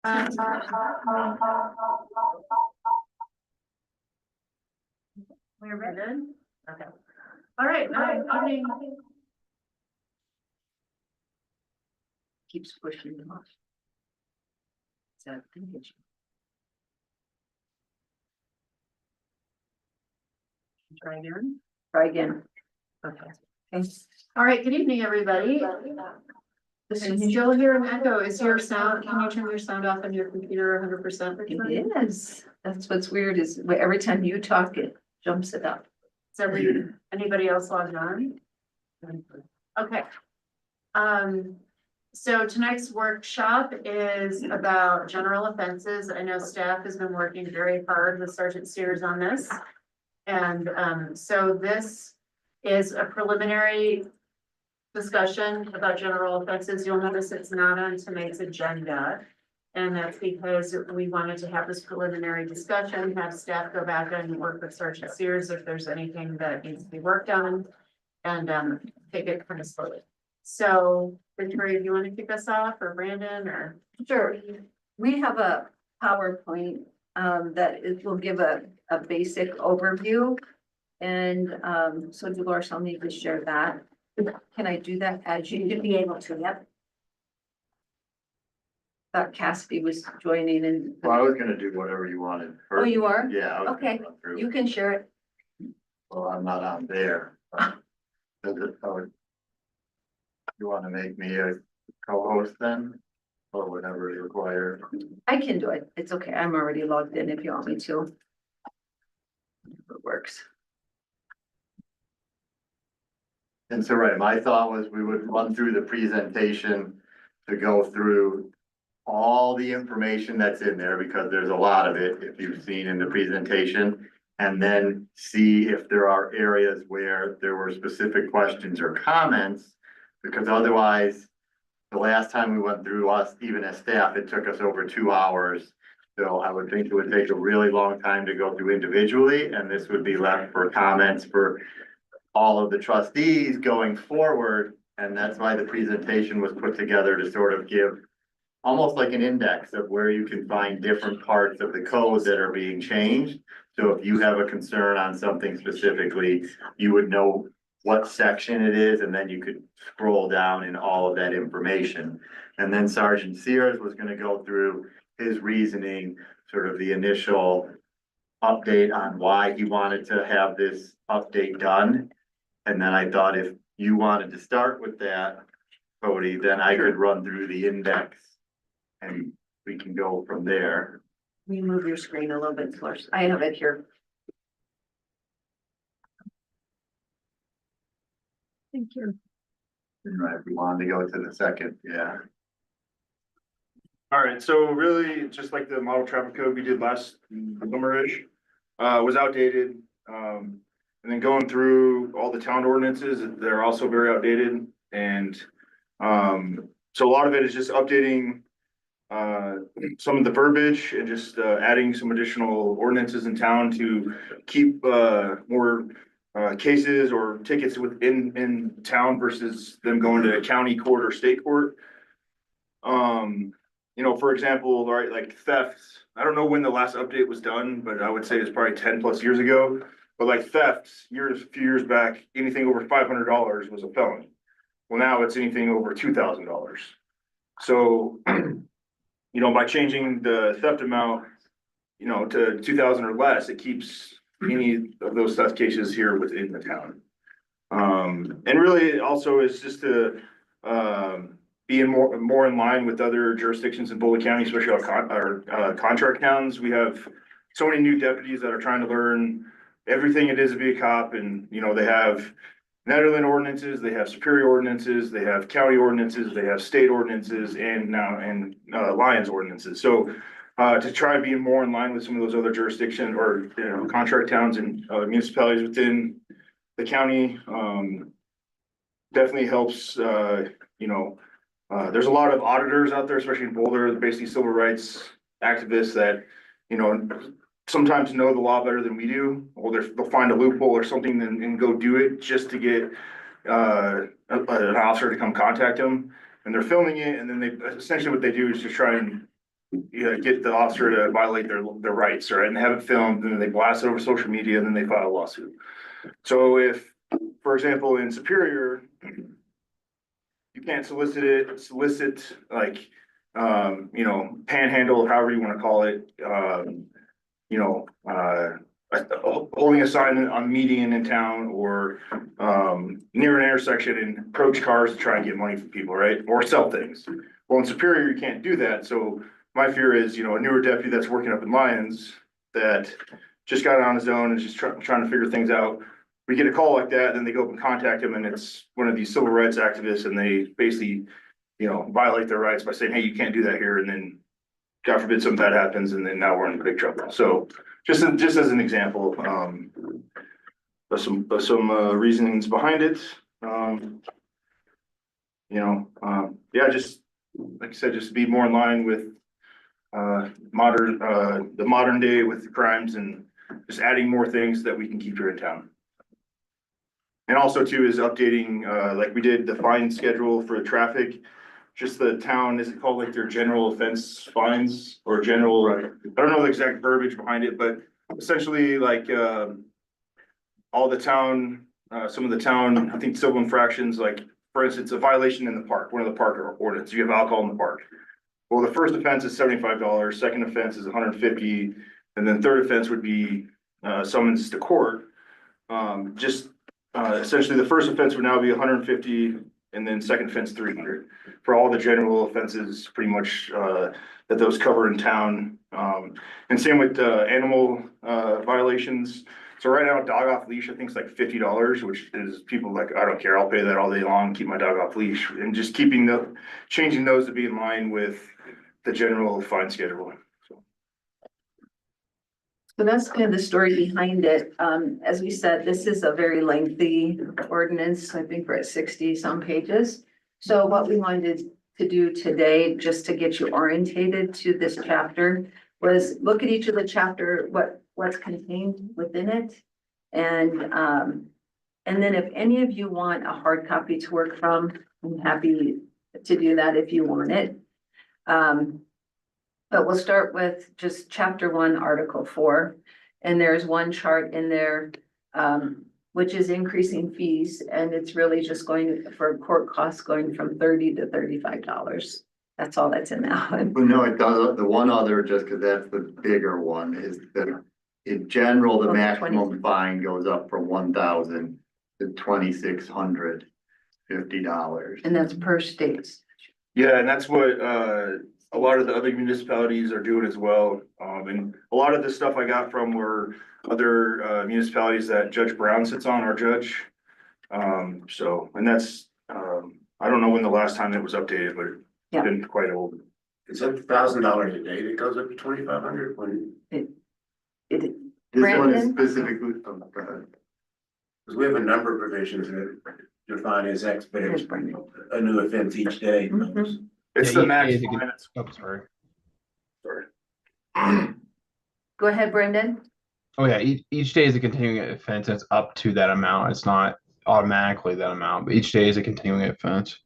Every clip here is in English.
We're good. Okay. All right. Evening. Keeps pushing them off. Is that the issue? Try again. Try again. Okay. Thanks. All right. Good evening, everybody. This And is still hear an echo. Is your sound? Can you turn your sound off on your computer 100%? it is. That's what's weird is every time you talk, it jumps it up. Is anybody else logged on? Okay. So tonight's workshop is about general offenses. I know staff has been working very hard with Sergeant Sears on this. And so this is a preliminary discussion about general offenses. You'll notice it's not on tonight's agenda. And that's because we wanted to have this preliminary discussion, have staff go back and work with Sergeant Sears if there's anything that needs to be worked on. And take it kind of slowly. So Victoria, do you want to kick us off, or Brandon, or? Sure. We have a PowerPoint that will give a basic overview. And so Dolores, I'll need to share that. Can I do that as you should be able to? Yep. Thought Cassidy was joining in. Well, I was gonna do whatever you wanted. Oh, you are? Yeah. I was gonna Okay, run through. you can share it. Well, I'm not on there. You wanna make me a co-host then? Or whatever is required? I can do it. It's okay. I'm already logged in if you want me to. It works. And so, right, my thought was we would run through the presentation to go through all the information that's in there, because there's a lot of it, if you've seen in the presentation. And then see if there are areas where there were specific questions or comments, because otherwise, the last time we went through us, even as staff, it took us over 2 hours. So I would think it would take a really long time to go through individually, and this would be left for comments for all of the trustees going forward. And that's why the presentation was put together, to sort of give almost like an index of where you can find different parts of the code that are being changed. So if you have a concern on something specifically, you would know what section it is, and then you could scroll down in all of that information. And then Sergeant Sears was gonna go through his reasoning, sort of the initial update on why he wanted to have this update done. And then I thought if you wanted to start with that, Cody, then I could run through the index and we can go from there. Will you move your screen a little bit, Dolores? I have it here. Thank you. Right, if we wanted to go to the second, yeah. All right, so really, just like the model traffic code we did last summer-ish, was outdated. And then going through all the town ordinances, they're also very outdated. And so a lot of it is just updating some of the verbiage and just adding some additional ordinances in town to keep more cases or tickets in town versus them going to county court or state court. You know, for example, right, like thefts. I don't know when the last update was done, but I would say it's probably 10+ years ago. But like thefts, a few years back, anything over $500 was a felony. Well, now it's anything over $2,000. So, you know, by changing the theft amount, you know, to 2,000 or less, it keeps any of those theft cases here within the town. And really, it also is just to be more in line with other jurisdictions in Boulder County, especially our contract towns. We have so many new deputies that are trying to learn everything it is to be a cop, and you know, they have Netherland ordinances, they have Superior ordinances, they have county ordinances, they have state ordinances, and Lions ordinances. So to try to be more in line with some of those other jurisdictions or, you know, contract towns and municipalities within the county, definitely helps. You know, there's a lot of auditors out there, especially in Boulder, basically civil rights activists that, you know, sometimes know the law better than we do, or they'll find a loophole or something and go do it just to get an officer to come contact them. And they're filming it, and then they essentially what they do is just try and get the officer to violate their rights, right? And they have it filmed, and then they blast it over social media, and then they file a lawsuit. So if, for example, in Superior, you can't solicit like, panhandle, however you wanna call it, you know, holding a sign on median in town or, near an intersection and approach cars to try and get money from people, right? Or sell things. Well, in Superior, you can't do that. So my fear is, a newer deputy that's working up in Lyons that just got on his own and just trying to figure things out. We get a call like that, then they go up and contact him, and it's one of these civil rights activists, and they basically, violate their rights by saying, hey, you can't do that here, and then God forbid something bad happens, and then now we're in big trouble. So just as an example, some reasonings behind it. Yeah, just like I said, just to be more in line with the modern day with the crimes, and just adding more things that we can keep here in town. And also too is updating, like we did the fine schedule for traffic. Just the town, is it called like their general offense fines or general, I don't know the exact verbiage behind it, but essentially like, all the town, some of the town, I think civil infractions, like for instance, a violation in the park, one of the park ordinance, you have alcohol in the park. Well, the first offense is $75, second offense is $150, and then third offense would be, summons to court. Essentially the first offense would now be $150, and then second offense $300 for all the general offenses, pretty much, that those cover in town. And same with, animal, violations. So right now, dog off leash, I think is like $50, which is people like, I don't care, I'll pay that all day long, keep my dog off leash, and just changing those to be in line with the general fine schedule. So that's kind of the story behind it. As we said, this is a very lengthy ordinance. I think we're at 60 some pages. So what we wanted to do today, just to get you orientated to this chapter, was look at each of the chapter, what's contained within it. And then if any of you want a hard copy to work from, I'm happy to do that if you want it. But we'll start with just chapter 1, article 4. And there's one chart in there, which is increasing fees. And it's really just going for court costs going from $30 to $35. That's all that's in that one. But no, it does, the one other, just because that's the bigger one, is that in general, the Okay, maximum fine goes up from $1,000 to $2,650. And that's per state. Yeah, and that's what, a lot of the other municipalities are doing as well. And a lot of the stuff I got from were other, municipalities that Judge Brown sits on, our judge. And that's, I don't know when the last time it was updated, but Yeah. it's been quite old. Is that $1,000 a day that goes up to 2,500 when, It, This one is Brandon? specifically, oh, go ahead. because we have a number of provisions that define as X, but Here's it's Brandon. a new offense each day. Mhm. It's Yeah, the max each day fine. is Oh, sorry. Sorry. Go ahead, Brendan. Oh yeah, each day is a continuing offense. It's up to that amount. It's not automatically that amount, but each day is a continuing offense.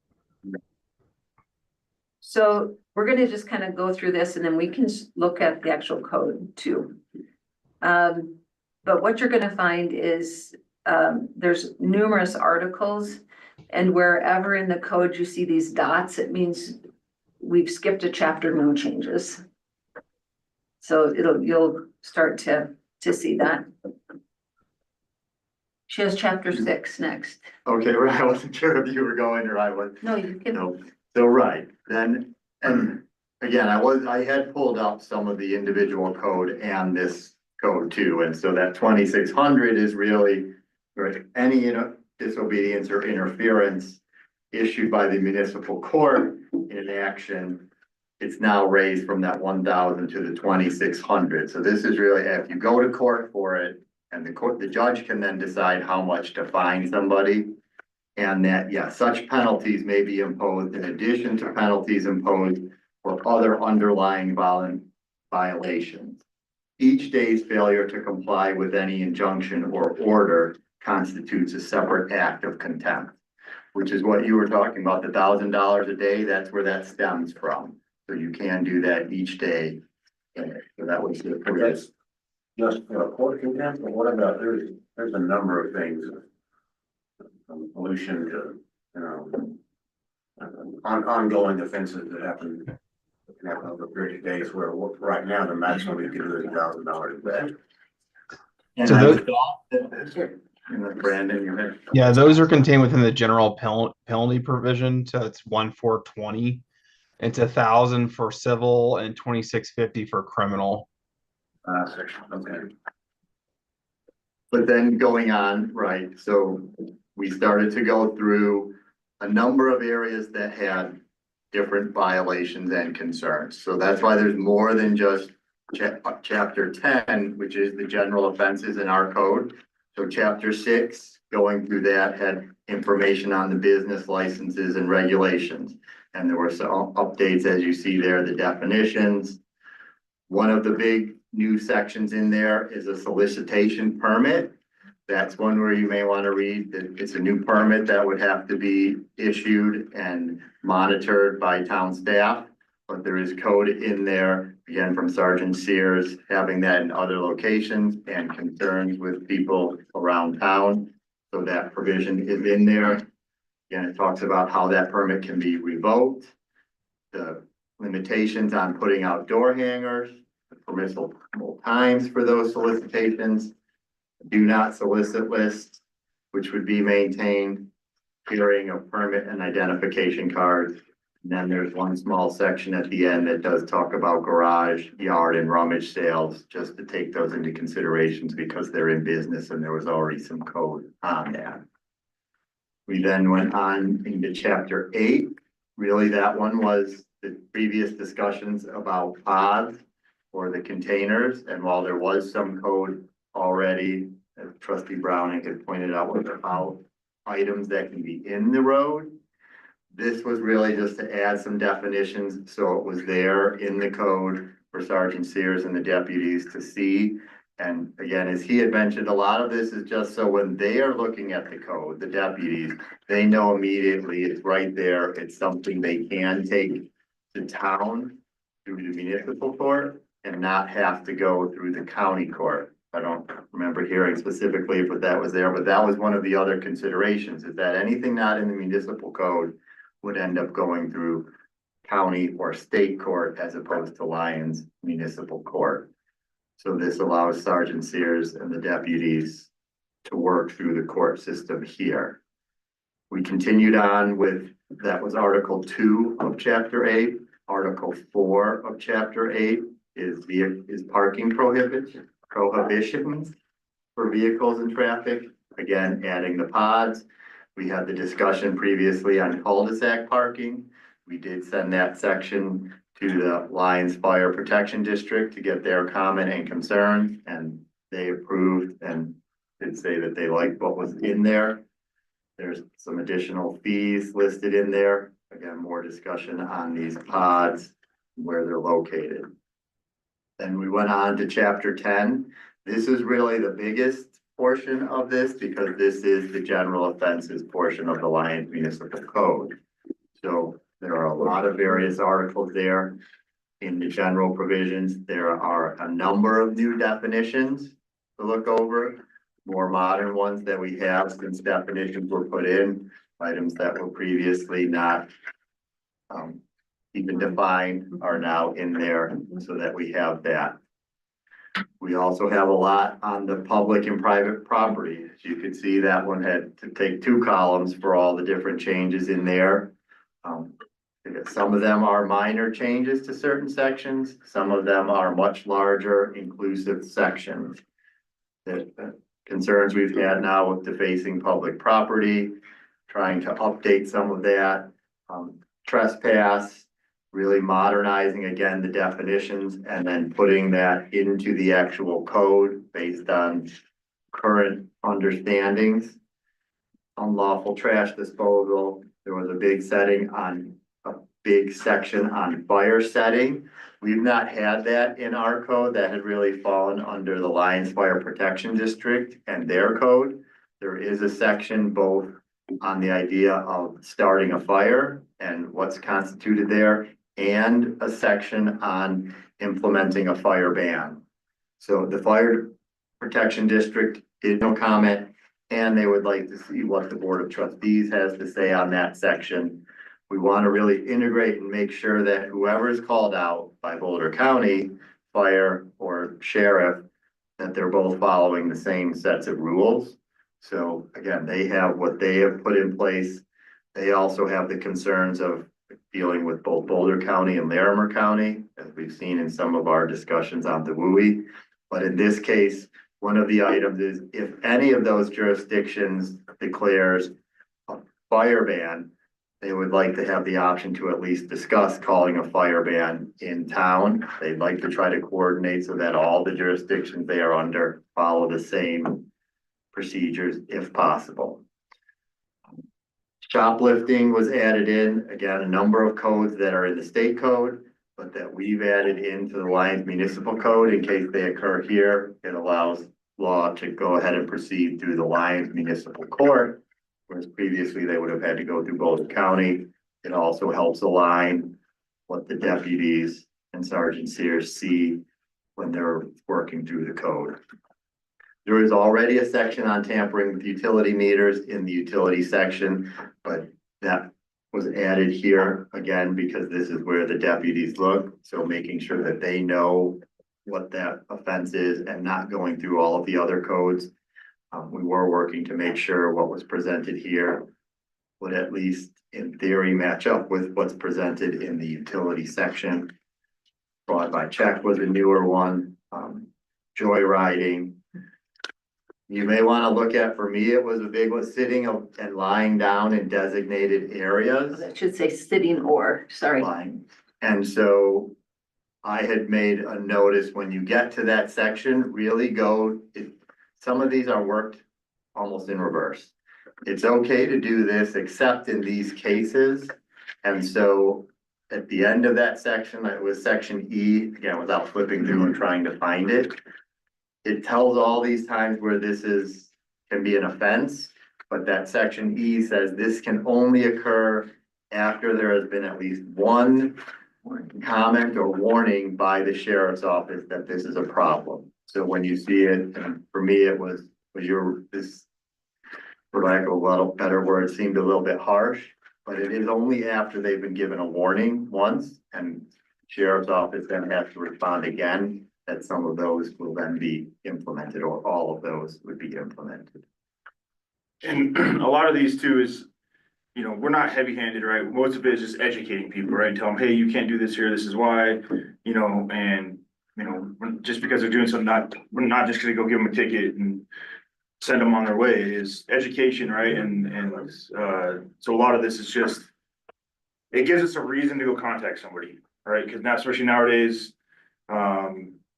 So we're gonna just kind of go through this and then we can look at the actual code too. But what you're gonna find is, there's numerous articles. And wherever in the code you see these dots, it means we've skipped a chapter, no changes. So you'll start to see that. She has chapter 6 next. Okay, right, I wasn't sure if you were going or I was. No, you can. No, so right, then, and again, I had pulled up some of the individual code and this code too, and so that 2,600 is really, right, any, disobedience or interference issued by the municipal court in action, it's now raised from that 1,000 to the 2,600. So this is really, if you go to court for it, and the judge can then decide how much to fine somebody. And that, yeah, such penalties may be imposed in addition to penalties imposed for other underlying violations. Each day's failure to comply with any injunction or order constitutes a separate act of contempt, which is what you were talking about, the $1,000 a day, that's where that stems from. So you can do that each day. And so that was the purpose. Just for a court contempt, but what about, there's a number of things. From pollution to, you know. Ongoing offenses that happen. Can happen over 30 days where right now the maximum you can do is $1,000 back. And So I those- thought that, and Brandon, you had. Yeah, those are contained within the general penalty provision, so it's 1,420. It's 1,000 for civil and 2,650 for criminal. Section, okay. But then going on, right, so we started to go through a number of areas that had different violations and concerns. So that's why there's more than just chapter 10, which is the general offenses in our code. So chapter 6, going through that, had information on the business licenses and regulations. And there were some updates, as you see there, the definitions. One of the big new sections in there is a solicitation permit. That's one where you may want to read that it's a new permit that would have to be issued and monitored by town staff. But there is code in there, again, from Sergeant Sears, having that in other locations and concerns with people around town. So that provision is in there. Again, it talks about how that permit can be revoked, the limitations on putting out door hangers, the permissible times for those solicitations, do not solicit lists, which would be maintained, carrying of permit and identification cards. And then there's one small section at the end that does talk about garage, yard, and rummage sales, just to take those into considerations because they're in business and there was already some code on that. We then went on into chapter 8. Really, that one was the previous discussions about pods or the containers. And while there was some code already, as Trustee Browning had pointed out, with about items that can be in the road. This was really just to add some definitions, so it was there in the code for Sergeant Sears and the deputies to see. And again, as he had mentioned, a lot of this is just so when they are looking at the code, the deputies, they know immediately it's right there. It's something they can take to town through the municipal court and not have to go through the county court. I don't remember hearing specifically if that was there, but that was one of the other considerations, is that anything not in the municipal code would end up going through county or state court as opposed to Lyons Municipal Court. So this allows Sergeant Sears and the deputies to work through the court system here. We continued on with, that was Article 2 of Chapter 8. Article 4 of Chapter 8 is parking prohibitions for vehicles and traffic. Again, adding the pods. We had the discussion previously on cul-de-sac parking. We did send that section to the Lyons Fire Protection District to get their comment and concerns, and they approved and did say that they liked what was in there. There's some additional fees listed in there. Again, more discussion on these pods, where they're located. Then we went on to chapter 10. This is really the biggest portion of this because this is the general offenses portion of the Lyons Municipal Code. So there are a lot of various articles there. In the general provisions, there are a number of new definitions to look over, more modern ones that we have since definitions were put in, items that were previously not even defined are now in there so that we have that. We also have a lot on the public and private property. As you can see, that one had to take 2 columns for all the different changes in there. Some of them are minor changes to certain sections. Some of them are much larger inclusive sections. The concerns we've had now with defacing public property, trying to update some of that. Trespass, really modernizing again the definitions and then putting that into the actual code based on current understandings. Unlawful trash disposal, there was a big section on fire setting. We've not had that in our code. That had really fallen under the Lyons Fire Protection District and their code. There is a section both on the idea of starting a fire and what's constituted there, and a section on implementing a fire ban. So the fire protection district did no comment, and they would like to see what the Board of Trustees has to say on that section. We want to really integrate and make sure that whoever is called out by Boulder County Fire or Sheriff, that they're both following the same sets of rules. So again, they have what they have put in place. They also have the concerns of dealing with both Boulder County and Larimer County, as we've seen in some of our discussions on the WUI. But in this case, one of the items is if any of those jurisdictions declares a fire ban, they would like to have the option to at least discuss calling a fire ban in town. They'd like to try to coordinate so that all the jurisdictions they are under follow the same procedures if possible. Shoplifting was added in, again, a number of codes that are in the state code, but that we've added into the Lyons Municipal Code in case they occur here. It allows law to go ahead and proceed through the Lyons Municipal Court, whereas previously they would have had to go through Boulder County. It also helps align what the deputies and Sergeant Sears see when they're working through the code. There is already a section on tampering with utility meters in the utility section, but that was added here again, because this is where the deputies look. So making sure that they know what that offense is and not going through all of the other codes. We were working to make sure what was presented here would at least in theory match up with what's presented in the utility section. Fraud by check was a newer one. Joyriding. You may want to look at, for me, it was a big one, sitting and lying down in designated areas. That should say sitting or, sorry. Lying. And so I had made a notice when you get to that section, really go, some of these are worked almost in reverse. It's okay to do this except in these cases. And so at the end of that section, it was section E, again, without flipping through and trying to find it. It tells all these times where this can be an offense, but that section E says this can only occur after there has been at least one comment or warning by the sheriff's office that this is a problem. So when you see it, and for me, it was this, for lack of a little better word, seemed a little bit harsh, but it is only after they've been given a warning once and sheriff's office then has to respond again, that some of those will then be implemented, or all of those would be implemented. And a lot of these too is, you know, we're not heavy handed, right? Most of it is just educating people, right? Tell them, hey, you can't do this here. This is why, you know, and, you know, just because they're doing something, we're not just gonna go give them a ticket and send them on their way. It is education, right? So a lot of this is just, it gives us a reason to go contact somebody, right? Because now, especially nowadays,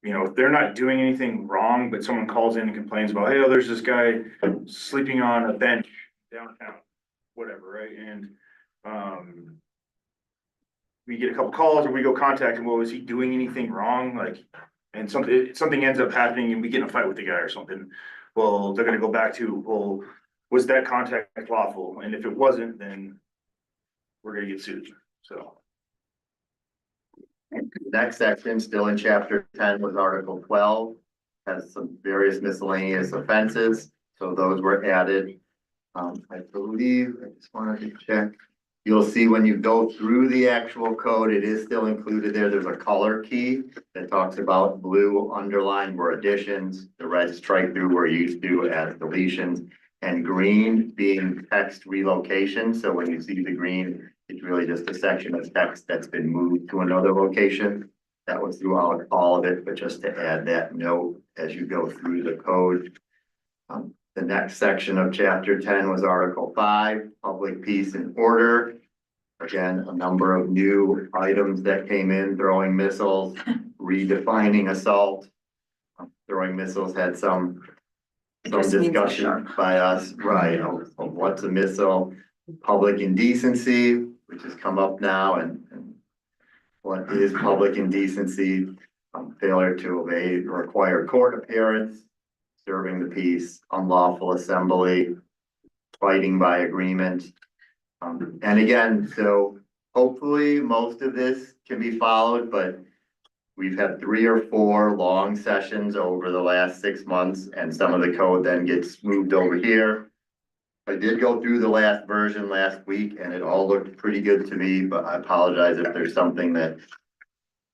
you know, if they're not doing anything wrong, but someone calls in and complains about, hey, oh, there's this guy sleeping on a bench downtown, whatever, right? And we get a couple calls or we go contact him. Well, is he doing anything wrong? Like, and something ends up happening and we get in a fight with the guy or something. Well, they're gonna go back to, well, was that contact lawful? And if it wasn't, then we're gonna get sued. So. Next section, still in chapter 10, was article 12, has some various miscellaneous offenses. So those were added. I believe, I just wanted to check. You'll see when you go through the actual code, it is still included there. There's a color key that talks about blue underline were additions, the red strike through were used to as deletions, and green being text relocation. So when you see the green, it's really just a section of text that's been moved to another location. That was throughout all of it, but just to add that note as you go through the code. The next section of chapter 10 was article 5, public peace and order. Again, a number of new items that came in, throwing missiles, redefining assault. Throwing missiles had some Just means discussion by us, right, of what's a missile. Public indecency, which has come up now, and what is public indecency? Failure to obey required court appearance, disturbing the peace, unlawful assembly, fighting by agreement. And again, so hopefully, most of this can be followed, but we've had 3 or 4 long sessions over the last 6 months, and some of the code then gets moved over here. I did go through the last version last week, and it all looked pretty good to me, but I apologize if there's something that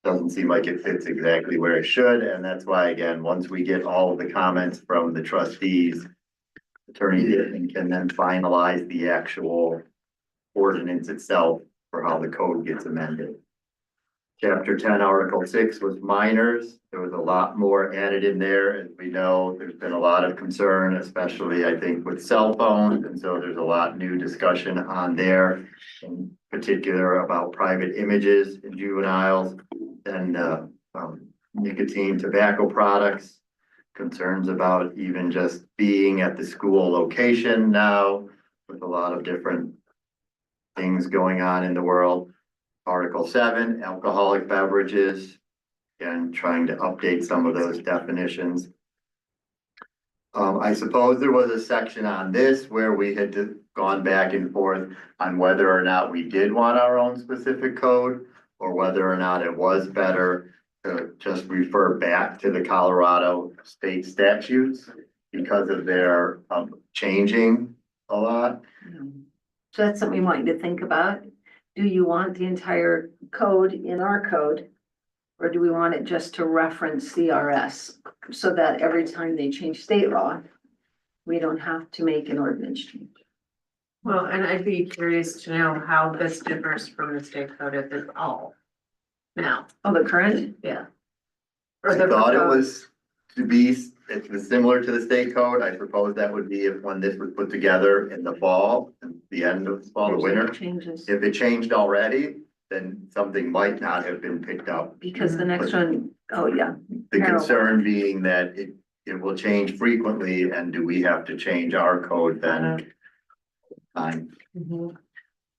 doesn't seem like it fits exactly where it should, and that's why, again, once we get all of the comments from the trustees, Attorney Dittman can then finalize the actual ordinance itself for how the code gets amended. Chapter 10, Article 6 was minors. There was a lot more added in there. As we know, there's been a lot of concern, especially I think with cell phones. And so there's a lot new discussion on there, in particular about private images in juveniles and nicotine, tobacco products, concerns about even just being at the school location now with a lot of different things going on in the world. Article 7, alcoholic beverages, and trying to update some of those definitions. I suppose there was a section on this where we had gone back and forth on whether or not we did want our own specific code, or whether or not it was better to just refer back to the Colorado state statutes because of their changing a lot. So that's something we want you to think about. Do you want the entire code in our code? Or do we want it just to reference CRS so that every time they change state law, we don't have to make an ordinance change? Well, and I'd be curious to know how this differs from the state code if it's all. Now, Oh, the current? yeah. I thought it was to be, it was similar to the state code. I suppose that would be if when this was put together in the fall, and the end of the fall, the winter. Changes, If it changed already, then something might not have been picked up. because the next one, oh yeah, The Marijuana. concern being that it will change frequently, and do we have to change our code then? Fine.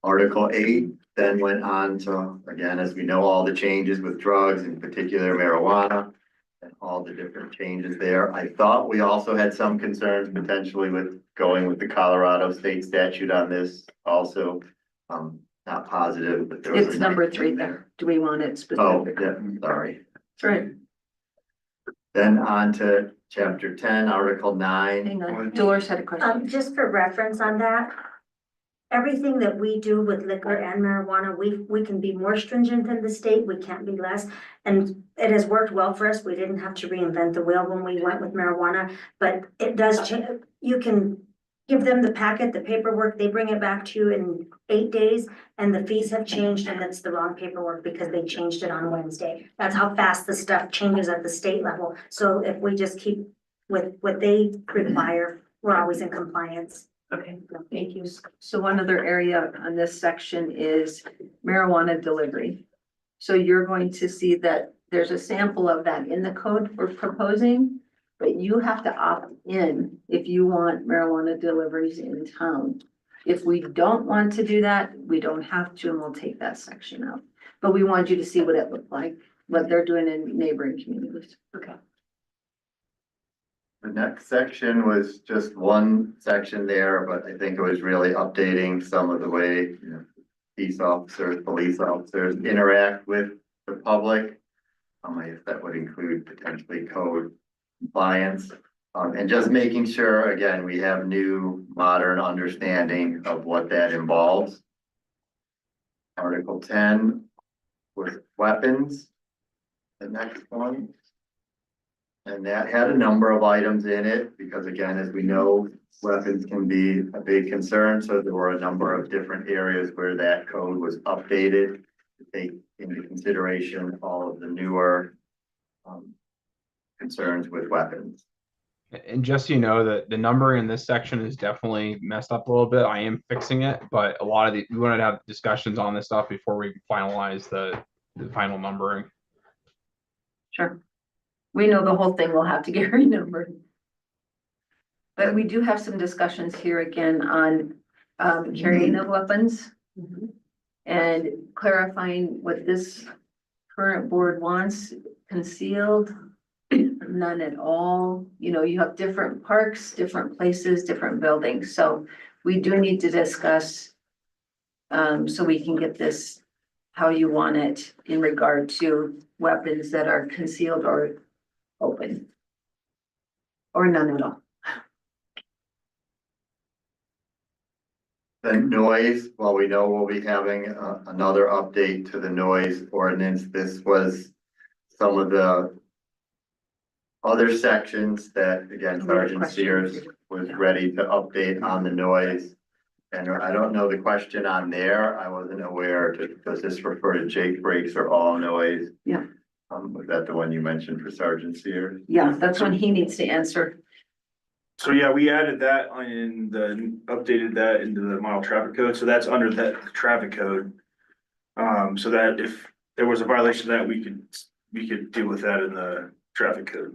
Article 8 then went on to, again, as we know, all the changes with drugs, in particular marijuana, and all the different changes there. I thought we also had some concerns potentially with going with the Colorado state statute on this also. Not positive, but there was. It's a number nice 3 thing there. Do we want it Oh, specific? yeah, sorry. That's right. Then on to chapter 10, article 9. Hang on, Dolores had a question. Just for reference on that, everything that we do with liquor and marijuana, we can be more stringent than the state, we can't be less. And it has worked well for us, we didn't have to reinvent the wheel when we went with marijuana, but it does change. You can give them the packet, the paperwork, they bring it back to you in 8 days, and the fees have changed, and that's the wrong paperwork because they changed it on Wednesday. That's how fast the stuff changes at the state level. So if we just keep with what they require, we're always in compliance. Okay, thank you. So one other area on this section is marijuana delivery. So you're going to see that there's a sample of that in the code we're proposing, but you have to opt in if you want marijuana deliveries in town. If we don't want to do that, we don't have to, and we'll take that section out. But we want you to see what it looked like, what they're doing in neighboring communities. Okay. The next section was just one section there, but I think it was really updating some of the way, police officers interact with the public. I guess that would include potentially code compliance, and just making sure, again, we have new modern understanding of what that involves. Article 10 was weapons, the next one. And that had a number of items in it, because again, as we know, weapons can be a big concern, so there were a number of different areas where that code was updated to take into consideration all of the newer concerns with weapons. And just so you know that the numbering in this section is definitely messed up a little bit. I am fixing it, but a lot of we wanted to have discussions on this stuff before we finalize the final numbering. Sure. We know the whole thing will have to get renumbered. But we do have some discussions here again on carrying of weapons and clarifying what this current board wants concealed, none at all. You know, you have different parks, different places, different buildings. So we do need to discuss so we can get this how you want it in regard to weapons that are concealed or open. Or none at all. The noise, well, we know we'll be having another update to the noise ordinance. This was some of the other sections that, again, Sergeant Sears was ready to update on the noise. And I don't know the question on there. I wasn't aware, does this refer to Jake breaks or all noise? Yeah. Was that the one you mentioned for Sergeant Sears? Yeah, that's when he needs to answer. So yeah, we added that in updated that into the model traffic code, so that's under that traffic code. So that if there was a violation of that, we could deal with that in the traffic code.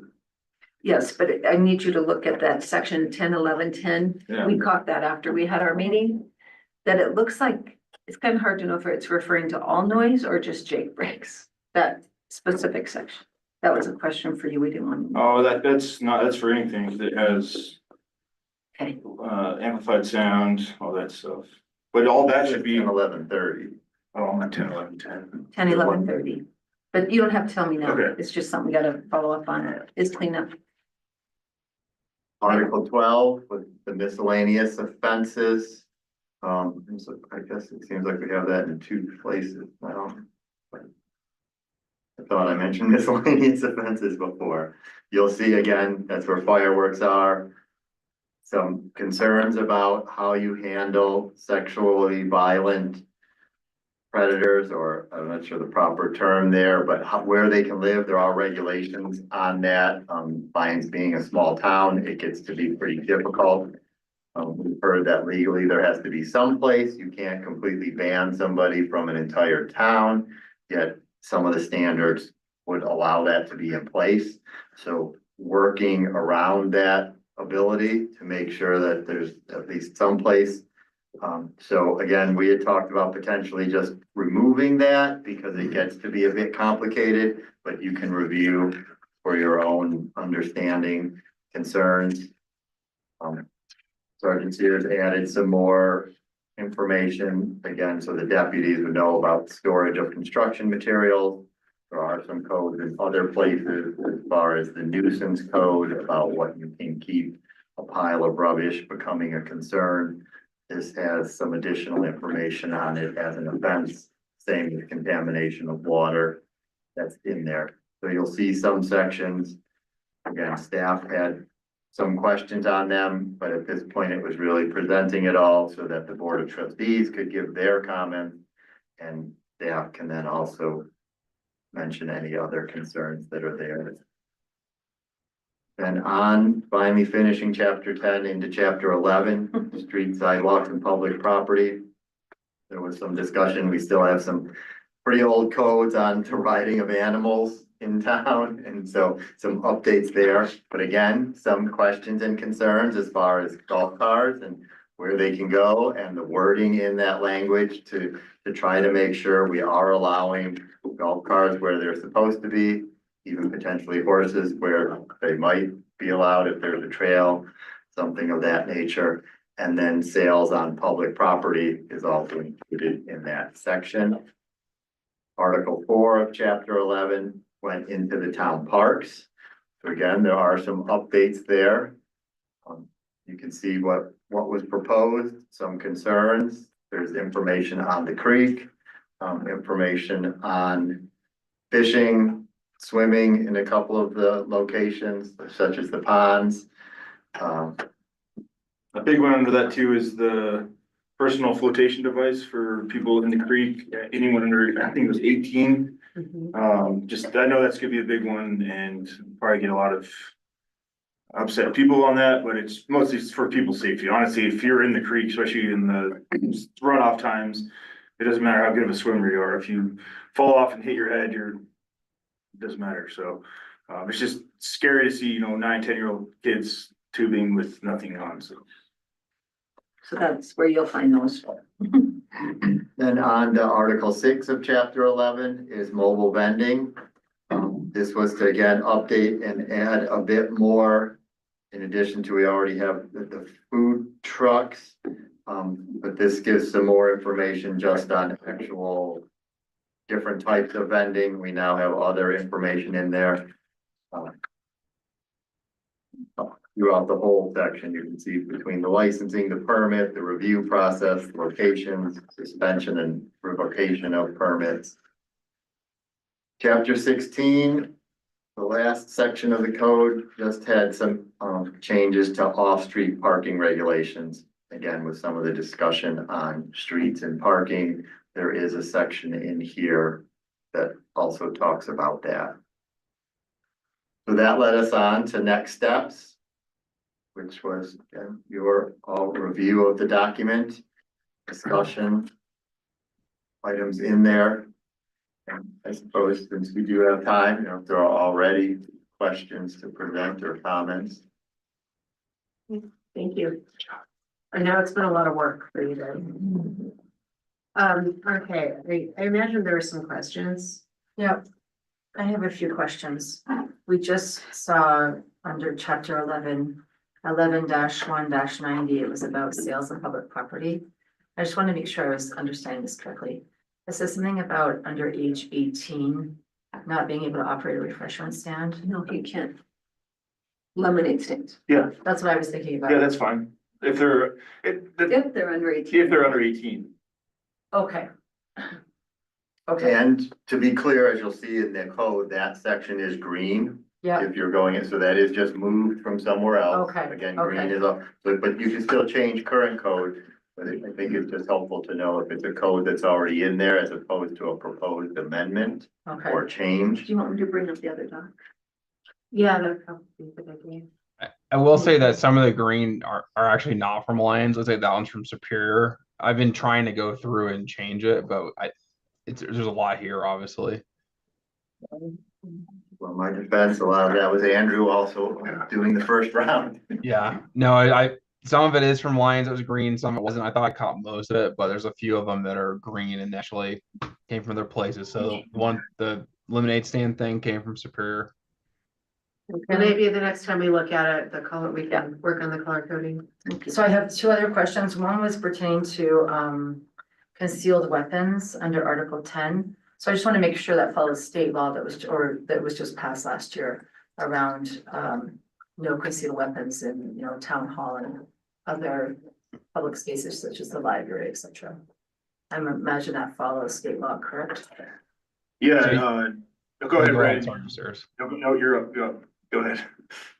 Yes, but I need you to look at that section 10, 11, 10. Yeah. We caught that after we had our meeting. That it looks like, it's kind of hard to know if it's referring to all noise or just Jake breaks, that specific section. That was a question for you, we didn't want to. Oh, that's for anything, 'cause it has Okay, amplified sound, all that stuff. But all that should be, 11:30. oh, I'm at 10, 11, 10. 10, 11, 30. But you don't have to tell me now. Okay. It's just something we gotta follow up on. It's cleanup. Article 12 with the miscellaneous offenses. And so I guess it seems like we have that in two places now. I thought I mentioned miscellaneous offenses before. You'll see again, that's where fireworks are. Some concerns about how you handle sexually violent predators, or I'm not sure the proper term there, but where they can live, there are regulations on that. Lyons being a small town, it gets to be pretty difficult. We've heard that legally there has to be some place. You can't completely ban somebody from an entire town, yet some of the standards would allow that to be in place. So working around that ability to make sure that there's at least some place. So again, we had talked about potentially just removing that because it gets to be a bit complicated, but you can review for your own understanding concerns. Sergeant Sears added some more information, again, so the deputies would know about storage of construction materials. There are some codes in other places as far as the nuisance code about what you can keep a pile of rubbish becoming a concern. This has some additional information on it as an offense, same with contamination of water that's in there. So you'll see some sections. Again, staff had some questions on them, but at this point it was really presenting it all so that the Board of Trustees could give their comments and staff can then also mention any other concerns that are there. And on finally finishing chapter 10 into chapter 11, street sidewalks and public property. There was some discussion. We still have some pretty old codes on the riding of animals in town. And so some updates there, but again, some questions and concerns as far as golf carts and where they can go and the wording in that language to try to make sure we are allowing golf carts where they're supposed to be, even potentially horses where they might be allowed if there's a trail, something of that nature. And then sales on public property is also included in that section. Article 4 of chapter 11 went into the town parks. So again, there are some updates there. You can see what was proposed, some concerns. There's information on the creek, information on fishing, swimming in a couple of the locations, such as the ponds. A big one under that too is the personal flotation device for people in the creek, anyone under, I think it was 18. Just, I know that's gonna be a big one and probably get a lot of upset people on that, but it's mostly for people's safety. Honestly, if you're in the creek, especially in the runoff times, it doesn't matter how good of a swimmer you are. If you fall off and hit your head, it doesn't matter. So it's just scary to see, 9, 10-year-old kids tubing with nothing on, so. So that's where you'll find those. Then on to Article 6 of chapter 11 is mobile vending. This was to again update and add a bit more in addition to we already have the food trucks. But this gives some more information just on actual different types of vending. We now have other information in there. Throughout the whole section, you can see between the licensing, the permit, the review process, locations, suspension and revocation of permits. Chapter 16, the last section of the code, just had some changes to off-street parking regulations. Again, with some of the discussion on streets and parking, there is a section in here that also talks about that. So that led us on to next steps, which was your review of the document, discussion, items in there. And I suppose since we do have time, you know, if there are already questions to present or comments. Thank you. I know it's been a lot of work for you guys. Okay, I imagine there are some questions. Yep. I have a few questions. We just saw under chapter 11-1-90, it was about sales of public property. I just want to make sure I was understanding this correctly. It says something about under age 18, not being able to operate a refreshment stand. No, you can't. Lemonade stands. Yeah, That's what I was thinking yeah, about. that's fine. If they're, If they're under 18. if they're under 18. Okay. Okay, And to be clear, as you'll see in the code, that section is green. yeah, If you're going in, so that is just moved from somewhere else. Okay, Again, green okay. is up, but you can still change current code. But I think it's just helpful to know if it's a code that's already in there as opposed to a proposed amendment okay. or Do change. you want me to bring up the other doc? Yeah, that would probably be a good idea. I will say that some of the green are actually not from Lions. Let's say that one's from Superior. I've been trying to go through and change it, but there's a lot here, obviously. Well, my defense, a lot of that was Andrew also doing the first round. Yeah, no, I some of it is from Lions. It was green, some of it wasn't. I thought I caught most of it, but there's a few of them that are green and actually came from other places. So the lemonade stand thing came from Superior. And maybe the next time we look at it, the color, we can work on the color coding. So I have two other questions. One was pertaining to concealed weapons under Article 10. So I just want to make sure that follows state law that was just passed last year around no concealed weapons in, town hall and other public spaces such as the library, et cetera. I imagine that follows state law, correct? Yeah, go ahead, Sorry, Brandon. sirs. No, you're up, go ahead.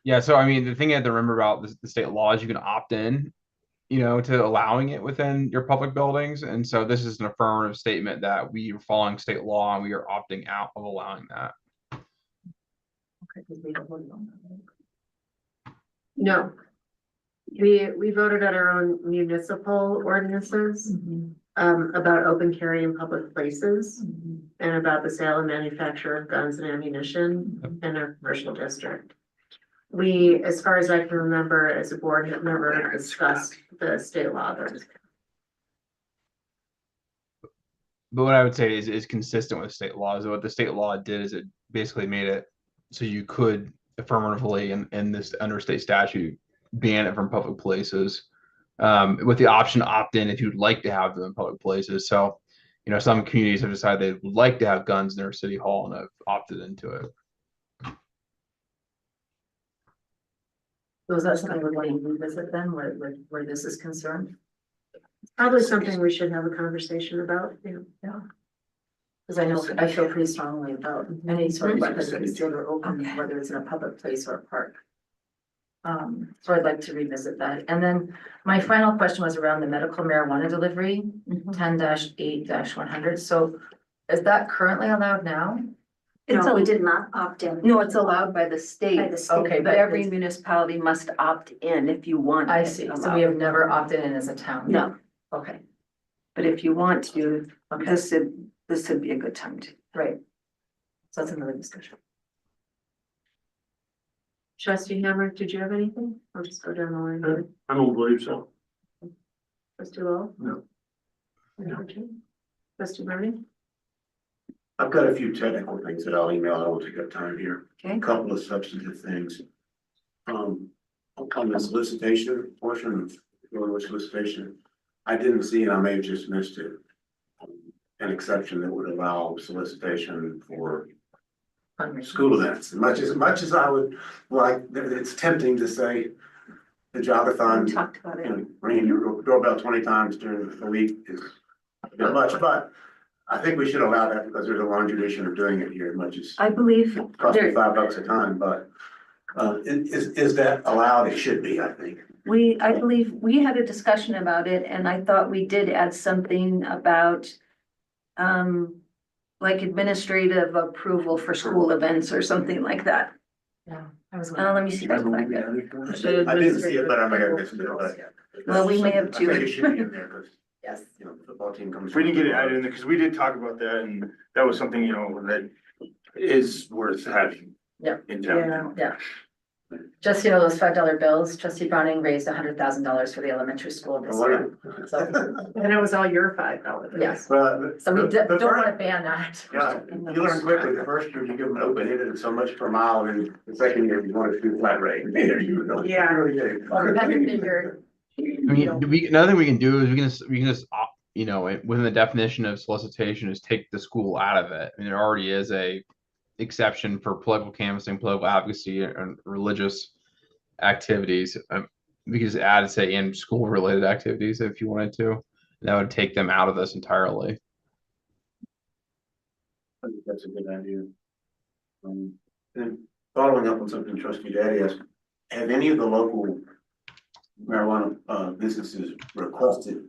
Yeah, so I mean, the thing you have to remember about the state law is you can opt in, to allowing it within your public buildings. And so this is an affirmative statement that we are following state law and we are opting out of allowing that. Okay, because we don't vote on that. No. We voted on our own municipal ordinances, about open carry in public places and about the sale and manufacture of guns and ammunition in a commercial district. We, as far as I can remember, as a board, have never discussed the state law. But what I would say is consistent with state laws. What the state law did is it basically made it so you could affirmatively in this under state statute ban it from public places, with the option to opt in if you'd like to have them in public places. So, some communities have decided they would like to have guns in their city hall and have opted into it. So is that something we're going to revisit then, where this is concerned? Probably something we should have a conversation about. Yeah. Because I feel pretty strongly about any sort of weapons that is concealed or open, whether it's in a public place or a park. So I'd like to revisit that. And then my final question was around the medical marijuana delivery, 10-8-100. So is that currently allowed now? No, we did not opt in. No, it's allowed by the state. By the state. Okay, But every municipality must opt in if you want. I it see. So allowed. we have never opted in as a town? No, Okay, but if you want to, okay, this would be a good time to. right. So that's another discussion. Trustee Hammer, did you have anything? I'll just go down the line. I don't believe so. Trustee Lowell? No. Trustee Bernie? I've got a few technical things that I'll email. I won't take up time here. Okay. A couple of substantive things. On the solicitation portion of your solicitation, I didn't see it. I may have just missed it. an exception that would allow solicitation for school events. As much as I would like, it's tempting to say the jogathon, We talked about you it. know, ringing your doorbell 20 times during the week is a bit much, but I think we should allow that because there's a long tradition of doing it here, as much as I believe it costs me there, $5 a time, but is that allowed? It should be, I think. I believe we had a discussion about it and I thought we did add something about like administrative approval for school events or something like that. Let me see. I didn't see it, but I may have missed it, but. Well, we may have I think it should be too. in there, because, Yes. you know, the football team comes. If we didn't get it added in there, because we did talk about that, and that was something, you know, that is worth having. Yeah. In town. Yeah. Just, those $5 bills, trustee Browning raised $100,000 for the elementary school this year. So, And it was all your $5. yes, Well, so we don't the want to first- ban that. Yeah, you learn quickly, the first year you give them an open, hit it so much per mile, and the second year you want to do flat rate. Yeah. Well, depending on your, I mean, another thing we can do is we can just within the definition of solicitation is take the school out of it. I mean, there already is a exception for political canvassing, political advocacy, and religious activities. We could just add, say, in school related activities if you wanted to. That would take them out of this entirely. I think that's a good idea. And following up on something trustee Daddy asked, have any of the local marijuana businesses requested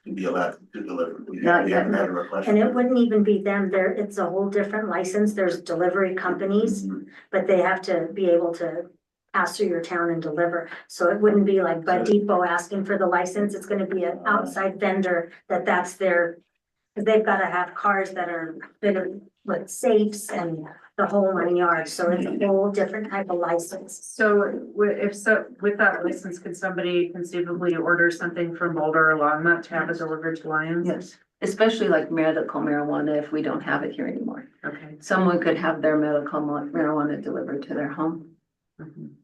to be allowed to deliver? We Not yet. haven't had a request. And it wouldn't even be them, it's a whole different license, there's delivery companies, Mhm. but they have to be able to pass through your town and deliver. So it wouldn't be like Bud Depot asking for the license, it's gonna be an outside vendor that's their, cause they've gotta have cars that are fitted with safes and the whole 9 yards, so it's a whole different type of license. So with that license, could somebody conceivably order something from Boulder or Longmont to have it delivered to Lyons? Yes, especially like medical marijuana if we don't have it here anymore. Okay. Someone could have their medical marijuana delivered to their home. Mhm.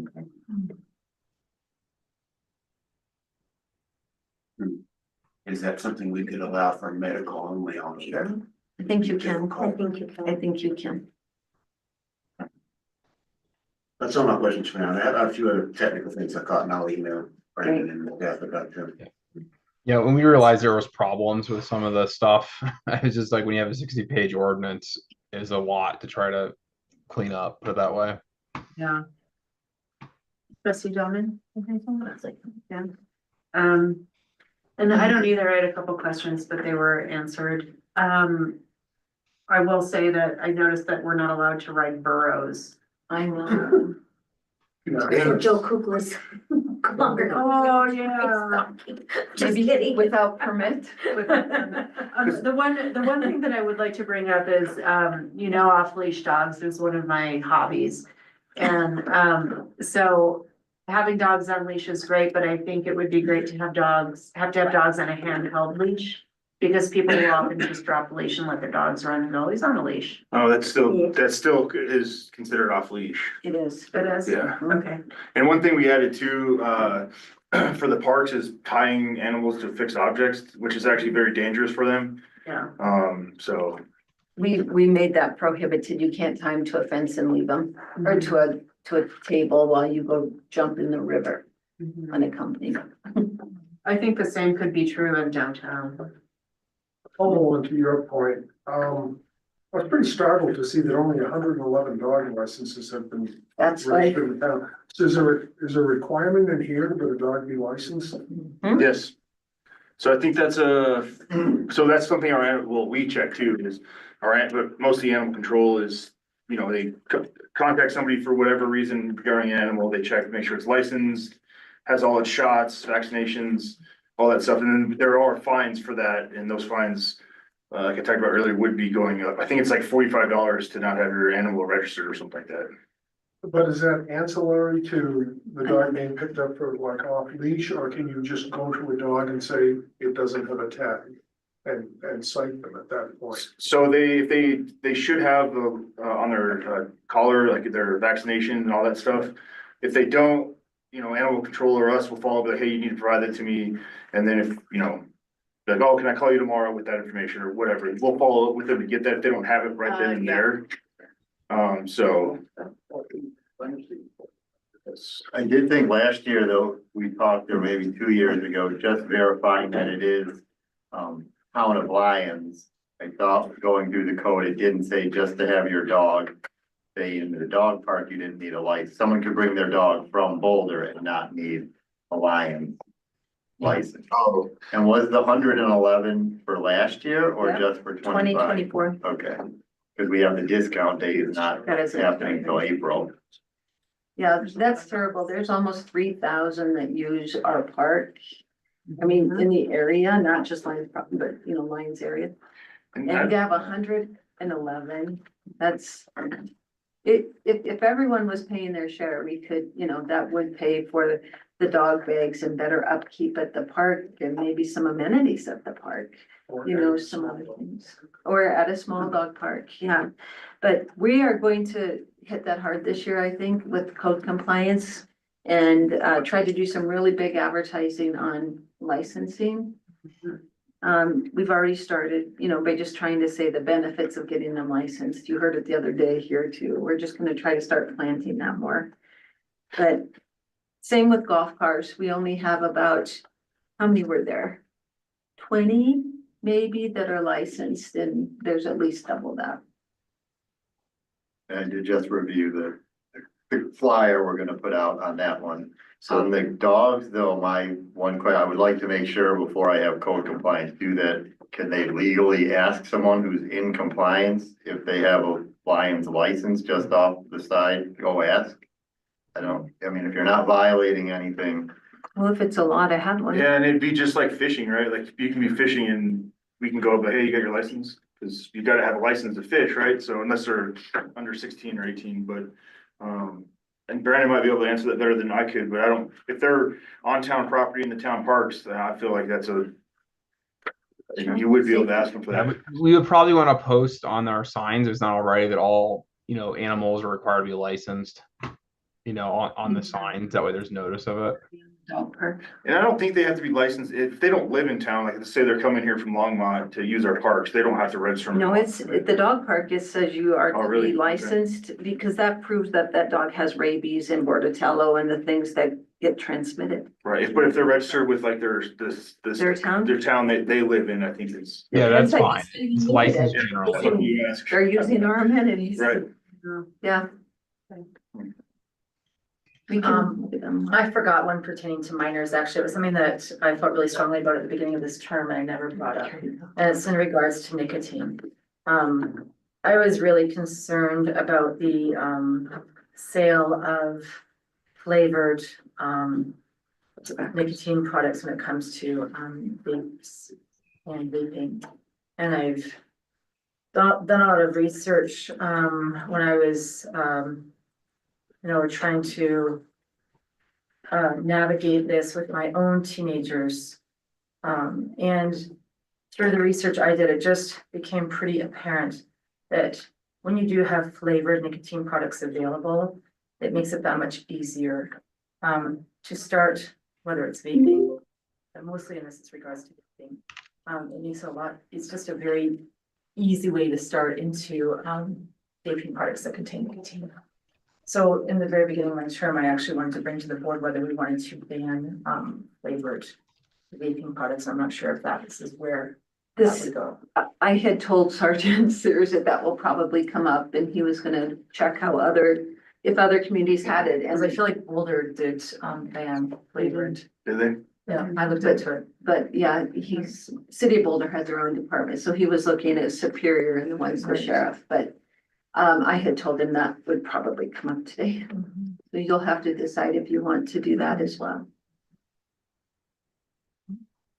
Okay. Is that something we could allow for medical only on here? I think you can. I think you I can. think you can. That's all my questions for now. I have a few other technical things I caught, and I'll email Brandon and Beth about them. Yeah, when we realized there was problems with some of the stuff, it's just like when you have a 60-page ordinance, is a lot to try to clean up, put it that way. Yeah. Trustee Delman? Yeah. And I don't either. I had a couple questions, but they were answered. I will say that I noticed that we're not allowed to ride burros. I know. Joe Kukla's longer. Oh, yeah. Just Maybe kidding. without permit. The one thing that I would like to bring up is, off leash dogs is one of my hobbies. And, so having dogs on leash is great, but I think it would be great to have dogs on a handheld leash. Because people will often just drop the leash and let their dogs run and go, he's on a leash. Oh, that still is considered off leash. It is. It is? Yeah. Okay. And one thing we added too, for the parks is tying animals to fixed objects, which is actually very dangerous for them. Yeah. So, We made that prohibited. You can't tie them to a fence and leave them, or to a table while you go jump in the river Mhm. unaccompanied. I think the same could be true in downtown. Follow on to your point, I was pretty startled to see that only 111 dog licenses have been That's why. registered in town. So is there a requirement in here that a dog be licensed? yes. So I think that's that's something we check too, is, but most of the animal control is, they contact somebody for whatever reason regarding an animal, they check, make sure it's licensed, has all its shots, vaccinations, all that stuff, and then there are fines for that, and those fines, like I talked about earlier, would be going up. I think it's like $45 to not have your animal registered or something like that. But is that ancillary to the dog being picked up for like off leash, or can you just go to a dog and say it doesn't have a tag and cite them at that point? So they should have on their collar, like their vaccination and all that stuff. If they don't, animal control or us will follow, but hey, you need to provide that to me. And then if, Like, oh, can I call you tomorrow with that information or whatever? We'll follow up with them to get that if they don't have it right then and Yeah. there. So. I did think last year though, we talked, or maybe 2 years ago, just verifying that it is, town of Lyons. I thought going through the code, it didn't say just to have your dog. Say in the dog park, you didn't need a license. Someone could bring their dog from Boulder and not need a Lyons license. Oh, And was the 111 for last year or Yep. just for 2024. 25? Okay, because we have the discount days not That is it. happening until April. Yeah, that's terrible. There's almost 3,000 that use our park. I mean, in the area, not just Lions, but Lions area. and And to that- have 111, that's, if everyone was paying their share, we could, that would pay for the dog bags and better upkeep at the park and maybe some amenities at the park. Some other things, or at a small dog park, yeah. But we are going to hit that hard this year, I think, with code compliance. And try to do some really big advertising on licensing. We've already started, by just trying to say the benefits of getting them licensed. You heard it the other day here too. We're just gonna try to start planting that more. But same with golf cars. We only have about, how many were there? 20 maybe that are licensed, and there's at least double that. And to just review the flyer we're gonna put out on that one. So the dogs, though, my one question, I would like to make sure before I have code compliance, do that. Can they legally ask someone who's in compliance if they have a Lions license just off the side, go ask? I mean, if you're not violating anything, Well, if it's a lot, I had one. Yeah, and it'd be just like fishing, right? Like you can be fishing and we can go, but hey, you got your license? Cause you gotta have a license to fish, right? So unless they're under 16 or 18, but, and Brandon might be able to answer that better than I could, but if they're on town property in the town parks, then I feel like you would be able to ask them for Yeah, Uh, that. we would probably want to post on our signs, it's not already, that all, animals are required to be licensed. On the signs, that way there's notice of it. Dog park. And I don't think they have to be licensed if they don't live in town, like let's say they're coming here from Longmont to use our parks, they don't have to register. No, it's, at the dog park, it says you are Oh, to really? be licensed, because that proves that that dog has rabies and Bordetella and the things that get transmitted. Right, but if they're registered with like Their town? their town they live in, I think it's. Yeah, that's Depends how fine. you It's look at licensed it. generally. That's what you ask. They're using our amenities. Right. Yeah. We can look at them. I forgot one pertaining to minors, actually. It was something that I felt really strongly about at the beginning of this term and I never brought up. And it's in regards to nicotine. I was really concerned about the sale of flavored nicotine products when it comes to vapes and vaping. And I've done a lot of research when I was trying to navigate this with my own teenagers. And through the research I did, it just became pretty apparent that when you do have flavored nicotine products available, it makes it that much easier to start, whether it's vaping, but mostly in this regards to vaping. It makes it it's just a very easy way to start into vaping products that contain nicotine. So in the very beginning of my term, I actually wanted to bring to the board whether we wanted to ban flavored vaping products. I'm not sure if this is where that would go. I had told Sergeant Sears that will probably come up, and he was gonna check if other communities had it, As I and feel like Boulder did ban flavored. Did they? Yeah, I looked into it. but yeah, City of Boulder has their own department, so he was looking at Superior and the ones the Right. sheriff, but I had told him that would probably come up today. So you'll have to decide if you want to do that as well.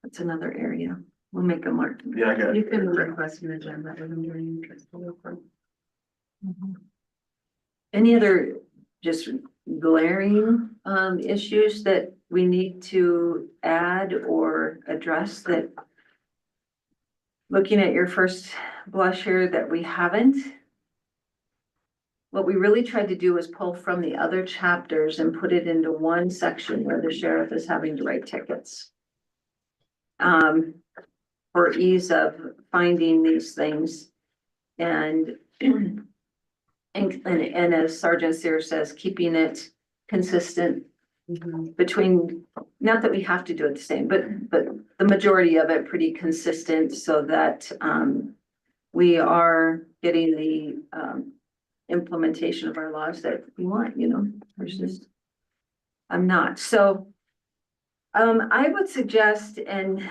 That's another area. We'll make a mark. Yeah, I got it. You can request an agenda with them during interest. Any other just glaring issues that we need to add or address that? Looking at your first blush here that we haven't. What we really tried to do was pull from the other chapters and put it into one section where the sheriff is having to write tickets. for ease of finding these things. And and as Sergeant Sears says, keeping it consistent between, not that we have to do it the same, but the majority of it pretty consistent so that we are getting the implementation of our laws that we want, you know, versus I'm not. So I would suggest, and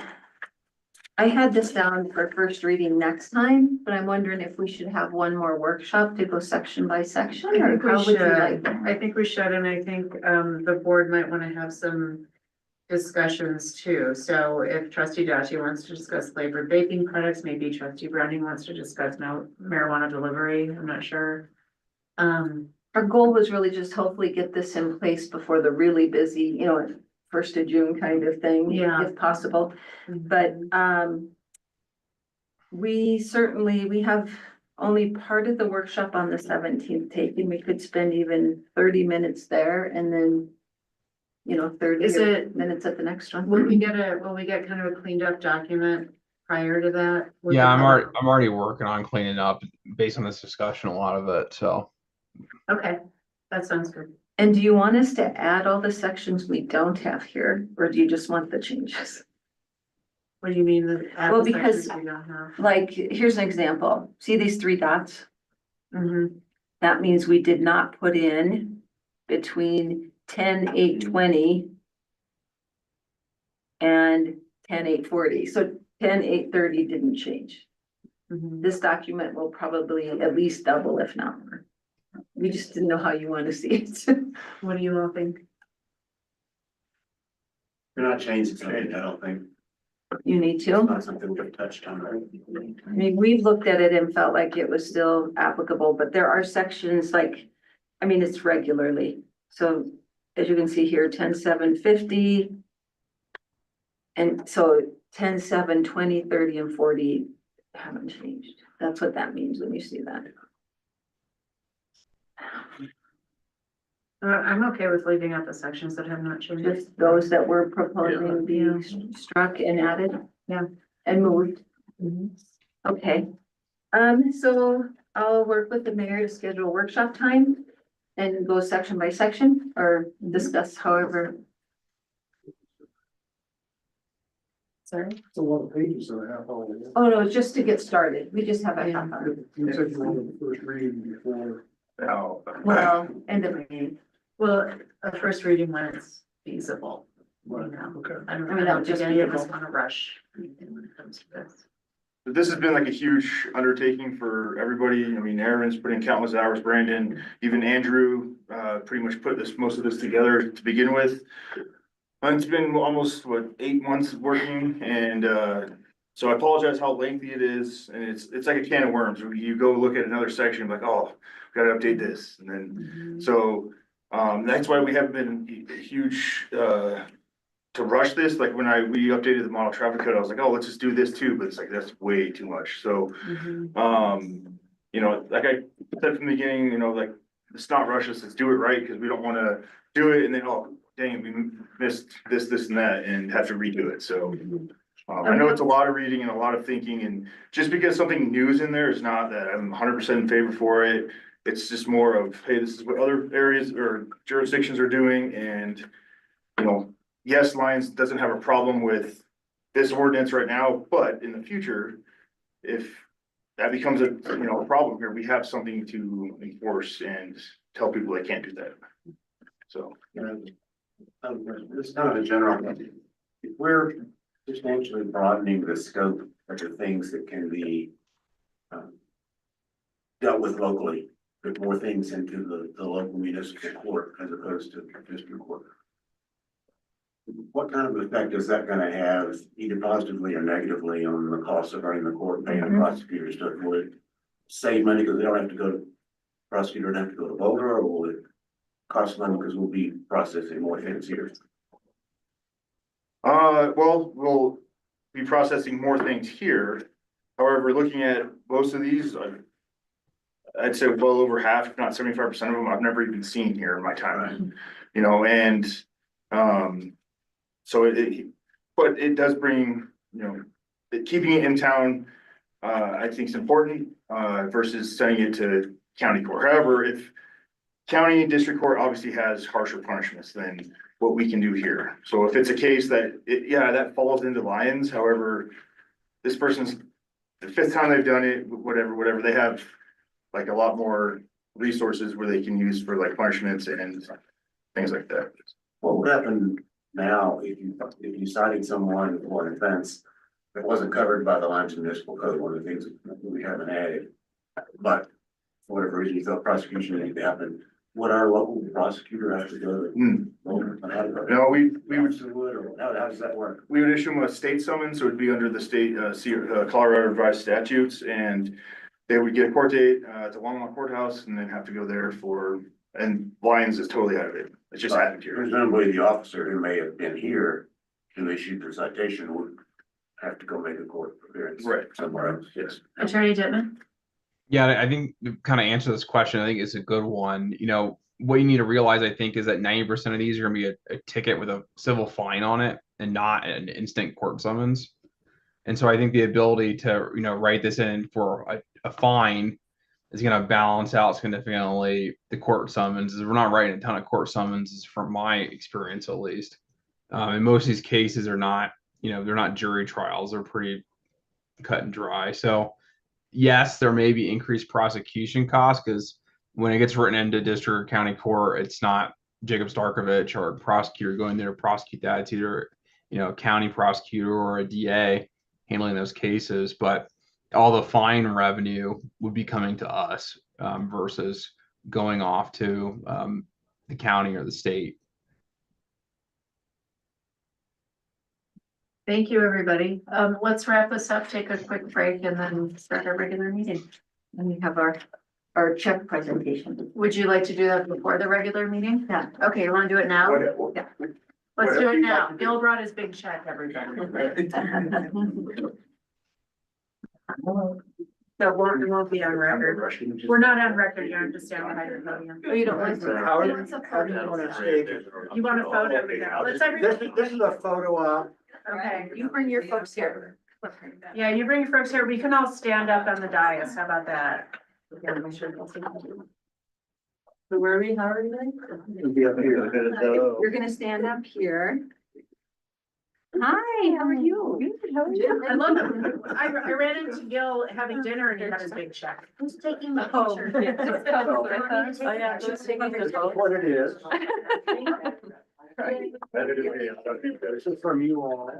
I had this down for first reading next time, but I'm wondering if we should have one more workshop to go section by section, I or think we how would you should, like? I think we should, and I think, the board might wanna have some discussions too. So if trustee Dati wants to discuss flavored vaping products, maybe trustee Browning wants to discuss marijuana delivery, I'm not sure. Our goal was really just hopefully get this in place before the really busy, you know, 1st of June kind of thing, Yeah. if possible. But we have only part of the workshop on the 17th taken. We could spend even 30 minutes there and then, you know, 30 Is it- minutes at the next one. Will we get kind of a cleaned up document prior to that? Yeah, I'm already working on cleaning up based on this discussion, a lot of it, so. Okay, that sounds good. And do you want us to add all the sections we don't have here, or do you just want the changes? What do you mean? Well, because- We don't have. Like, here's an example. See these 3 dots? Mhm. That means we did not put in between 10/8/20 and 10/8/40. So 10/8/30 didn't change. Mhm. This document will probably at least double, if not more. We just didn't know how you want to see it. What do you all think? You're not changing something, I don't think. You need It's to. not something we've touched on, right? I mean, we've looked at it and felt like it was still applicable, but there are sections like, I mean, it's regularly. So as you can see here, 10/7/50. And so 10/7/20, 30 and 40 haven't changed. That's what that means when you see that. I'm okay with leaving out the sections that have not changed. Just those that were proposing being struck and added. Yeah. And moved. Mhm. Okay. So I'll work with the mayor to schedule a workshop time and go section by section or discuss however. Sorry? It's a lot of pages and a half hour. Oh, no, it's just to get started. We just have a half hour. You said you wanted the first reading before. Now, Well, end of May. Well, a first reading when it's feasible. You Right, know, okay. I I mean, don't that would think just any be of us the- wanna rush anything when it comes to this. this has been like a huge undertaking for everybody. I mean, Aaron's put in countless hours, Brandon, even Andrew, pretty much put most of this together to begin with. And it's been almost, 8 months of working and, so I apologize how lengthy it is and it's like a can of worms. You go look at another section, like, oh, gotta update this. And then, so, that's why we haven't been huge, to rush this. Like when we updated the model traffic code, I was like, oh, let's just do this too, but it's like, that's way too much. So, you know, like I said from the beginning, you know, like, let's not rush this, let's do it right, because we don't wanna do it and then, oh, dang, it, we missed this and that and have to redo it, so. I know it's a lot of reading and a lot of thinking, and just because something new is in there is not that I'm 100% in favor for it. It's just more of, hey, this is what other areas or jurisdictions are doing, and, you know, yes, Lions doesn't have a problem with this ordinance right now, but in the future, if that becomes a, you know, a problem here, we have something to enforce and tell people they can't do that. So. It's kind of a general, if we're substantially broadening the scope of the things that can be dealt with locally, put more things into the local municipal court as opposed to district court. What kind of effect is that gonna have, either positively or negatively, on the cost of running the court, paying the prosecutors? Will it save money because they don't have to go to prosecutor, don't have to go to Boulder, or will it cost money because we'll be processing more things here? Well, we'll be processing more things here. However, looking at most of these, I'd say well over half, if not 75% of them, I've never even seen here in my time. You know, and, so but it does bring, you know, keeping it in town, I think is important, versus sending it to county court. However, if county and district court obviously has harsher punishments than what we can do here. So if it's a case that, yeah, that falls into Lyons, however, this person's the fifth time they've done it, whatever, they have like a lot more resources where they can use for like punishments and things like that. What would happen now if you cited someone for an offense that wasn't covered by the Lyons Municipal Code, one of the things that we haven't added, but for whatever reason you felt prosecution needed to happen, would our local prosecutor have to go to? No, we would, Or how does that work? we would issue them a state summons, so it'd be under the state, Colorado revised statutes, and they would get a court date, at the Longmont Courthouse, and then have to go there and Lyons is totally out of it. It's just happened here. Presumably the officer who may have been here who issued the citation would have to go make a court appearance. Right. Somewhere else. Yes. Attorney Dittman? Yeah, I think to kind of answer this question, I think it's a good one. You know, what you need to realize, I think, is that 90% of these are gonna be a ticket with a civil fine on it and not an instant court summons. And so I think the ability to, write this in for a fine is gonna balance out significantly the court summonses. We're not writing a ton of court summonses from my experience, at least. And most of these cases are not, they're not jury trials. They're pretty cut and dry. So yes, there may be increased prosecution costs because when it gets written into district or county court, it's not Jacob Starkovich or a prosecutor going there to prosecute that. It's either, a county prosecutor or a DA handling those cases. But all the fine revenue would be coming to us versus going off to the county or the state. Thank you, everybody. Let's wrap this up, take a quick break, and then start our regular meeting. And we have our check presentation. Would you like to do that before the regular meeting? Yeah. Okay, you wanna do it now? Yeah. Let's do it now. Gil brought his big check, everybody. So we won't be on record. We're not on record, you're just down behind the podium. Oh, you don't want to? How do you wanna stay? You want a photo? Let's everybody. This is a photo op. Okay, You bring your folks here. yeah, you bring your folks here. We can all stand up on the dais. How about that? So where are we? How are we doing? You're gonna stand up here. Hi, how are you? Good, how are you? I love it. I ran into Gil having dinner and he had his big check. Who's taking the Oh, picture? yeah. Oh, yeah, just taking This is what it is. This is from you all.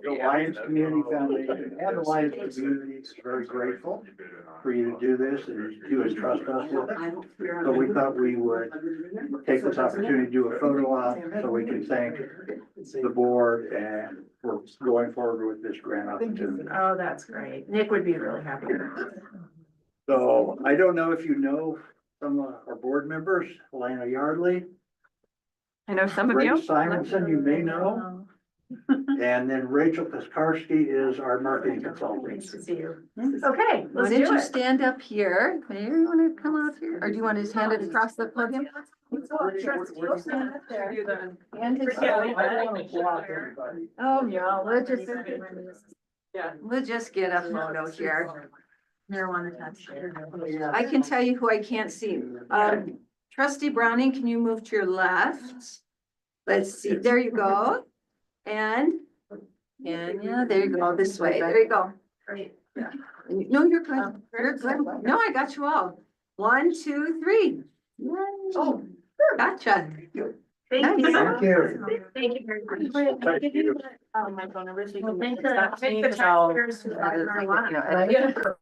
The Lions Community Foundation and the Lions community is very grateful for you to do this and you would trust us with it. So we thought we would take this opportunity to do a photo op so we can thank the board and for going forward with this grant opportunity. Oh, that's great. Nick would be really happy. So I don't know if you know some of our board members, Elena Yardley. I know some of you. Ray Simonson, you may know. And then Rachel Piskarski is our marketing consultant. Nice to see you. Okay, Why let's don't do you it. stand up here? Maybe you wanna come out here, or do you want to just hand it across the podium? Hand it- Oh, no, we'll just get a photo here. Marijuana tax. I can tell you who I can't see. Trustee Browning, can you move to your left? Let's see, there you go. And yeah, there you go, this way, there you go. Great. No, you're good, you're good. No, I got you all. 1, 2, 3. Oh, gotcha. Thank you. Nice. Thank you. Thank you very much. Thank you. My phone number. So you can thank the taxpayers who buy marijuana.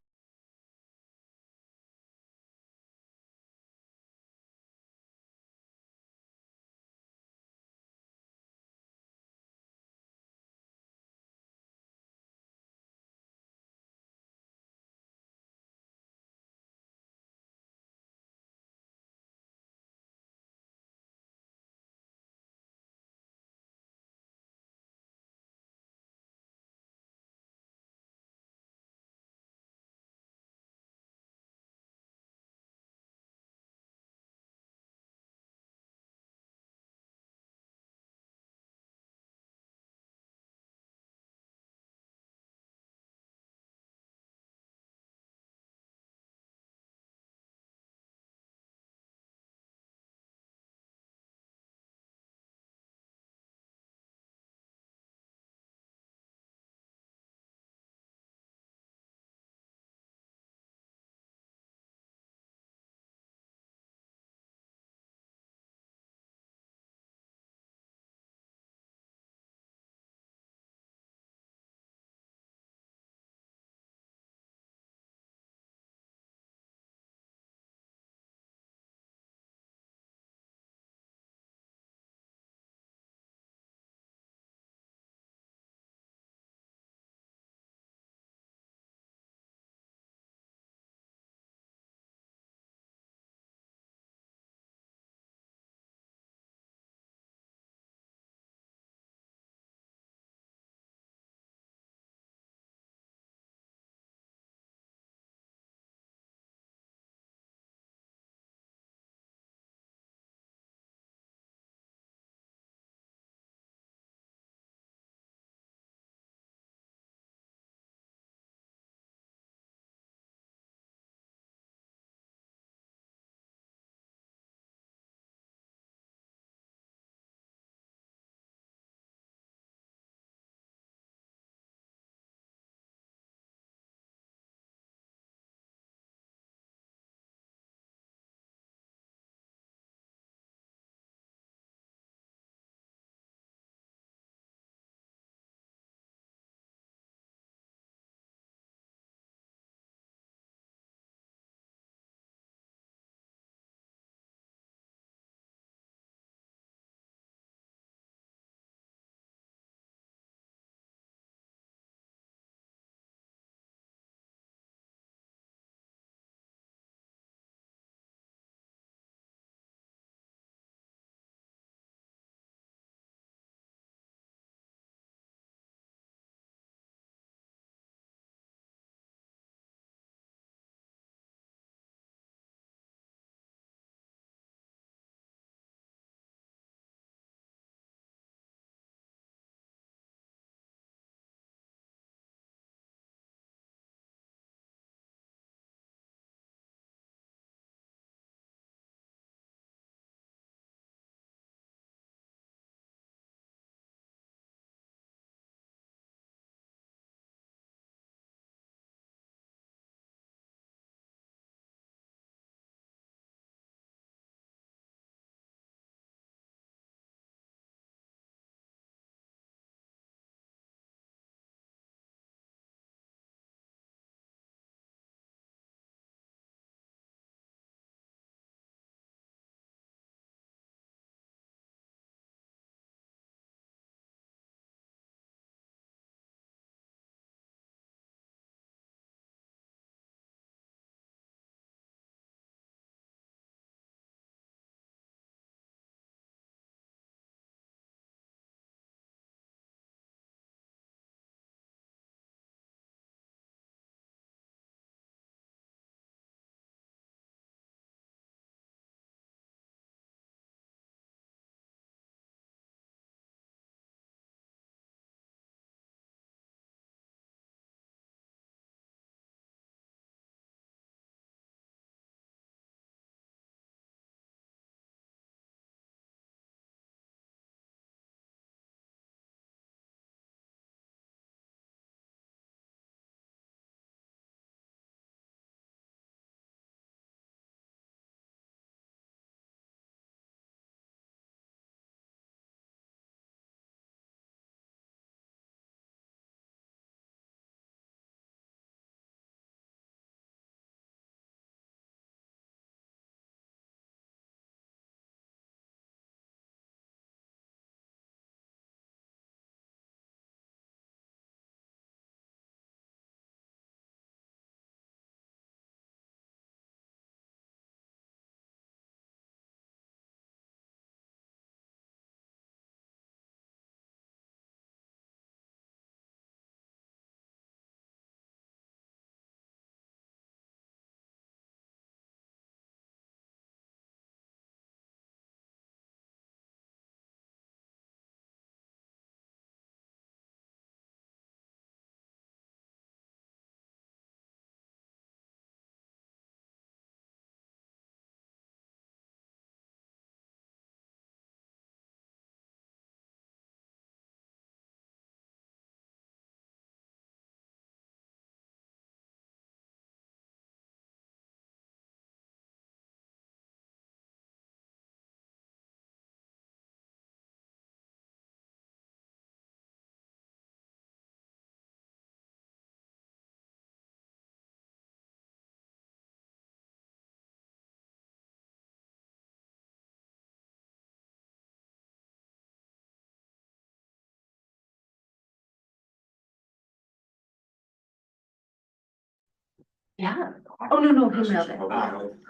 Yeah. Oh, no, he mailed it.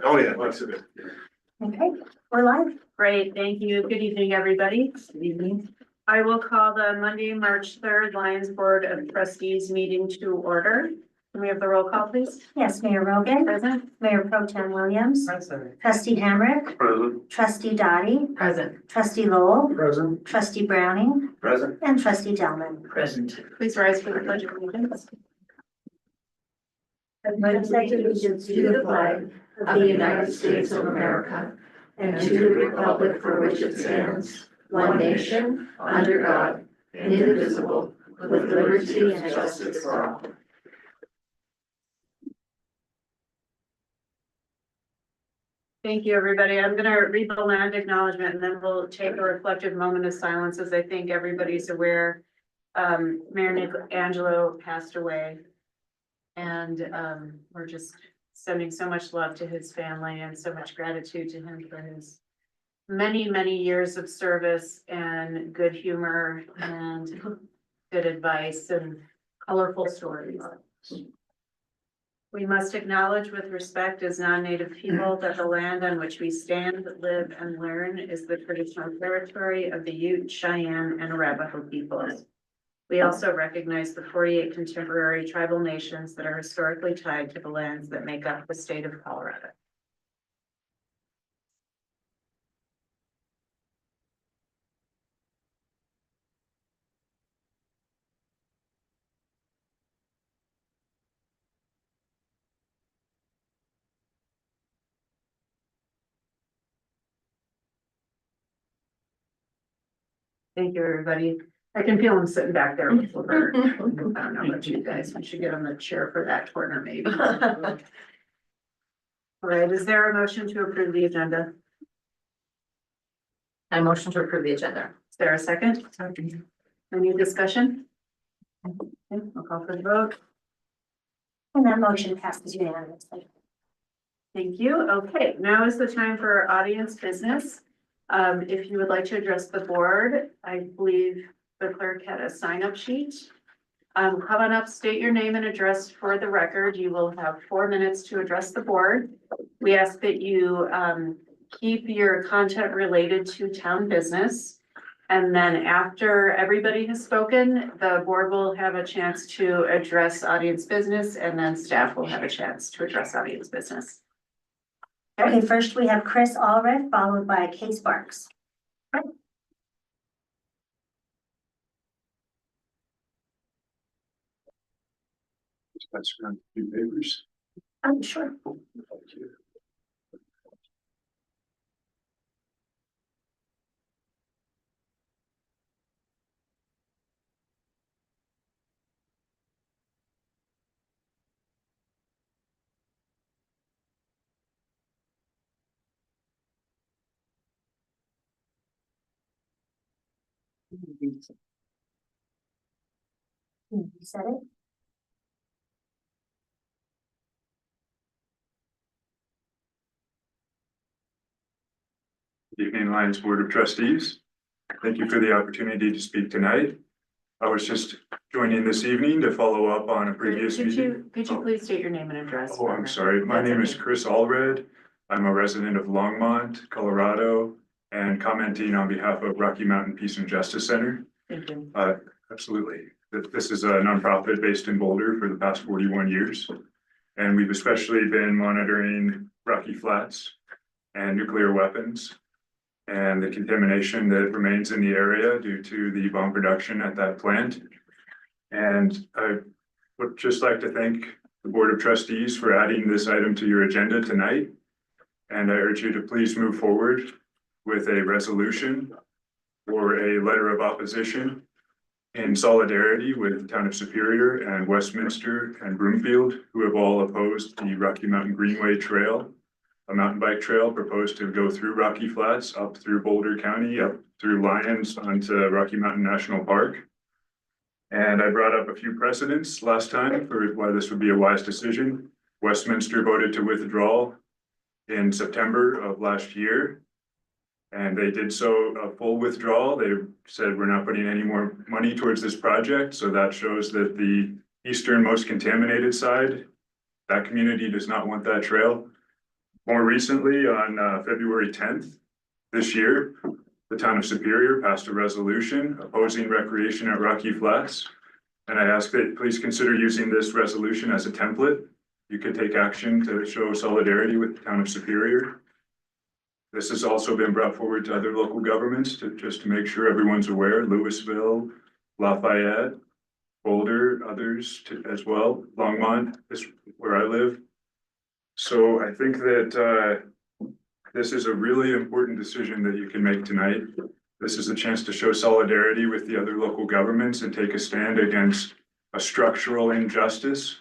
Oh, yeah, that's it. Okay, we're live. Great, thank you. Good evening, everybody. Good evening. I will call the Monday, March 3rd Lions Board of Trustees meeting to order. Can we have the roll call, please? Yes, Mayor Rogan, Present? Mayor Pro Tem Williams, Present. Trustee Hamrick, Present. Trustee Dottie, Present. Trustee Lowell, Present. Trustee Browning, Present. and Trustee Delman. Present. Please rise for the pledge of allegiance. I pledge allegiance to the flag of the United States of America and to the republic for which it stands, one nation, under God, indivisible, with liberty and justice for all. Thank you, everybody. I'm gonna read the land acknowledgement and then we'll take a reflective moment of silence as I think everybody's aware. Mayor Nick Angelo passed away. And we're just sending so much love to his family and so much gratitude to him for his many, many years of service and good humor and good advice and colorful stories. We must acknowledge with respect as non-native people that the land on which we stand, live, and learn is the traditional territory of the Ute, Cheyenne, and Arapaho peoples. We also recognize the 48 contemporary tribal nations that are historically tied to the lands that make up the state of Colorado. Thank you, everybody. I can feel them sitting back there with Laverne. I don't know about you guys. We should get on the chair for that corner, maybe. All right, is there a motion to approve the agenda? I motion to approve the agenda. Is there a second? Any discussion? Okay, I'll call for the vote. And that motion passes unanimously. Thank you. Okay, now is the time for our audience business. If you would like to address the board, I believe the clerk had a sign-up sheet. Come on up, state your name and address for the record. You will have 4 minutes to address the board. We ask that you keep your content related to town business. And then after everybody has spoken, the board will have a chance to address audience business, and then staff will have a chance to address audience business. Okay, first we have Chris Allred, followed by Kate Sparks. That's around 2 papers. I'm sure. Thank you. You said it? Evening Lions Board of Trustees. Thank you for the opportunity to speak tonight. I was just joining this evening to follow up on a previous meeting. Could you please state your name and address? Oh, I'm sorry. My That's name is okay. Chris Allred. I'm a resident of Longmont, Colorado, and commenting on behalf of Rocky Mountain Peace and Justice Center. Thank you. Absolutely. This is a nonprofit based in Boulder for the past 41 years. And we've especially been monitoring Rocky Flats and nuclear weapons and the contamination that remains in the area due to the bomb production at that plant. And I would just like to thank the Board of Trustees for adding this item to your agenda tonight. And I urge you to please move forward with a resolution or a letter of opposition in solidarity with the town of Superior and Westminster and Broomfield, who have all opposed the Rocky Mountain Greenway Trail, a mountain bike trail proposed to go through Rocky Flats, up through Boulder County, up through Lyons onto Rocky Mountain National Park. And I brought up a few precedents last time for why this would be a wise decision. Westminster voted to withdraw in September of last year. And they did so a full withdrawal. They said, we're not putting any more money towards this project. So that shows that the easternmost contaminated side That community does not want that trail. More recently, on February 10th this year, the town of Superior passed a resolution opposing recreation at Rocky Flats. And I ask that please consider using this resolution as a template. You could take action to show solidarity with the town of Superior. This has also been brought forward to other local governments just to make sure everyone's aware. Louisville, Lafayette, Boulder, others as well. Longmont is where I live. So I think that this is a really important decision that you can make tonight. This is a chance to show solidarity with the other local governments and take a stand against a structural injustice.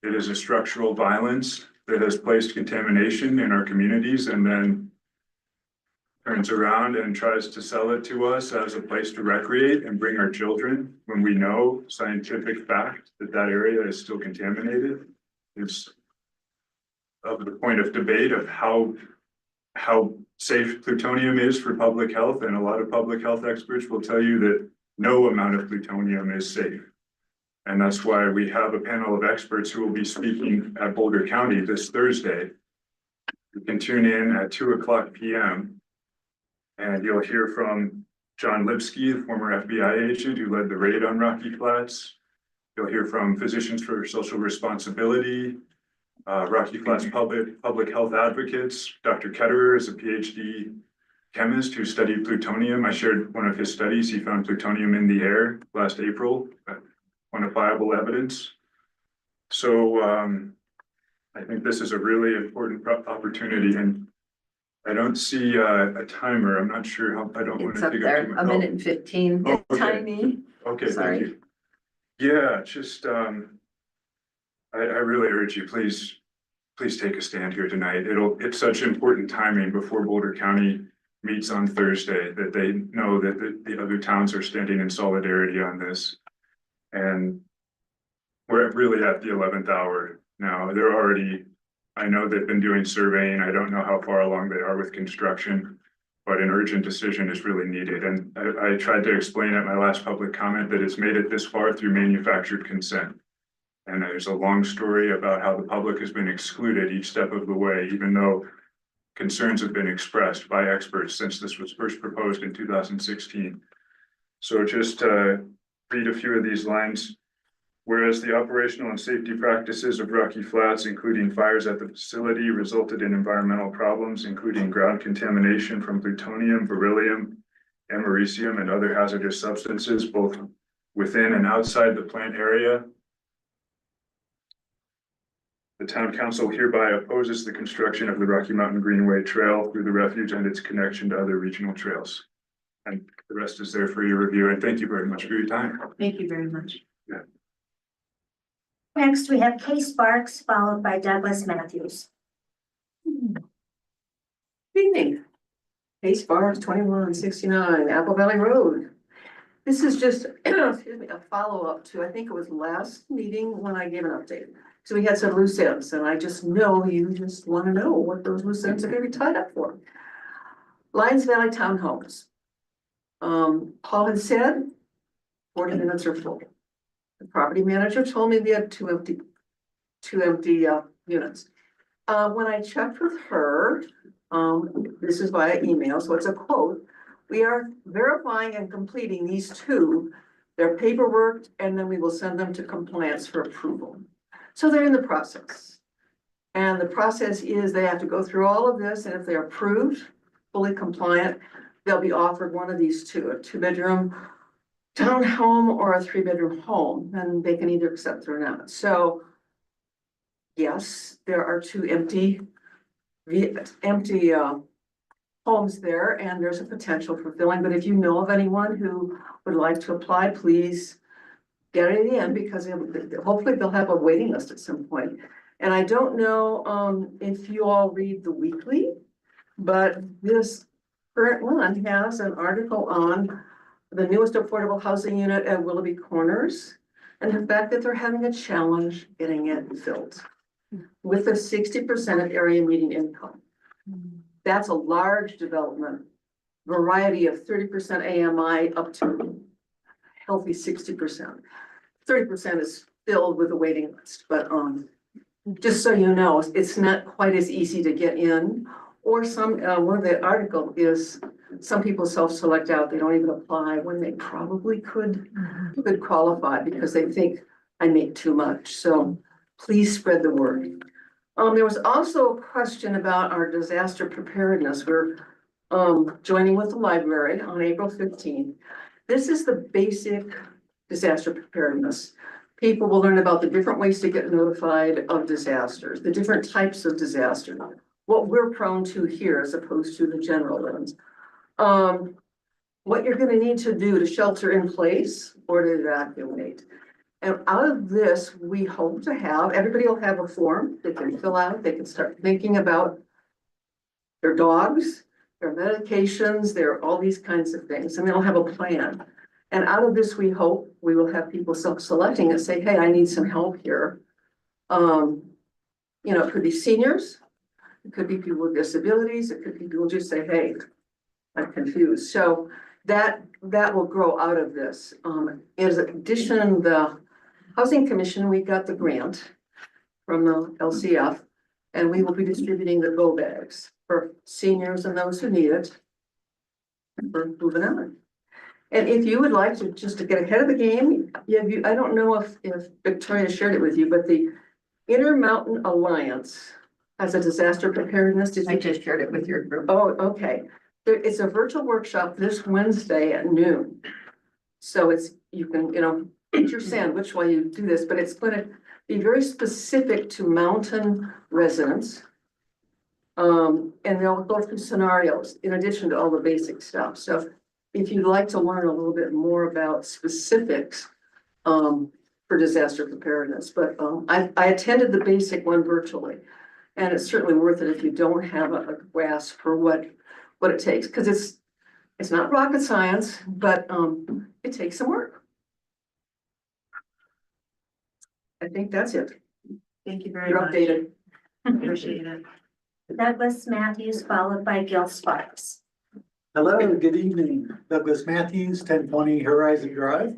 It is a structural violence that has placed contamination in our communities and then turns around and tries to sell it to us as a place to recreate and bring our children when we know scientific fact that that area is still contaminated. It's of the point of debate of how safe plutonium is for public health, and a lot of public health experts will tell you that no amount of plutonium is safe. And that's why we have a panel of experts who will be speaking at Boulder County this Thursday. You can tune in at 2:00 p.m. and you'll hear from John Lipsky, the former FBI agent who led the raid on Rocky Flats. You'll hear from Physicians for Social Responsibility, Rocky Flats public health advocates. Dr. Ketterer is a PhD chemist who studied plutonium. I shared one of his studies. He found plutonium in the air last April, quantifiable evidence. So I think this is a really important opportunity, and I don't see a timer. I'm not sure how, I don't want It's to up take up there, too a much. minute and 15, Oh, okay. tiny. Okay, Sorry. thank you. Yeah, just I really urge you, please take a stand here tonight. It's such important timing before Boulder County meets on Thursday that they know that the other towns are standing in solidarity on this. And we're really at the 11th hour now. They're already, I know they've been doing surveying. I don't know how far along they are with construction, but an urgent decision is really needed. And I tried to explain at my last public comment that it's made it this far through manufactured consent. And there's a long story about how the public has been excluded each step of the way, even though concerns have been expressed by experts since this was first proposed in 2016. So just read a few of these lines. Whereas the operational and safety practices of Rocky Flats, including fires at the facility, resulted in environmental problems, including ground contamination from plutonium, beryllium, americium, and other hazardous substances, both within and outside the plant area. The town council hereby opposes the construction of the Rocky Mountain Greenway Trail through the refuge and its connection to other regional trails. And the rest is there for your review. And thank you very much for your time. Thank you very much. Next, we have Kay Sparks, followed by Douglas Matthews. Good evening. Case Bar 2169 Apple Valley Road. This is just, excuse me, a follow-up to, I think it was last meeting when I gave an update. So we had some loose ends, and I just know you just want to know what those loose ends are going to be tied up for. Lions Valley Townhomes. Paul had said 40 minutes are full. The property manager told me we had two empty units. When I checked with her, this is via email, so it's a quote. We are verifying and completing these two, their paperwork, and then we will send them to compliance for approval. So they're in the process. And the process is they have to go through all of this, and if they're approved, fully compliant, they'll be offered one of these two, a 2-bedroom townhome or a 3-bedroom home, and they can either accept it or not. So yes, there are two empty homes there, and there's a potential for filling. But if you know of anyone who would like to apply, please get it in, because hopefully they'll have a waiting list at some point. And I don't know if you all read the weekly, but this current one has an article on the newest affordable housing unit at Willoughby Corners, and the fact that they're having a challenge getting it filled with a 60% of area median income. That's a large development, variety of 30% AMI up to healthy 60%. 30% is filled with a waiting list, but just so you know, it's not quite as easy to get in. Or one of the article is, some people self-select out, they don't even apply when they probably could qualify because they think I make too much. So please spread the word. There was also a question about our disaster preparedness. We're joining with the library on April 15th. This is the basic disaster preparedness. People will learn about the different ways to get notified of disasters, the different types of disaster, what we're prone to here as opposed to the general ones. What you're gonna need to do to shelter in place or to evacuate. And out of this, we hope to have, everybody will have a form they can fill out, they can start thinking about their dogs, their medications, their all these kinds of things, and they'll have a plan. And out of this, we hope we will have people self-selecting and say, hey, I need some help here. You know, it could be seniors, it could be people with disabilities, it could be people just say, hey, I'm confused. So that will grow out of this. In addition, the Housing Commission, we got the grant from the LCF, and we will be distributing the go bags for seniors and those who need it. For moving on. And if you would like to just to get ahead of the game, I don't know if Victoria shared it with you, but the Intermountain Alliance has a disaster preparedness. I just shared it with your group. Oh, okay. It's a virtual workshop this Wednesday at noon. So you can, eat your sandwich while you do this, but it's gonna be very specific to mountain residents. And they'll go through scenarios in addition to all the basic stuff. So if you'd like to learn a little bit more about specifics, for disaster preparedness, but, I attended the basic one virtually. And it's certainly worth it if you don't have a grasp for what it takes, because it's not rocket science, but, it takes some work. I think that's it. Thank you very You're much. updated. Appreciate it. Douglas Matthews, followed by Gil Sparks. Hello, good evening. Douglas Matthews, 1020 Horizon Drive.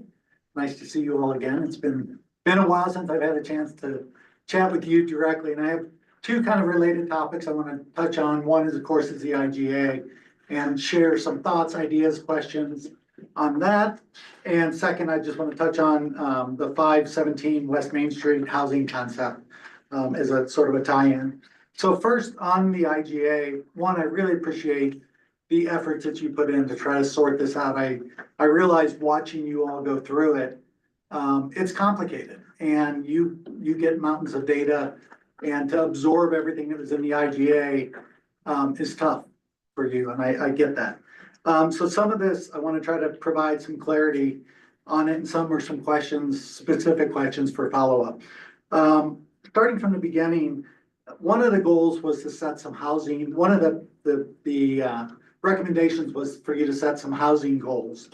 Nice to see you all again. It's been a while since I've had a chance to chat with you directly, and I have two kind of related topics I want to touch on. One is, of course, is the IGA, and share some thoughts, ideas, questions on that. And second, I just want to touch on the 517 West Main Street housing concept as a sort of a tie-in. So first on the IGA, one, I really appreciate the efforts that you put in to try to sort this out. I realized watching you all go through it, it's complicated, and you get mountains of data, and to absorb everything that was in the IGA is tough for you, and I get that. So some of this, I want to try to provide some clarity on it, and some are some questions, specific questions for follow-up. Starting from the beginning, one of the goals was to set some housing. One of the recommendations was for you to set some housing goals.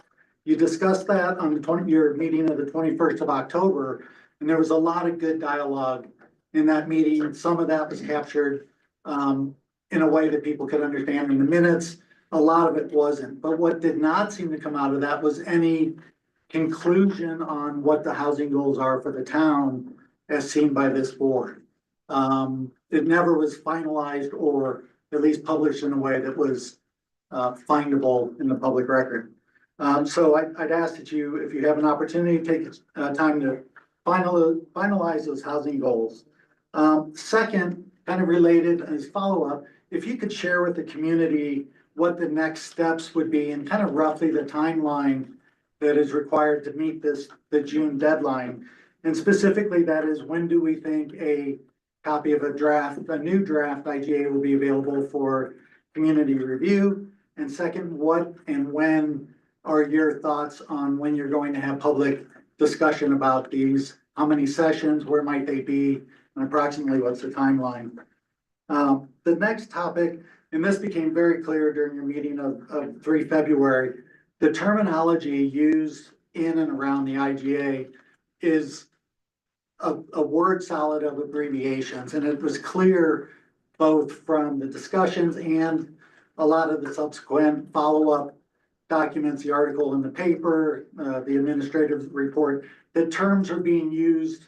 You discussed that on your meeting of the 21st of October, and there was a lot of good dialogue in that meeting. Some of that was captured in a way that people could understand in the minutes. A lot of it wasn't. But what did not seem to come out of that was any conclusion on what the housing goals are for the town as seen by this board. It never was finalized or at least published in a way that was findable in the public record. So I'd ask that you, if you have an opportunity, take time to finalize those housing goals. Second, kind of related as follow-up, if you could share with the community what the next steps would be and kind of roughly the timeline that is required to meet the June deadline. And specifically, that is, when do we think a copy of a new draft IGA will be available for community review? And second, what and when are your thoughts on when you're going to have public discussion about these? How many sessions, where might they be, and approximately what's the timeline? The next topic, and this became very clear during your meeting of 3 February, the terminology used in and around the IGA is a word salad of abbreviations, and it was clear both from the discussions and a lot of the subsequent follow-up documents, the article in the paper, the administrative report, that terms are being used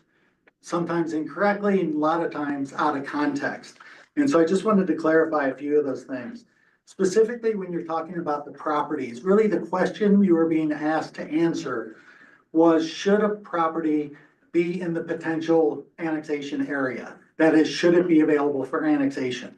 sometimes incorrectly and a lot of times out of context. And so I just wanted to clarify a few of those things. Specifically, when you're talking about the properties, really the question you were being asked to answer was, should a property be in the potential annexation area? That is, should it be available for annexation?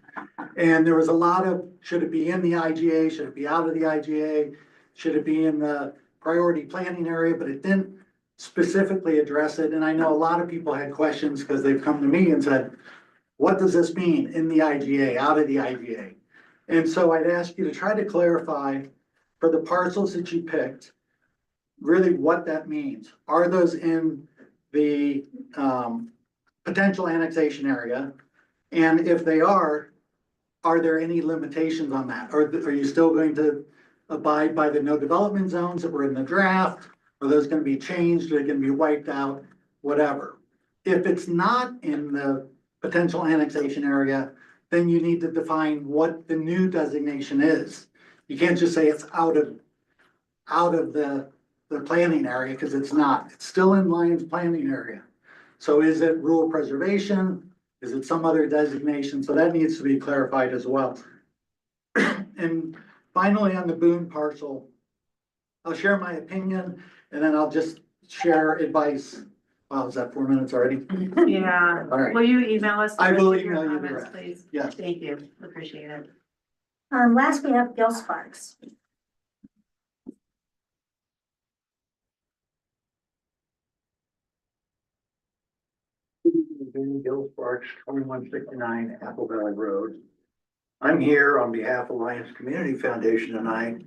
And there was a lot of, should it be in the IGA? Should it be out of the IGA? Should it be in the priority planning area? But it didn't specifically address it. And I know a lot of people had questions because they've come to me and said, what does this mean in the IGA, out of the IGA? And so I'd ask you to try to clarify for the parcels that you picked, really what that means. Are those in the potential annexation area? And if they are there any limitations on that? Are you still going to abide by the no development zones that were in the draft? Are those gonna be changed? Are they gonna be wiped out? Whatever. If it's not in the potential annexation area, then you need to define what the new designation is. You can't just say it's out of the planning area, because it's not. It's still in Lyons planning area. So is it rural preservation? Is it some other designation? So that needs to be clarified as well. And finally, on the Boone parcel, I'll share my opinion and then I'll just share advice. Wow, is that 4 minutes already? Yeah, All right. will you email us? the I rest will of your email you the comments, rest. Please. Yeah. Thank you, appreciate it. Last we have Gil Sparks. Bill Sparks, 2169 Apple Valley Road. I'm here on behalf of Lions Community Foundation tonight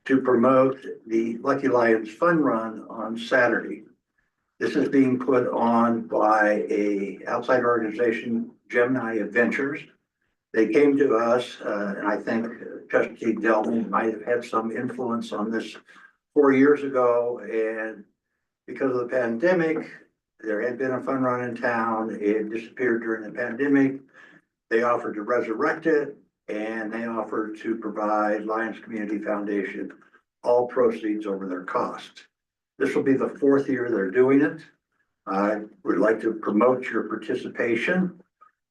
to promote the Lucky Lions Fun Run on Saturday. This is being put on by a outside organization, Gemini Adventures. They came to us, and I think Trustee Delman might have had some influence on this 4 years ago. And because of the pandemic, there had been a fun run in town. It disappeared during the pandemic. They offered to resurrect it, and they offered to provide Lions Community Foundation all proceeds over their cost. This will be the 4th year they're doing it. I would like to promote your participation,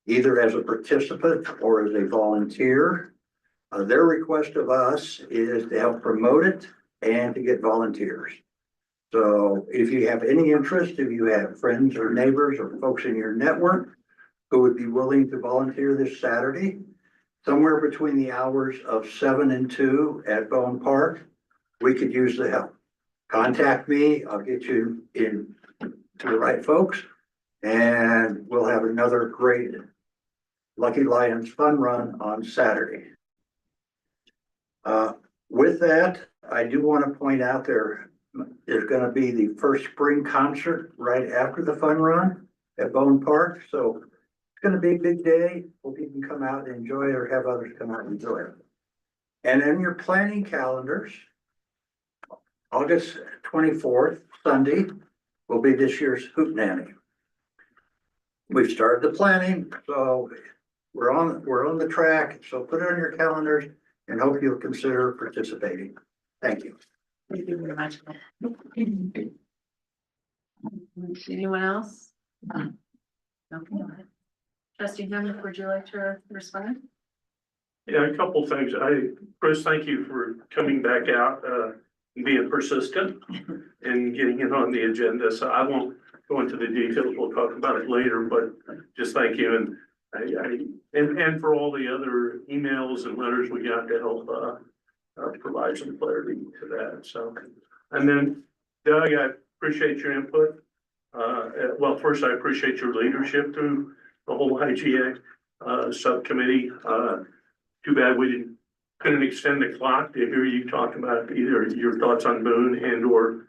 either as a participant or as a volunteer. Their request of us is to help promote it and to get volunteers. So if you have any interest, if you have friends or neighbors or folks in your network who would be willing to volunteer this Saturday, somewhere between the hours of 7 and 2 at Bowen Park, we could use the help. Contact me, I'll get you in to the right folks, and we'll have another great Lucky Lions Fun Run on Saturday. With that, I do want to point out there's going to be the first spring concert right after the fun run at Bowen Park. So it's going to be a big day. Hope you can come out and enjoy it, or have others come out and enjoy it. And in your planning calendars, August 24th, Sunday, will be this year's Hootenanny. We've started the planning, so we're on the track. So put it on your calendars and hope you'll consider participating. Thank you. Thank you very much. Anyone else? Okay. Trustee Deming, would you like to respond? Yeah, a couple things. Chris, thank you for coming back out, and being persistent and getting it on the agenda. So I won't go into the details. We'll talk about it later, but just thank you. And for all the other emails and letters we got to help, provide some clarity to that. So, and then Doug, I appreciate your input. Well, first, I appreciate your leadership through the whole IGA subcommittee. Too bad we couldn't extend the clock to hear you talk about either your thoughts on Boone and/or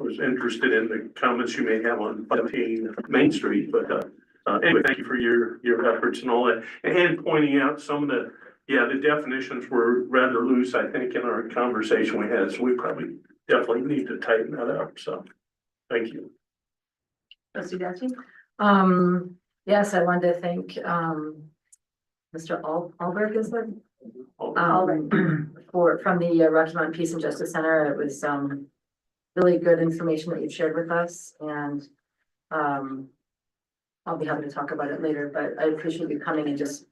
was interested in the comments you may have on 15 Main Street. But anyway, thank you for your efforts and all that, and pointing out some of the definitions were rather loose, I think, in our conversation we had. So we probably definitely need to tighten that up. So thank you. Trustee Datchi? Yes, I wanted to thank, Mr. Alberg, is it? From the Rocky Mountain Peace and Justice Center. It was, really good information that you've shared with us, and, I'll be happy to talk about it later, but I appreciate you coming and just,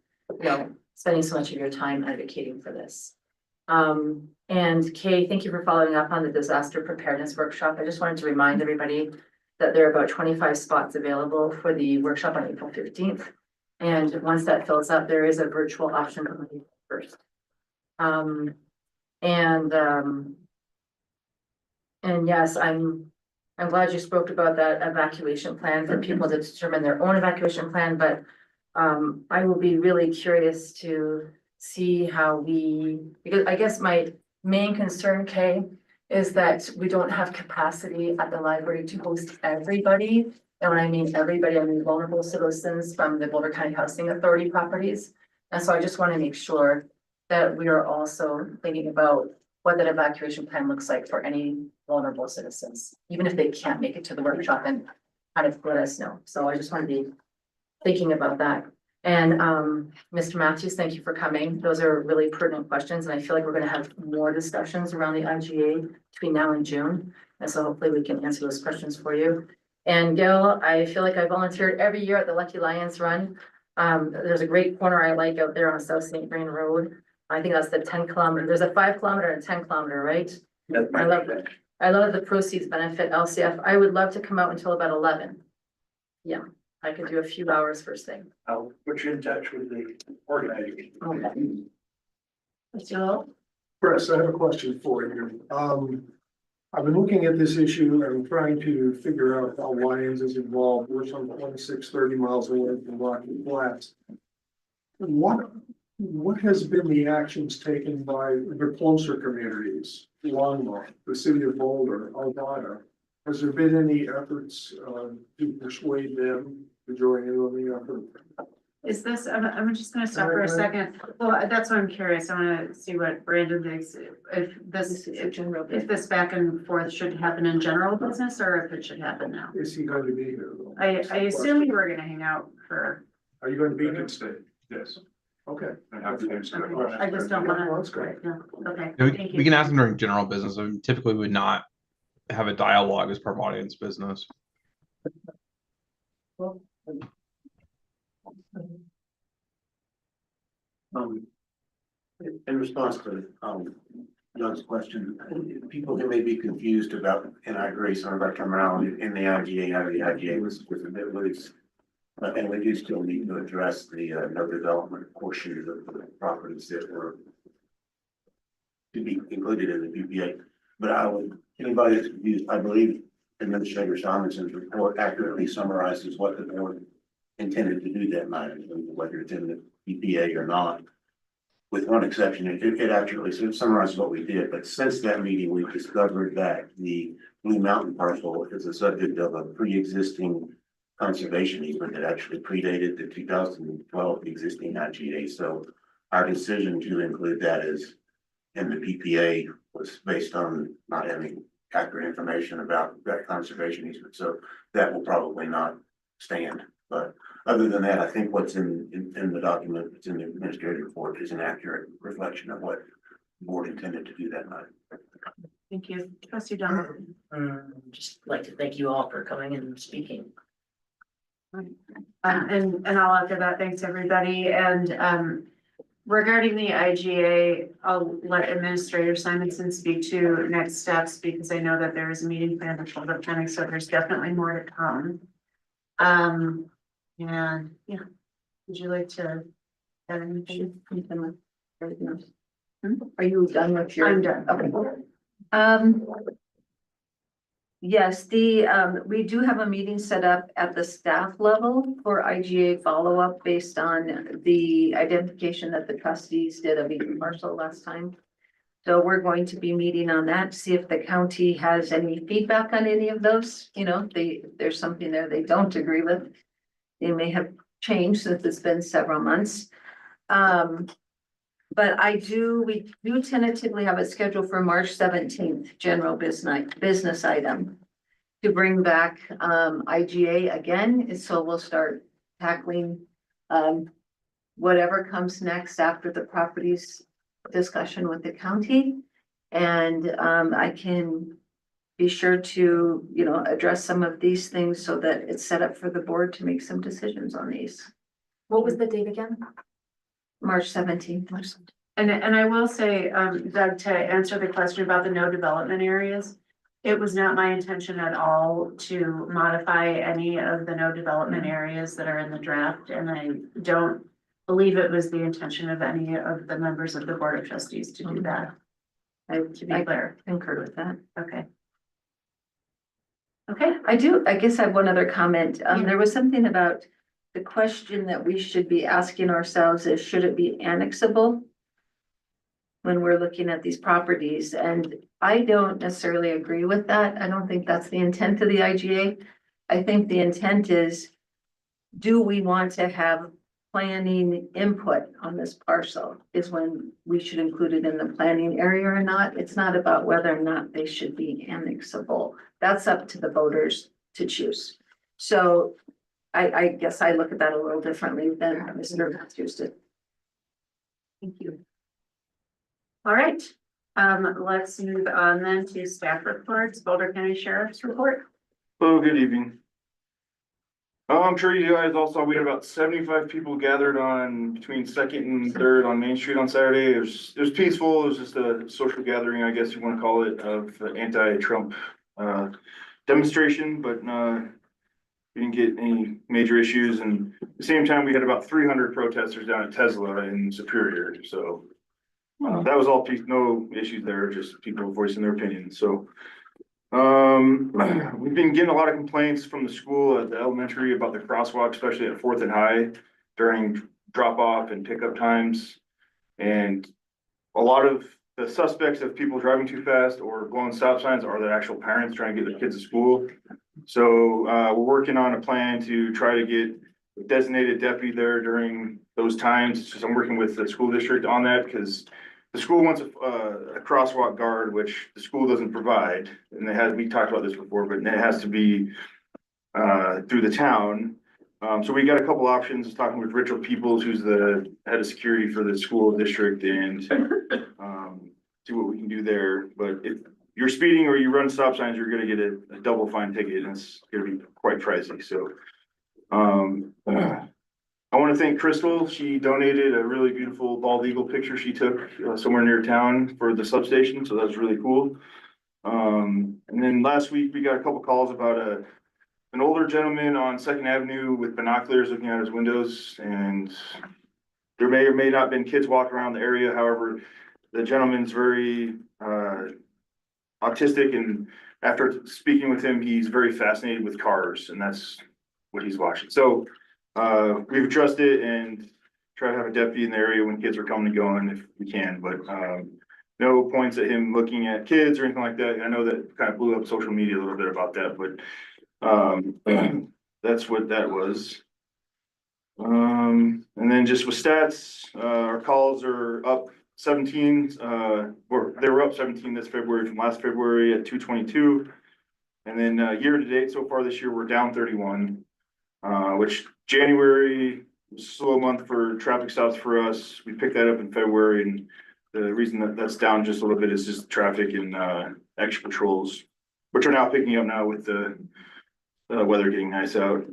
spending so much of your time advocating for this. And Kay, thank you for following up on the disaster preparedness workshop. I just wanted to remind everybody that there are about 25 spots available for the workshop on April 15th. And once that fills up, there is a virtual option on the first. And yes, I'm glad you spoke about that evacuation plan for people to determine their own evacuation plan, but I will be really curious to see how because I guess my main concern, Kay, is that we don't have capacity at the library to host everybody. And when I mean everybody, I mean vulnerable citizens from the Boulder County Housing Authority properties. And so I just want to make sure that we are also thinking about what that evacuation plan looks like for any vulnerable citizens, even if they can't make it to the workshop, and kind of let us know. So I just want to be thinking about that. And Mr. Matthews, thank you for coming. Those are really pertinent questions, and I feel like we're going to have more discussions around the IGA between now and June. And so hopefully we can answer those questions for you. And Gil, I feel like I volunteered every year at the Lucky Lions Run. There's a great corner I like out there on South St. Vrain Road. I think that's the 10 kilometer. There's a 5 kilometer and 10 kilometer, right? I love it. I love the proceeds benefit LCF. I would love to come out until about 11. Yeah, I could do a few hours first thing. I'll put you in touch with the organizer. Okay. Jill? Chris, I have a question for you. I've been looking at this issue and trying to figure out how Lions is involved. We're some 26-30 miles away from Rocky Flats. What has been the actions taken by the closer communities, Longmont, the city of Boulder, Alvada? Has there been any efforts to persuade them to join in on the effort? Is this, I'm just gonna stop for a second. Well, that's what I'm curious. I wanna see what Brandon thinks. If this back and forth should happen in general business or if it should happen now. Is he going to be here though? I assume you were gonna hang out for, Are you going to be You here? can stay, yes. Okay. I have to answer that okay, question. I just don't wanna. That's great. No, okay, Yeah, thank we you. can ask them during general business. I mean, typically we would not have a dialogue as part of audience business. In response to, John's question, people who may be confused about, and I agree, some of our terminology in the IGA, how the IGA was a bit loose. And we do still need to address the, no development portion of the properties that were to be included in the PPA. But anybody that's confused, I believe Administrator Simonson's report accurately summarizes what the board intended to do that night, whether it's in the PPA or not. With one exception, it accurately summarizes what we did, but since that meeting, we've discovered that the Blue Mountain parcel is the subject of a pre-existing conservation easement that actually predated the 2012 existing IGA. So our decision to include that is in the PPA was based on not having accurate information about that conservation easement. So that will probably not stand. But other than that, I think what's in the document, that's in the administrative report, is an accurate reflection of what the board intended to do that night. Thank you. Trustee Don. Just like to thank you all for coming and speaking. And I'll echo that. Thanks, everybody. And regarding the IGA, I'll let Administrator Simonson speak to next steps because I know that there is a meeting planned for public planning, so there's definitely more to come. And yeah, would you like to add anything? Everything else? Are you done with your? I'm done. Okay. Yes, we do have a meeting set up at the staff level for IGA follow-up based on the identification that the trustees did of each parcel last time. So we're going to be meeting on that to see if the county has any feedback on any of those. You know, there's something there they don't agree with. They may have changed since it's been several months. But we do tentatively have it scheduled for March 17th, general business item. To bring back IGA again, so we'll start tackling whatever comes next after the properties discussion with the county. And I can be sure to, you know, address some of these things so that it's set up for the board to make some decisions on these. What was the date again? March 17th. And I will say, Doug, to answer the question about the no development areas, it was not my intention at all to modify any of the no development areas that are in the draft, and I don't believe it was the intention of any of the members of the Board of Trustees to do that, to be I clear. concur with that. Okay. Okay, I guess I have one other comment. There was something about the question that we should be asking ourselves is, should it be annexable? When we're looking at these properties, and I don't necessarily agree with that. I don't think that's the intent of the IGA. I think the intent is, do we want to have planning input on this parcel is when we should include it in the planning area or not. It's not about whether or not they should be annexable. That's up to the voters to choose. So I guess I look at that a little differently than Mr. Matthews did. Thank you. All right, let's move on then to staff reports, Boulder County Sheriff's report. Hello, good evening. I'm sure you guys all saw we had about 75 people gathered on between Second and Third on Main Street on Saturday. It was peaceful. It was just a social gathering, I guess you want to call it, of the anti-Trump demonstration, but we didn't get any major issues. And at the same time, we had about 300 protesters down at Tesla in Superior. So that was all peace, no issues there, just people voicing their opinions. So we've been getting a lot of complaints from the school at the elementary about the crosswalk, especially at Fourth and High during drop off and pickup times. And a lot of the suspects of people driving too fast or blowing stop signs are the actual parents trying to get their kids to school. So we're working on a plan to try to get a designated deputy there during those times. So I'm working with the school district on that because the school wants a crosswalk guard, which the school doesn't provide. And we talked about this before, but it has to be through the town. So we got a couple options, talking with Richard Peoples, who's the head of security for the school district, and see what we can do there. But if you're speeding or you run stop signs, you're gonna get a double fine ticket, and it's gonna be quite pricey. So I want to thank Crystal. She donated a really beautiful bald eagle picture she took somewhere near town for the substation. So that was really cool. And then last week we got a couple calls about an older gentleman on Second Avenue with binoculars looking out his windows, and there may or may not have been kids walking around the area. However, the gentleman's very autistic, and after speaking with him, he's very fascinated with cars, and that's what he's watching. So we've addressed it and try to have a deputy in the area when kids are coming and going if we can, but no points at him looking at kids or anything like that. I know that kind of blew up social media a little bit about that, but that's what that was. And then just with stats, our calls are up 17, they were up 17 this February from last February at 222. And then year to date so far this year, we're down 31, which January was a slow month for traffic stops for us. We picked that up in February, and the reason that that's down just a little bit is just traffic and extra patrols, which are now picking up now with the weather getting nice out.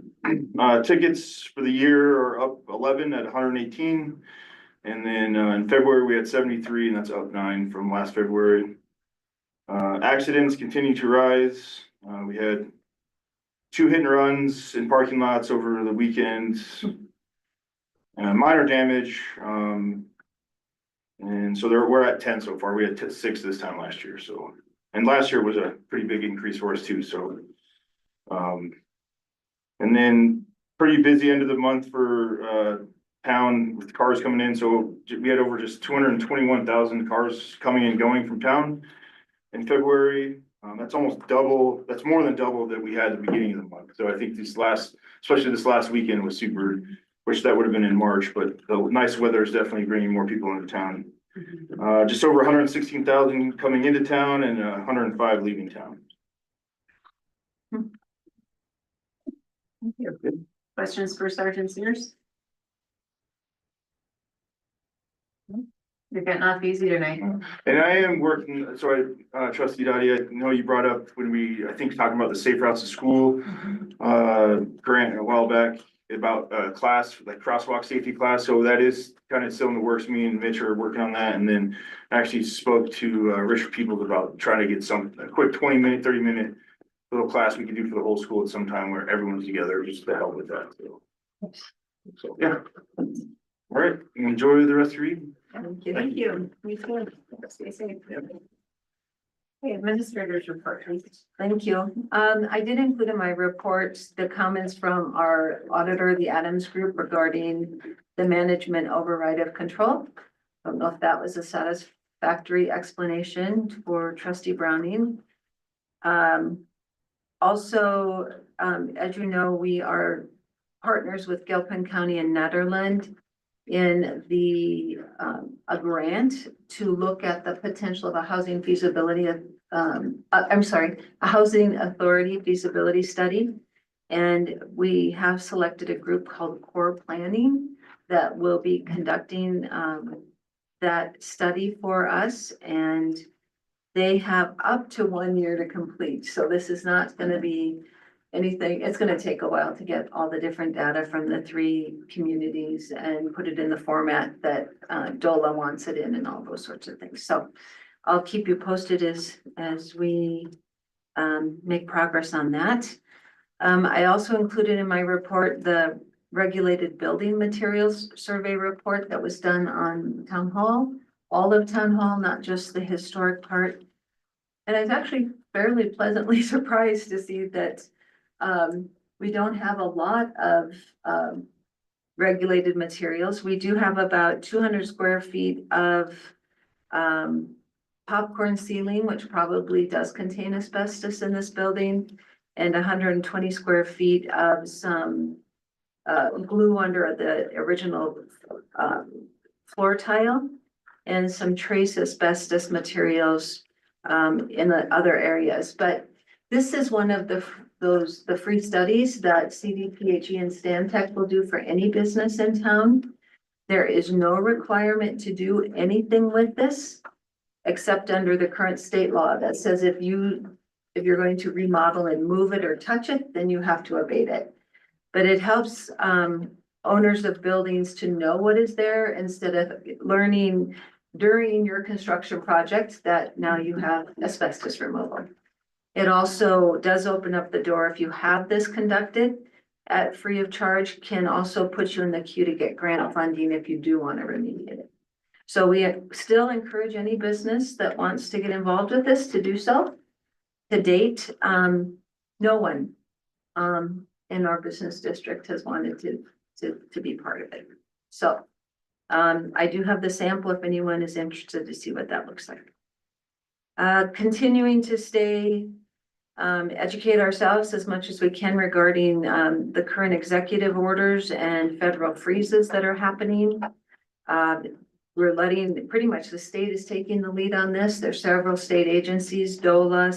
Tickets for the year are up 11 at 118. And then in February, we had 73, and that's up 9 from last February. Accidents continue to rise. We had 2 hit and runs in parking lots over the weekend. Minor damage. And so we're at 10 so far. We had 6 this time last year. So, and last year was a pretty big increase for us too. So, and then pretty busy end of the month for town with cars coming in. So we had over just 221,000 cars coming and going from town in February. That's almost double. That's more than double that we had at the beginning of the month. So I think especially this last weekend was super. Wish that would have been in March, but the nice weather is definitely bringing more people into town. Just over 116,000 coming into town and 105 leaving town. Thank you. Questions for Sergeant Sears? getting off easy tonight. And I am working, so trustee Dottie, I know you brought up when I think talking about the safe routes to school, grant a while back about class, like crosswalk safety class. So that is kind of still in the works. Me and Mitch are working on that. And then actually spoke to Richard Peoples about trying to get a quick 20-minute, 30-minute little class we could do for the whole school at some time where everyone's together just to help with that. So, yeah. All right, enjoy the rest of your evening. Thank you. Me too. Stay safe. Okay, administrators report, please. Thank you. I did include in my report the comments from our auditor, the Adams Group, regarding the management override of control. I don't know if that was a satisfactory explanation for trustee Browning. Also, as you know, we are partners with Gilpin County and Netherland in a grant to look at the potential of a housing feasibility of, a housing authority feasibility study. And we have selected a group called Core Planning that will be conducting that study for us, and they have up to 1 year to complete. So this is not going to be anything, it's going to take a while to get all the different data from the 3 communities and put it in the format that DOLA wants it in and all those sorts of things. So I'll keep you posted as we make progress on that. I also included in my report the regulated building materials survey report that was done on Town Hall, all of Town Hall, not just the historic part. And I was actually fairly pleasantly surprised to see that we don't have a lot of regulated materials. We do have about 200 square feet of popcorn ceiling, which probably does contain asbestos in this building, and 120 square feet of some glue under the original floor tile, and some trace asbestos materials in the other areas. But this is one of the free studies that CDPHE and Stantec will do for any business in town. There is no requirement to do anything with this, except under the current state law that says if you're going to remodel and move it or touch it, then you have to abate it. But it helps owners of buildings to know what is there instead of learning during your construction project that now you have asbestos removal. It also does open up the door if you have this conducted at free of charge, can also put you in the queue to get grant funding if you do want to remediate it. So we still encourage any business that wants to get involved with this to do so. To date, no one in our business district has wanted to be part of it. So I do have the sample if anyone is interested to see what that looks like. Continuing to educate ourselves as much as we can regarding the current executive orders and federal freezes that are happening. We're letting, pretty much the state is taking the lead on this. There's several state agencies, DOLA,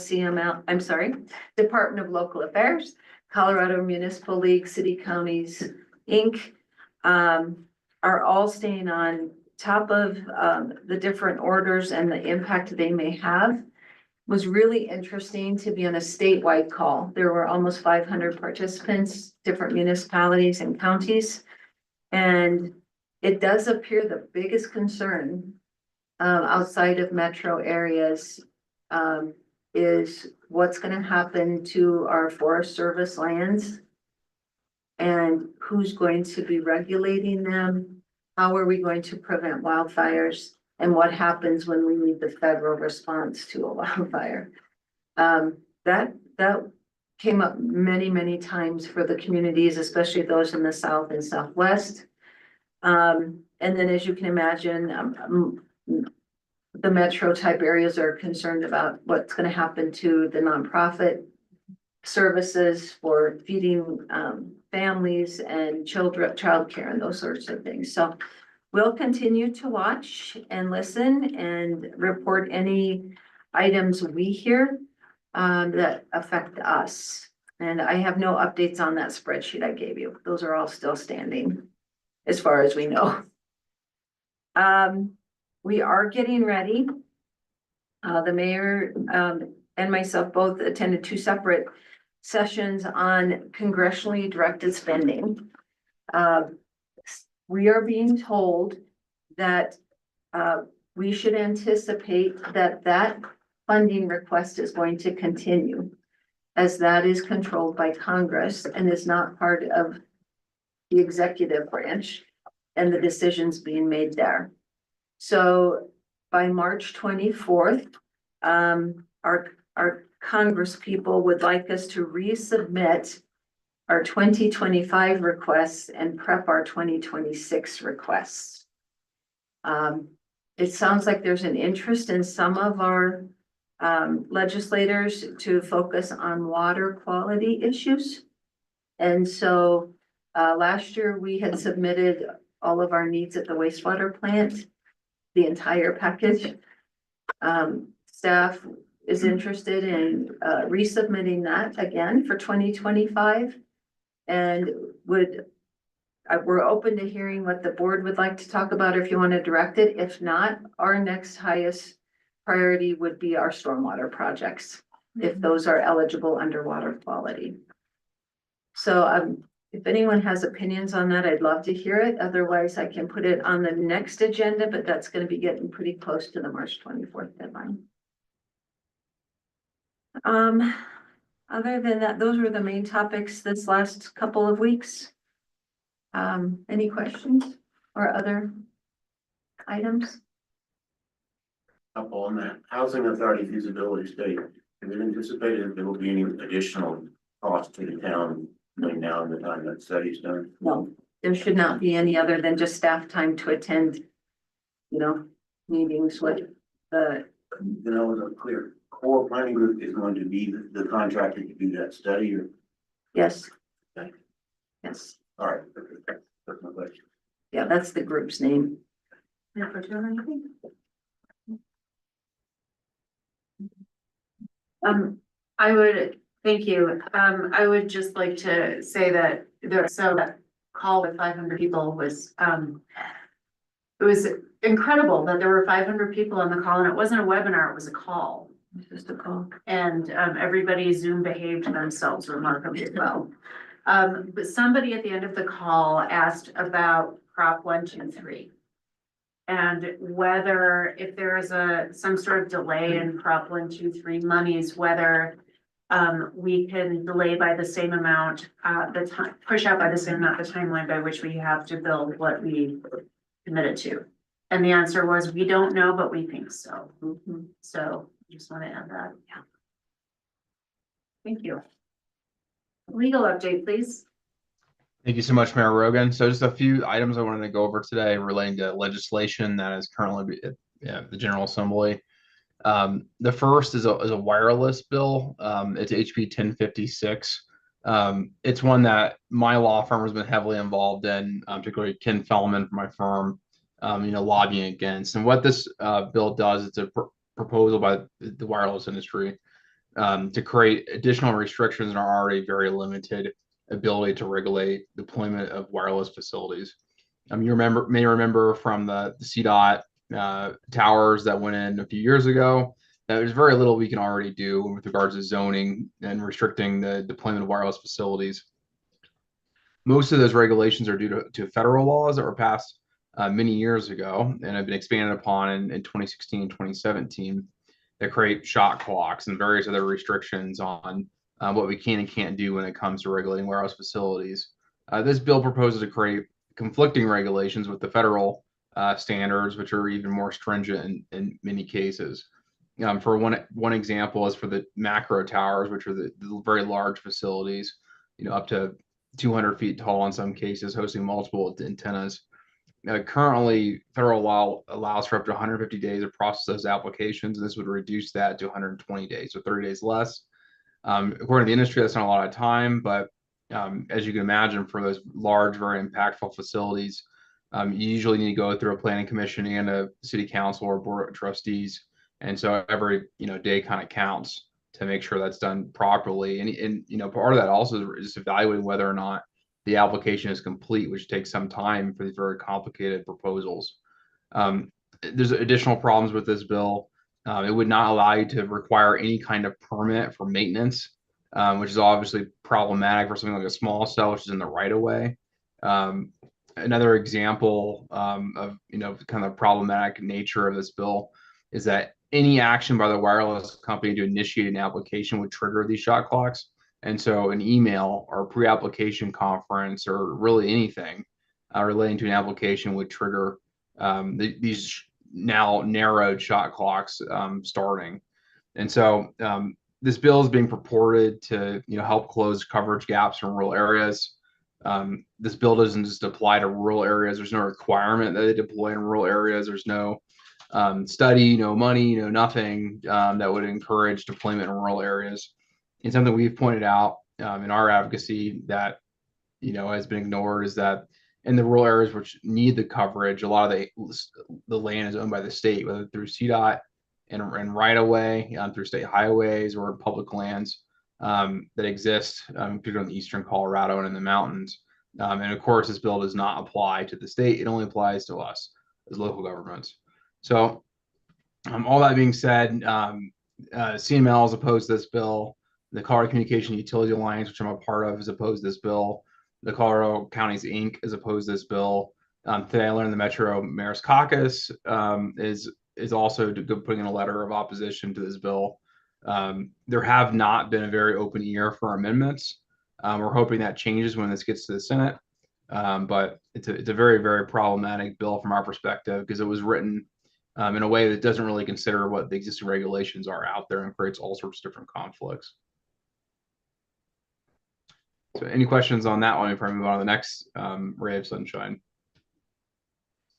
Department of Local Affairs, Colorado Municipal League, City Counties, Inc., are all staying on top of the different orders and the impact they may have. It was really interesting to be on a statewide call. There were almost 500 participants, different municipalities and counties. And it does appear the biggest concern outside of metro areas is what's going to happen to our Forest Service lands and who's going to be regulating them. How are we going to prevent wildfires, and what happens when we need the federal response to a wildfire? That came up many times for the communities, especially those in the South and Southwest. And then, as you can imagine, the metro type areas are concerned about what's going to happen to the nonprofit services for feeding families and childcare and those sorts of things. So we'll continue to watch and listen and report any items we hear that affect us. And I have no updates on that spreadsheet I gave you. Those are all still standing as far as we know. we are getting ready. The mayor, and myself both attended two separate sessions on congressionally directed spending. We are being told that, we should anticipate that that funding request is going to continue, as that is controlled by Congress and is not part of the executive branch and the decisions being made there. So by March 24th, our Congress people would like us to resubmit our 2025 requests and prep our 2026 requests. It sounds like there's an interest in some of our legislators to focus on water quality issues. And so last year we had submitted all of our needs at the wastewater plant, the entire package. Staff is interested in resubmitting that again for 2025 and we're open to hearing what the board would like to talk about if you want to direct it. If not, our next highest priority would be our stormwater projects, if those are eligible under water quality. So if anyone has opinions on that, I'd love to hear it. Otherwise, I can put it on the next agenda, but that's going to be getting pretty close to the March 24th deadline. Other than that, those were the main topics this last couple of weeks. Any questions or other items? Up on that housing authority feasibility study, is it anticipated that there will be any additional cost to the town between now and the time that study's done? No, there should not be any other than just staff time to attend, meetings with the, Then I was unclear. Core planning group is going to be the contractor to do that study, or? yes. Okay. Yes, All right, that's my question. yeah, that's the group's name. Thank you. I would just like to say that that call with 500 people was, it was incredible that there were 500 people on the call, and it wasn't a webinar, it was a call. It's just a call. And everybody Zoom behaved themselves remarkably well. But somebody at the end of the call asked about Prop 123. And whether, if there is some sort of delay in Prop 123 monies, whether we can delay by the same amount, push out by the same amount, the timeline by which we have to build what we committed to. And the answer was, we don't know, but we think so. So just want to add that. Yeah. Thank you. Legal update, please. Thank you so much, Mayor Rogan. So just a few items I wanted to go over today relating to legislation that is currently at the General Assembly. The first is a wireless bill. It's HB 1056. It's one that my law firm has been heavily involved in, particularly Ken Fellman from my firm, lobbying against. And what this bill does, it's a proposal by the wireless industry to create additional restrictions in our already very limited ability to regulate deployment of wireless facilities. You may remember from the CDOT towers that went in a few years ago, that there's very little we can already do with regards to zoning and restricting the deployment of wireless facilities. Most of those regulations are due to federal laws that were passed many years ago and have been expanded upon in 2016 and 2017 that create shot clocks and various other restrictions on what we can and can't do when it comes to regulating warehouse facilities. This bill proposes to create conflicting regulations with the federal standards, which are even more stringent in many cases. For one example is for the macro towers, which are the very large facilities, up to 200 feet tall in some cases, hosting multiple antennas. Currently, federal law allows for up to 150 days to process those applications, and this would reduce that to 120 days, so 30 days less. According to the industry, that's not a lot of time, but as you can imagine, for those large, very impactful facilities, you usually need to go through a planning commission and a city council or board of trustees, and so every day kind of counts to make sure that's done properly. And part of that also is evaluating whether or not the application is complete, which takes some time for these very complicated proposals. there's additional problems with this bill. It would not allow you to require any kind of permit for maintenance, which is obviously problematic for something like a small cell, which is in the right of way. Another example of kind of problematic nature of this bill is that any action by the wireless company to initiate an application would trigger these shot clocks. And so an email or pre-application conference or really anything relating to an application would trigger these now narrowed shot clocks starting. And so this bill is being purported to help close coverage gaps in rural areas. This bill doesn't just apply to rural areas. There's no requirement that they deploy in rural areas. There's no study, no money, nothing that would encourage deployment in rural areas. And something we've pointed out in our advocacy that has been ignored is that in the rural areas which need the coverage, a lot of the land is owned by the state, whether through CDOT and right of way through state highways or public lands that exist, particularly in eastern Colorado and in the mountains. And of course, this bill does not apply to the state. It only applies to us as local governments. So all that being said, CML is opposed to this bill. The Colorado Communication Utility Alliance, which I'm a part of, is opposed to this bill. The Colorado Counties Inc. is opposed to this bill. Today I learned the Metro Mayor's Caucus is also putting in a letter of opposition to this bill. There have not been a very open ear for amendments. We're hoping that changes when this gets to the Senate. But it's a very, very problematic bill from our perspective because it was written in a way that doesn't really consider what the existing regulations are out there and creates all sorts of different conflicts. So any questions on that one before I move on to the next ray of sunshine?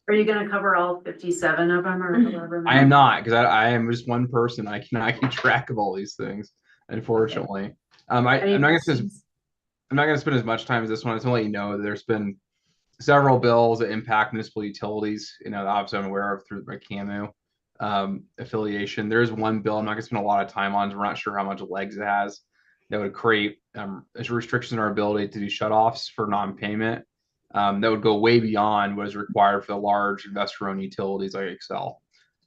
Are you gonna cover all 57 of them or however many? I am not, because I am just one person. I cannot keep track of all these things, unfortunately. I'm not gonna spend as much time as this one. I just want to let you know that there's been several bills that impact municipal utilities, obviously I'm aware of through my CAMU affiliation. There's one bill I'm not gonna spend a lot of time on, so we're not sure how much legs it has, that would create restrictions in our ability to do shutoffs for non-payment. That would go way beyond what is required for the large investor-owned utilities like Excel.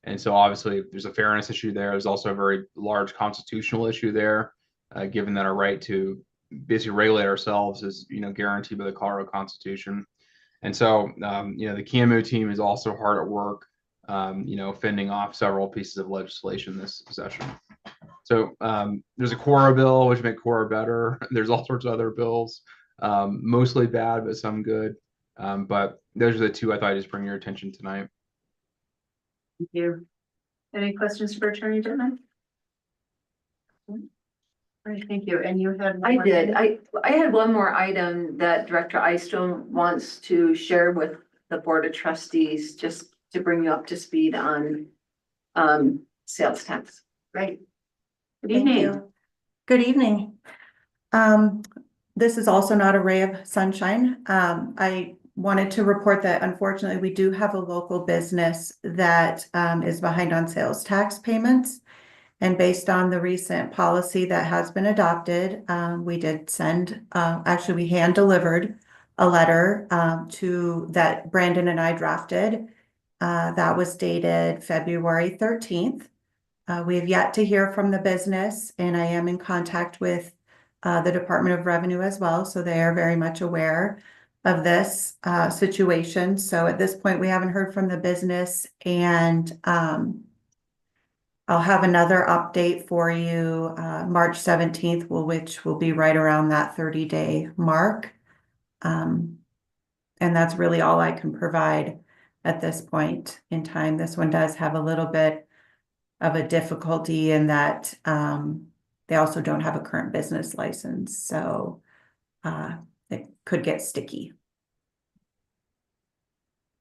And so obviously there's a fairness issue there. There's also a very large constitutional issue there, given that our right to basically regulate ourselves is, guaranteed by the Colorado Constitution. And so, the CAMU team is also hard at work, fending off several pieces of legislation this session. So there's a Cora bill, which make Cora better. There's all sorts of other bills, mostly bad, but some good. But those are the two I thought I'd just bring your attention tonight. Thank you. Any questions for Attorney Dittman? All right, thank you. And you had one I more did. thing? I had one more item that Director Eystone wants to share with the Board of Trustees, just to bring you up to speed on sales tax. Great. Good Thank evening. you. Good evening. This is also not a ray of sunshine. I wanted to report that unfortunately we do have a local business that is behind on sales tax payments. And based on the recent policy that has been adopted, we did send, actually we hand delivered a letter to that Brandon and I drafted. That was dated February 13th. We have yet to hear from the business, and I am in contact with the Department of Revenue as well, so they are very much aware of this situation. So at this point, we haven't heard from the business, and I'll have another update for you March 17th, which will be right around that 30-day mark. And that's really all I can provide at this point in time. This one does have a little bit of a difficulty in that they also don't have a current business license, so it could get sticky.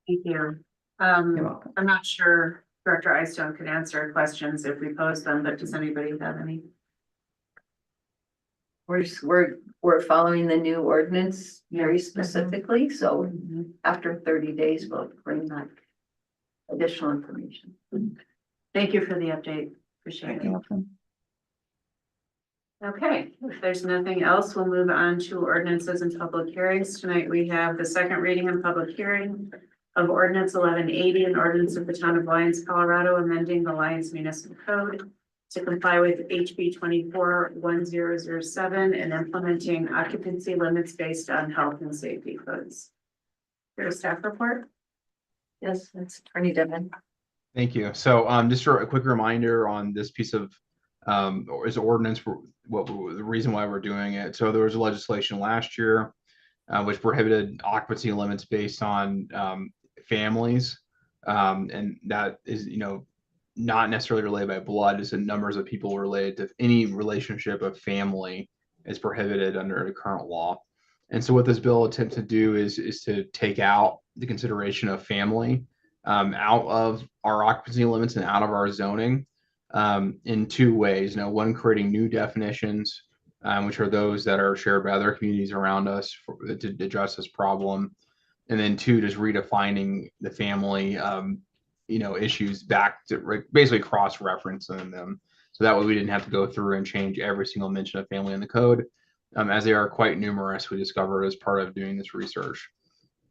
Thank you. You're welcome. I'm not sure Director Eystone could answer questions if we pose them, but does anybody have any? We're following the new ordinance very specifically, so after 30 days, we'll bring back additional information. Thank you for the update. Appreciate it. Okay, if there's nothing else, we'll move on to ordinances and public hearings. Tonight we have the second reading and public hearing of ordinance 1180, an ordinance of the town of Lyons, Colorado, amending the Lyons Municipal Code to comply with HB 241007 and implementing occupancy limits based on health and safety codes. Your staff report? Yes, that's Attorney Devon. Thank you. So just for a quick reminder on this piece of is ordinance for the reason why we're doing it. So there was legislation last year which prohibited occupancy limits based on families. And that is, not necessarily related by blood, it's the numbers of people related to any relationship of family is prohibited under the current law. And so what this bill attempts to do is to take out the consideration of family out of our occupancy limits and out of our zoning in two ways. One, creating new definitions, which are those that are shared by other communities around us to address this problem. And then two, just redefining the family, issues back to basically cross-referencing them. So that way we didn't have to go through and change every single mention of family in the code, as they are quite numerous, we discovered as part of doing this research.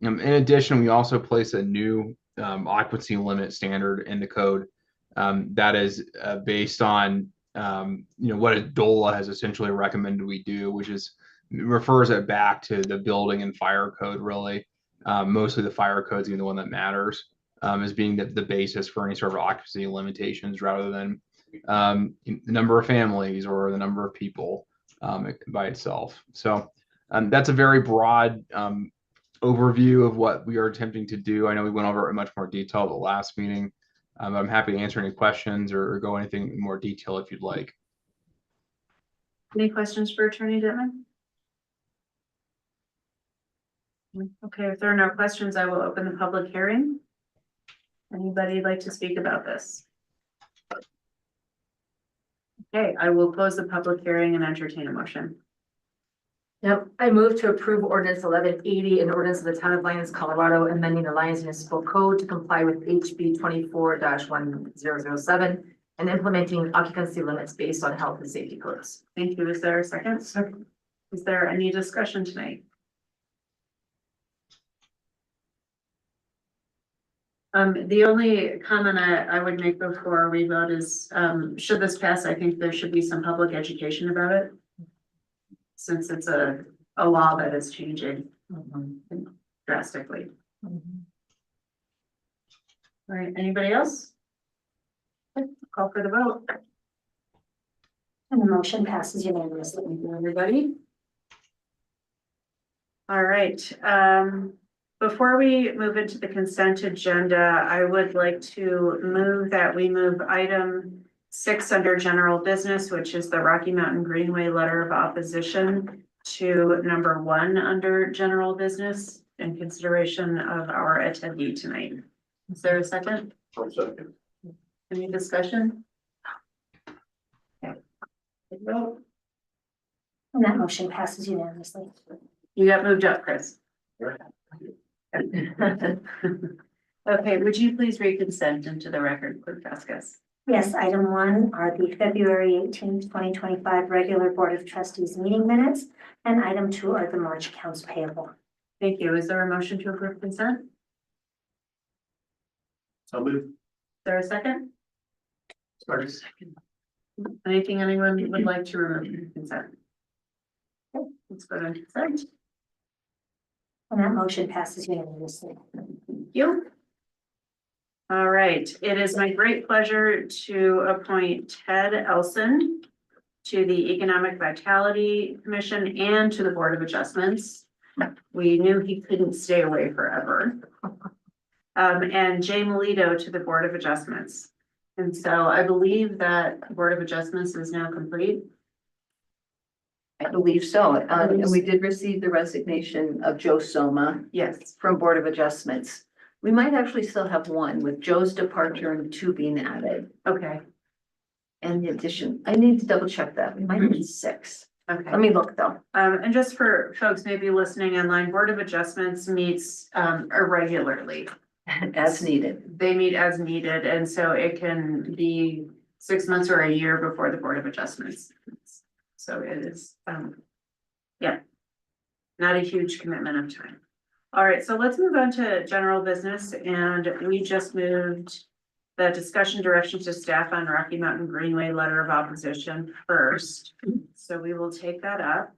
In addition, we also place a new occupancy limit standard in the code that is based on what a DOLA has essentially recommended we do, which refers it back to the building and fire code, really. Mostly the fire code is the one that matters as being the basis for any sort of occupancy limitations rather than the number of families or the number of people by itself. So that's a very broad overview of what we are attempting to do. I know we went over it in much more detail at the last meeting. I'm happy to answer any questions or go anything in more detail if you'd like. Any questions for Attorney Dittman? Okay, if there are no questions, I will open the public hearing. Anybody like to speak about this? Okay, I will close the public hearing and entertain a motion. Yep, I move to approve ordinance 1180, an ordinance of the town of Lyons, Colorado, amending the Lyons Municipal Code to comply with HB 24-1007 and implementing occupancy limits based on health and safety codes. Thank you. Is there a second? Second. Is there any discussion tonight? The only comment I would make before we vote is, should this pass, I think there should be some public education about it. Since it's a law that is changing drastically. All right, anybody else? Call for the vote. And the motion passes unanimously. Thank you, everybody. All right, before we move into the consent agenda, I would like to move that we move item 6 under general business, which is the Rocky Mountain Greenway letter of opposition, to number 1 under general business in consideration of our attendee tonight. Is there a second? Second. Any discussion? Okay. Vote. And that motion passes unanimously. You got moved up, Chris. Okay, would you please read consent into the record, Clerk Vasquez? Yes, item 1 are the February 18th, 2025 regular Board of Trustees meeting minutes, and item 2 are the March accounts payable. Thank you. Is there a motion to approve consent? So moved. Is there a second? Sorry. Anything anyone would like to remove from consent? Okay, let's go to consent. And that motion passes unanimously. Thank you. All right, it is my great pleasure to appoint Ted Elson to the Economic Vitality Commission and to the Board of Adjustments. We knew he couldn't stay away forever. And Jay Melito to the Board of Adjustments. And so I believe that the Board of Adjustments is now complete. I believe so. And we did receive the resignation of Joe Soma Yes. from Board of Adjustments. We might actually still have one with Joe's departure and 2 being added. Okay. And the addition, I need to double check that. We might need 6. Okay. Let me look though. And just for folks maybe listening online, Board of Adjustments meets irregularly. As needed. They meet as needed, and so it can be 6 months or a year before the Board of Adjustments. So it is, yeah, not a huge commitment of time. All right, so let's move on to general business, and we just moved the discussion directions to staff on Rocky Mountain Greenway letter of opposition first, so we will take that up.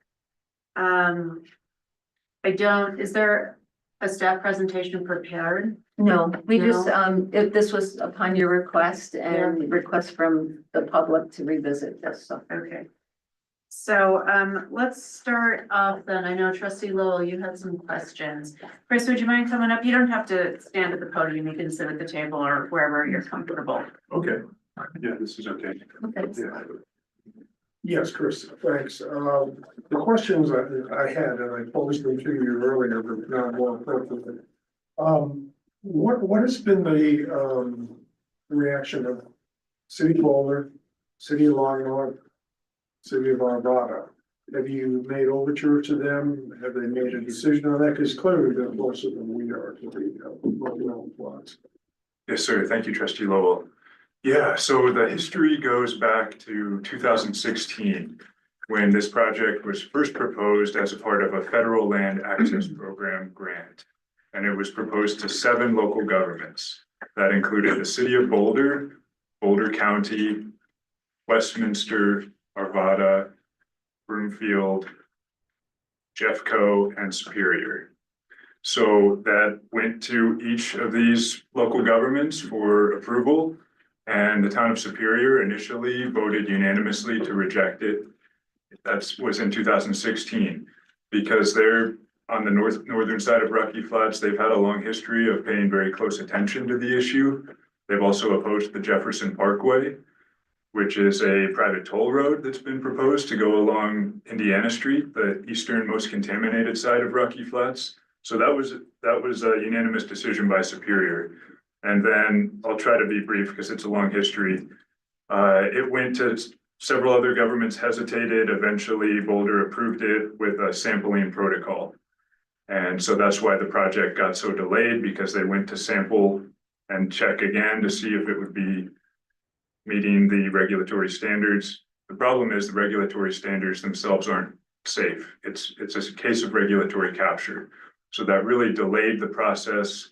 Is there a staff presentation prepared? No, we just, No? this was upon your request and request from the public to revisit this, so. Okay. So, let's start off then. I know trustee Lowell, you had some questions. Chris, would you mind coming up? You don't have to stand at the podium. You can sit at the table or wherever you're comfortable. Okay, yeah, this is okay. Okay. Yeah. Yes, Chris, thanks. The questions I had, and I posed them to you earlier, but not more appropriately. What has been the reaction of City of Boulder, City of Longmont, City of Arvada? Have you made overture to them? Have they made a decision on that? Because clearly they're closer than we are to the local plots. Yes, sir. Thank you, trustee Lowell. Yeah, so the history goes back to 2016, when this project was first proposed as a part of a federal land access program grant. And it was proposed to 7 local governments. That included the city of Boulder, Boulder County, Westminster, Arvada, Broomfield, Jeffco, and Superior. So that went to each of these local governments for approval. And the town of Superior initially voted unanimously to reject it. That was in 2016, because they're on the northern side of Rocky Flats. They've had a long history of paying very close attention to the issue. They've also opposed the Jefferson Parkway, which is a private toll road that's been proposed to go along Indiana Street, the easternmost contaminated side of Rocky Flats. So that was a unanimous decision by Superior. And then I'll try to be brief because it's a long history. It went to several other governments, hesitated. Eventually Boulder approved it with a sampling protocol. And so that's why the project got so delayed, because they went to sample and check again to see if it would be meeting the regulatory standards. The problem is the regulatory standards themselves aren't safe. It's a case of regulatory capture. So that really delayed the process.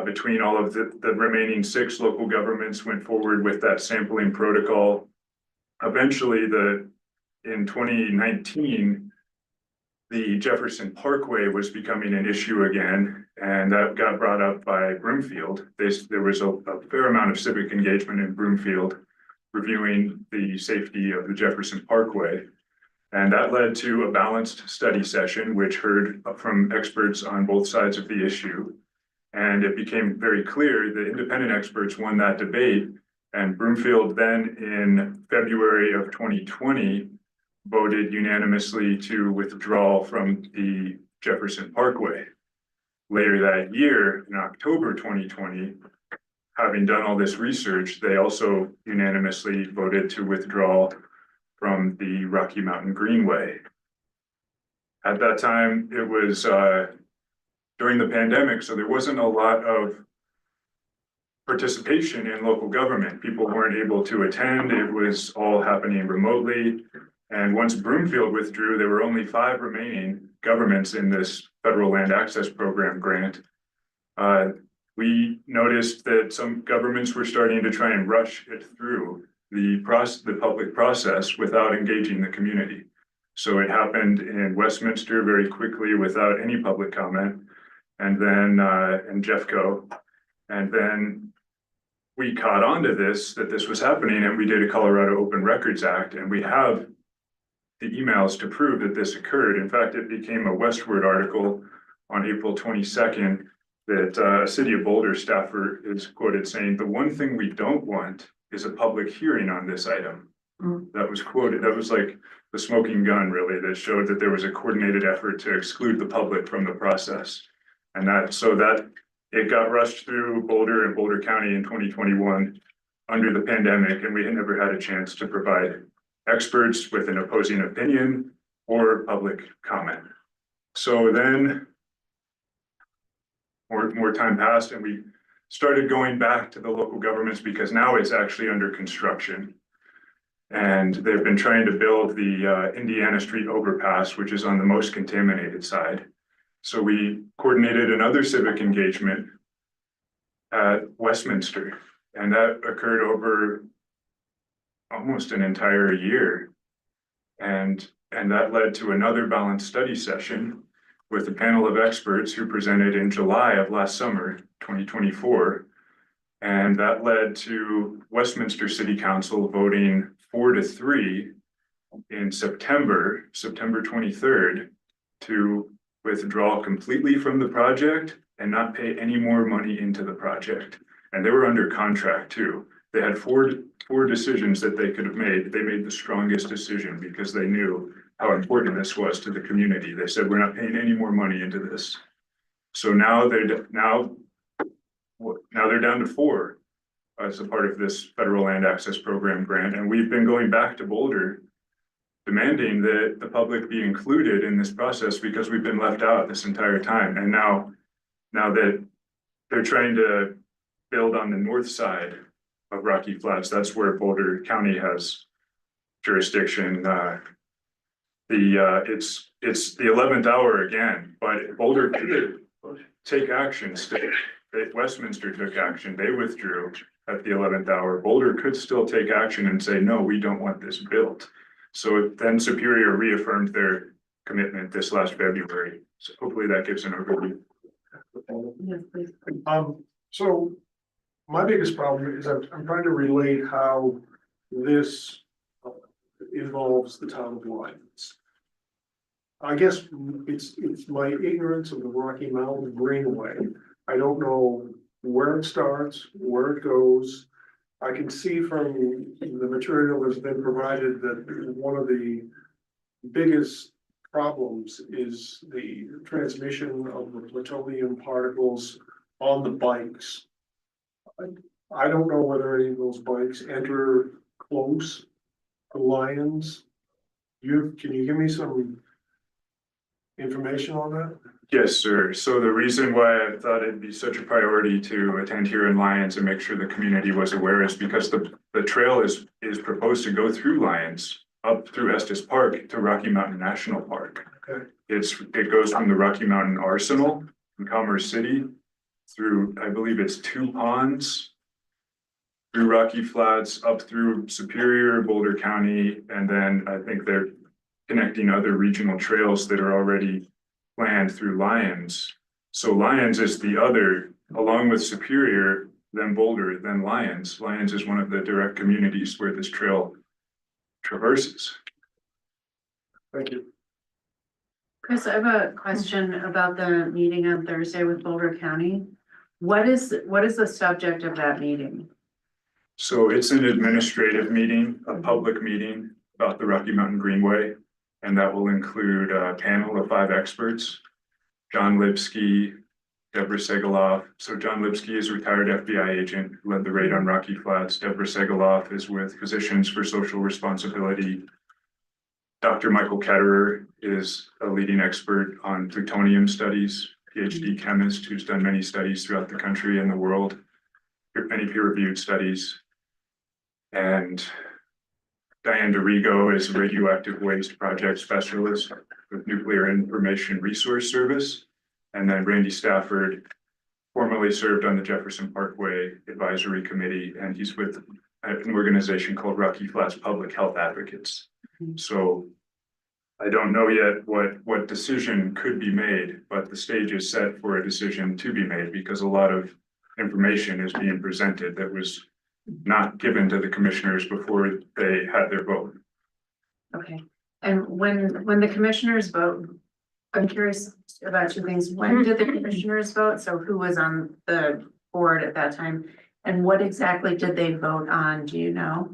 Between all of the remaining 6 local governments went forward with that sampling protocol. Eventually, in 2019, the Jefferson Parkway was becoming an issue again, and that got brought up by Broomfield. There was a fair amount of civic engagement in Broomfield, reviewing the safety of the Jefferson Parkway. And that led to a balanced study session, which heard from experts on both sides of the issue. And it became very clear that independent experts won that debate. And Broomfield then in February of 2020 voted unanimously to withdraw from the Jefferson Parkway. Later that year, in October 2020, having done all this research, they also unanimously voted to withdraw from the Rocky Mountain Greenway. At that time, it was during the pandemic, so there wasn't a lot of participation in local government. People weren't able to attend. It was all happening remotely. And once Broomfield withdrew, there were only 5 remaining governments in this federal land access program grant. We noticed that some governments were starting to try and rush it through the public process without engaging the community. So it happened in Westminster very quickly without any public comment. And then in Jeffco, and then we caught on to that this was happening, and we did a Colorado Open Records Act, and we have the emails to prove that this occurred. In fact, it became a Westward article on April 22nd that a City of Boulder staffer is quoted saying, "The one thing we don't want is a public hearing on this item." That was quoted. That was like the smoking gun, really, that showed that there was a coordinated effort to exclude the public from the process. And that it got rushed through Boulder and Boulder County in 2021 under the pandemic, and we had never had a chance to provide experts with an opposing opinion or public comment. So then more time passed, and we started going back to the local governments because now it's actually under construction. And they've been trying to build the Indiana Street overpass, which is on the most contaminated side. So we coordinated another civic engagement at Westminster, and that occurred over almost an entire year. And that led to another balanced study session with a panel of experts who presented in July of last summer, 2024. And that led to Westminster City Council voting 4-3 in September 23rd, to withdraw completely from the project and not pay any more money into the project. And they were under contract too. They had four decisions that they could have made. They made the strongest decision because they knew how important this was to the community. They said, we're not paying any more money into this. So now they're down to 4 as a part of this federal land access program grant. And we've been going back to Boulder demanding that the public be included in this process because we've been left out this entire time. And now that they're trying to build on the north side of Rocky Flats, that's where Boulder County has jurisdiction. It's the 11th hour again, but Boulder could take action still. Westminster took action. They withdrew at the 11th hour. Boulder could still take action and say, no, we don't want this built. So then Superior reaffirmed their commitment this last February. So hopefully that gives an overview. Yes, please. So my biggest problem is I'm trying to relate how this involves the town of Lyons. I guess it's my ignorance of the Rocky Mountain Greenway. I don't know where it starts, where it goes. I can see from the material that's been provided that one of the biggest problems is the transmission of the plutonium particles on the bikes. I don't know whether any of those bikes enter close to Lyons. Can you give me some information on that? Yes, sir. So the reason why I thought it'd be such a priority to attend here in Lyons and make sure the community was aware is because the trail is proposed to go through Lyons, up through Estes Park to Rocky Mountain National Park. Okay. It goes from the Rocky Mountain Arsenal in Commerce City through, I believe it's 2 ponds, through Rocky Flats, up through Superior, Boulder County, and then I think they're connecting other regional trails that are already planned through Lyons. So Lyons is the other, along with Superior, then Boulder, then Lyons. Lyons is one of the direct communities where this trail traverses. Thank you. Chris, I have a question about the meeting on Thursday with Boulder County. What is the subject of that meeting? So it's an administrative meeting, a public meeting about the Rocky Mountain Greenway. And that will include a panel of 5 experts, John Lipsky, Deborah Segaloff. So John Lipsky is a retired FBI agent who led the raid on Rocky Flats. Deborah Segaloff is with Physicians for Social Responsibility. Dr. Michael Ketterer is a leading expert on plutonium studies, PhD chemist who's done many studies throughout the country and the world, many peer-reviewed studies. And Diane DeRigo is a radioactive waste project specialist with Nuclear Information Resource Service. And then Randy Stafford formerly served on the Jefferson Parkway Advisory Committee, and he's with an organization called Rocky Flats Public Health Advocates. So I don't know yet what decision could be made, but the stage is set for a decision to be made because a lot of information is being presented that was not given to the commissioners before they had their vote. Okay, and when the commissioners vote, I'm curious about 2 things. When did the commissioners vote? So who was on the board at that time? And what exactly did they vote on? Do you know?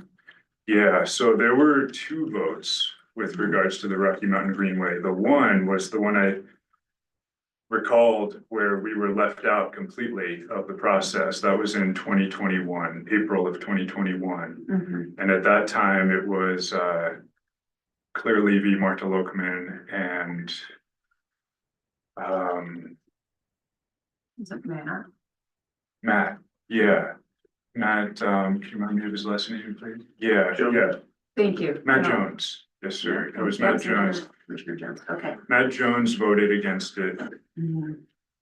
Yeah, so there were 2 votes with regards to the Rocky Mountain Greenway. The one was the one I recalled where we were left out completely of the process. That was in 2021, April of 2021. And at that time it was Claire Levy, Marta Lokman, and Is it Matt? Matt. Yeah. Matt, can you remind me of his last name, please? Yeah, Jones. yeah. Thank you. Matt Jones. Yes, sir. It was Matt Jones. Commissioner Jones, okay. Matt Jones voted against it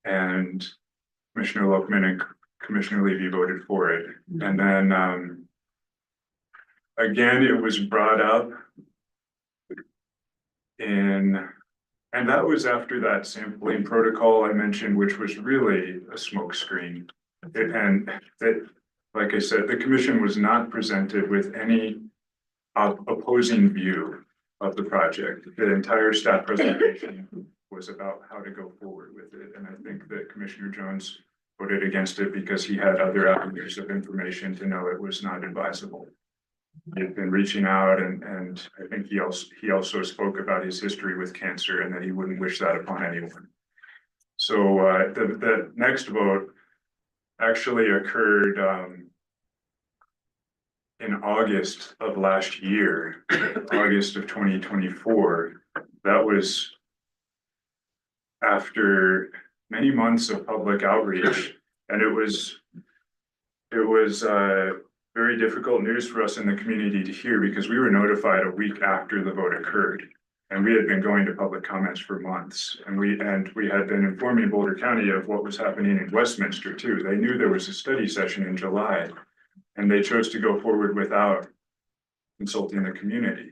and Commissioner Lockman and Commissioner Levy voted for it. And then, again, it was brought up and that was after that sampling protocol I mentioned, which was really a smokescreen. And that, like I said, the commission was not presented with any opposing view of the project. The entire staff presentation was about how to go forward with it. And I think that Commissioner Jones voted against it because he had other avenues of information to know it was not advisable. He had been reaching out and I think he also spoke about his history with cancer and that he wouldn't wish that upon anyone. So the next vote actually occurred in August of last year, August of 2024. That was after many months of public outreach, and it was very difficult news for us in the community to hear because we were notified a week after the vote occurred. And we had been going to public comments for months, and we had been informing Boulder County of what was happening in Westminster too. They knew there was a study session in July, and they chose to go forward without consulting the community.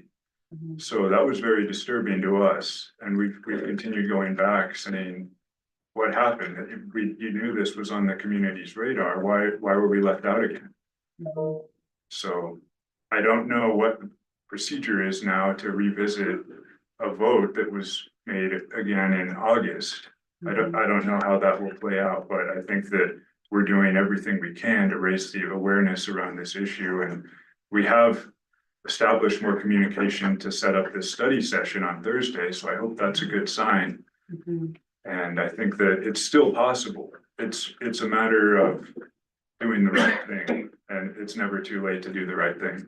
So that was very disturbing to us, and we've continued going back saying, what happened? You knew this was on the community's radar. Why were we left out again? So I don't know what the procedure is now to revisit a vote that was made again in August. I don't know how that will play out, but I think that we're doing everything we can to raise the awareness around this issue. And we have established more communication to set up this study session on Thursday. So I hope that's a good sign. And I think that it's still possible. It's a matter of doing the right thing, and it's never too late to do the right thing.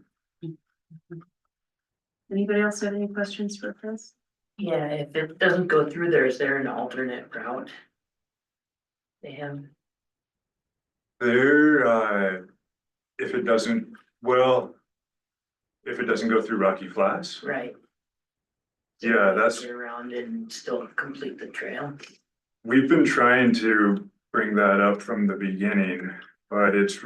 Anybody else have any questions for Chris? Yeah, if it doesn't go through there, is there an alternate route? They have, If it doesn't go through Rocky Flats, right? yeah, that's, Get around and still complete the trail. we've been trying to bring that up from the beginning, but it's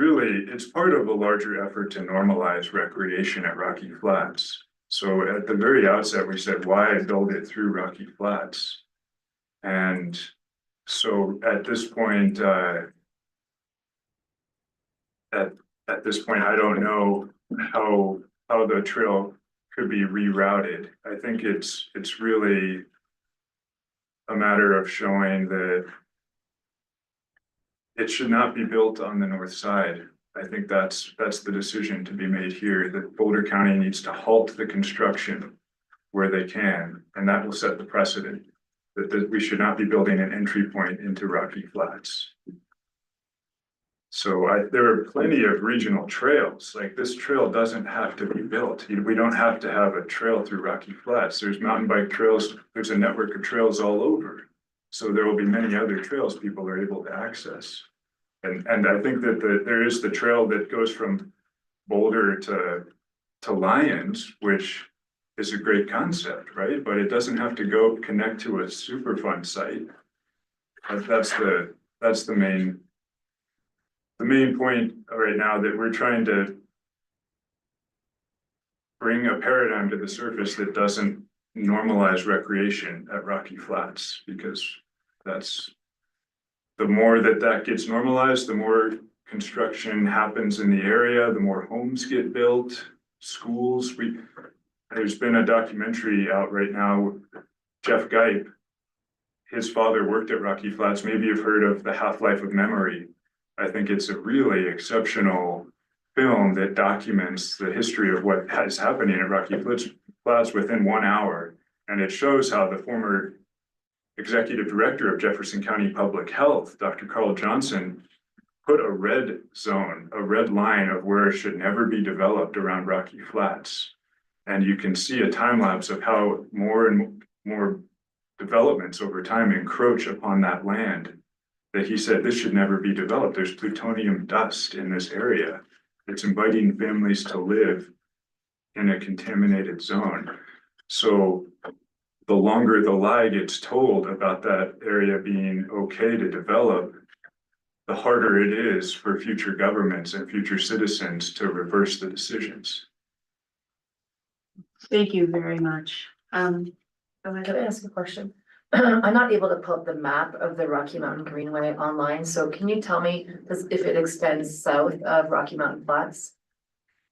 part of a larger effort to normalize recreation at Rocky Flats. So at the very outset, we said, why build it through Rocky Flats? And so at this point, at this point, I don't know how the trail could be rerouted. I think it's really a matter of showing that it should not be built on the north side. I think that's the decision to be made here, that Boulder County needs to halt the construction where they can, and that will set the precedent that we should not be building an entry point into Rocky Flats. So there are plenty of regional trails. Like, this trail doesn't have to be built. We don't have to have a trail through Rocky Flats. There's mountain bike trails. There's a network of trails all over. So there will be many other trails people are able to access. And I think that there is the trail that goes from Boulder to Lyons, which is a great concept, right? But it doesn't have to go connect to a Superfund site. That's the main point right now, that we're trying to bring a paradigm to the surface that doesn't normalize recreation at Rocky Flats, because that's the more that gets normalized, the more construction happens in the area, the more homes get built, schools. There's been a documentary out right now, Jeff Geip, his father worked at Rocky Flats. Maybe you've heard of The Half-Life of Memory. I think it's a really exceptional film that documents the history of what is happening at Rocky Flats within 1 hour. And it shows how the former executive director of Jefferson County Public Health, Dr. Carl Johnson, put a red zone, a red line of where it should never be developed around Rocky Flats. And you can see a time lapse of how more and more developments over time encroach upon that land, that he said this should never be developed. There's plutonium dust in this area. It's inviting families to live in a contaminated zone. So the longer the lie gets told about that area being okay to develop, the harder it is for future governments and future citizens to reverse the decisions. Thank you very much. Go Can ahead. I ask a question? I'm not able to pull up the map of the Rocky Mountain Greenway online, so can you tell me if it extends south of Rocky Mountain Flats?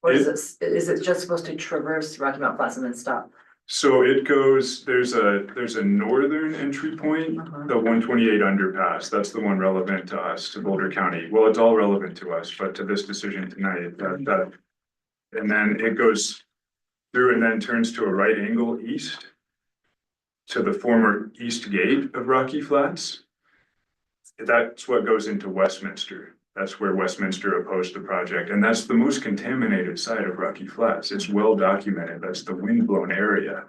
Or is it just supposed to traverse Rocky Mountain Flats and then stop? So it goes, there's a northern entry point, the 128 underpass, that's the one relevant to us, to Boulder County. Well, it's all relevant to us, but to this decision tonight, and then it goes through and then turns to a right angle east to the former east gate of Rocky Flats. That's what goes into Westminster. That's where Westminster opposed the project, and that's the most contaminated site of Rocky Flats. It's well documented. That's the windblown area.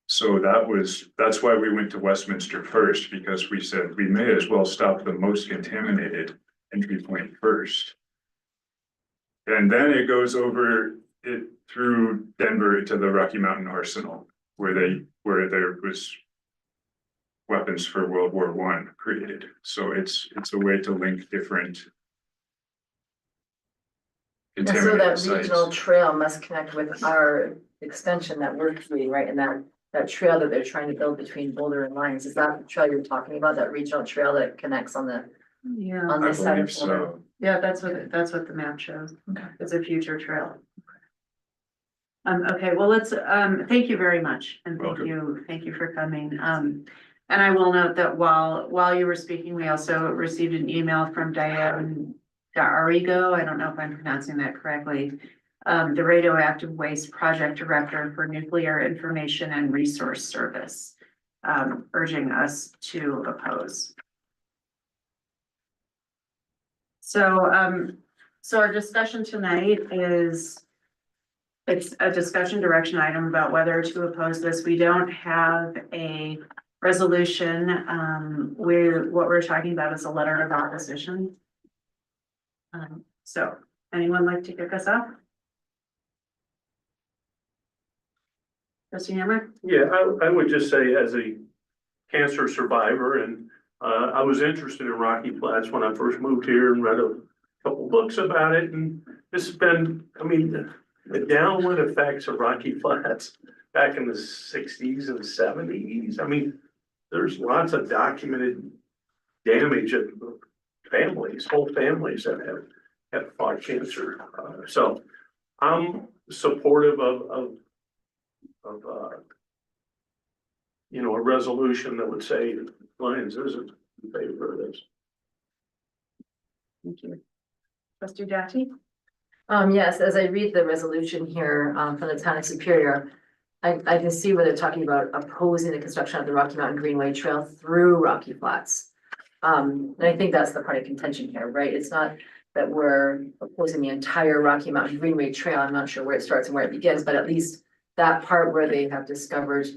So that's why we went to Westminster first, because we said we may as well stop the most contaminated entry point first. And then it goes over it through Denver to the Rocky Mountain Arsenal, where there was weapons for World War I created. So it's a way to link different And so contaminated that sites. regional trail must connect with our extension that we're creating, right? And that trail that they're trying to build between Boulder and Lyons, is that the trail you're talking about, that regional trail that connects on Yeah, this side of believe Boulder? so. yeah, that's what the map shows. Okay. It's a future trail. Okay, well, let's, thank you very much, and thank you for coming. And I will note that while you were speaking, we also received an email from Diane D'Arrigo, I don't know if I'm pronouncing that correctly, the Radioactive Waste Project Director for Nuclear Information and Resource Service, urging us to oppose. So, so our discussion tonight is, it's a discussion direction item about whether to oppose this. We don't have a resolution. What we're talking about is a letter of opposition. So anyone like to kick us off? Trustee Hammer? Yeah, I would just say as a cancer survivor, and I was interested in Rocky Flats when I first moved here and read a couple books about it, and it's been, I mean, the downward effects of Rocky Flats back in the 60s and 70s. I mean, there's lots of documented damage of whole families that have fought cancer. So I'm supportive of a resolution that would say Lyons isn't in favor of this. Thank you. Trustee Jackie? Yes, as I read the resolution here, from the town of Superior, I can see where they're talking about opposing the construction of the Rocky Mountain Greenway Trail through Rocky Flats. And I think that's the part of contention here, right? It's not that we're opposing the entire Rocky Mountain Greenway Trail. I'm not sure where it starts and where it begins, but at least that part where they have discovered,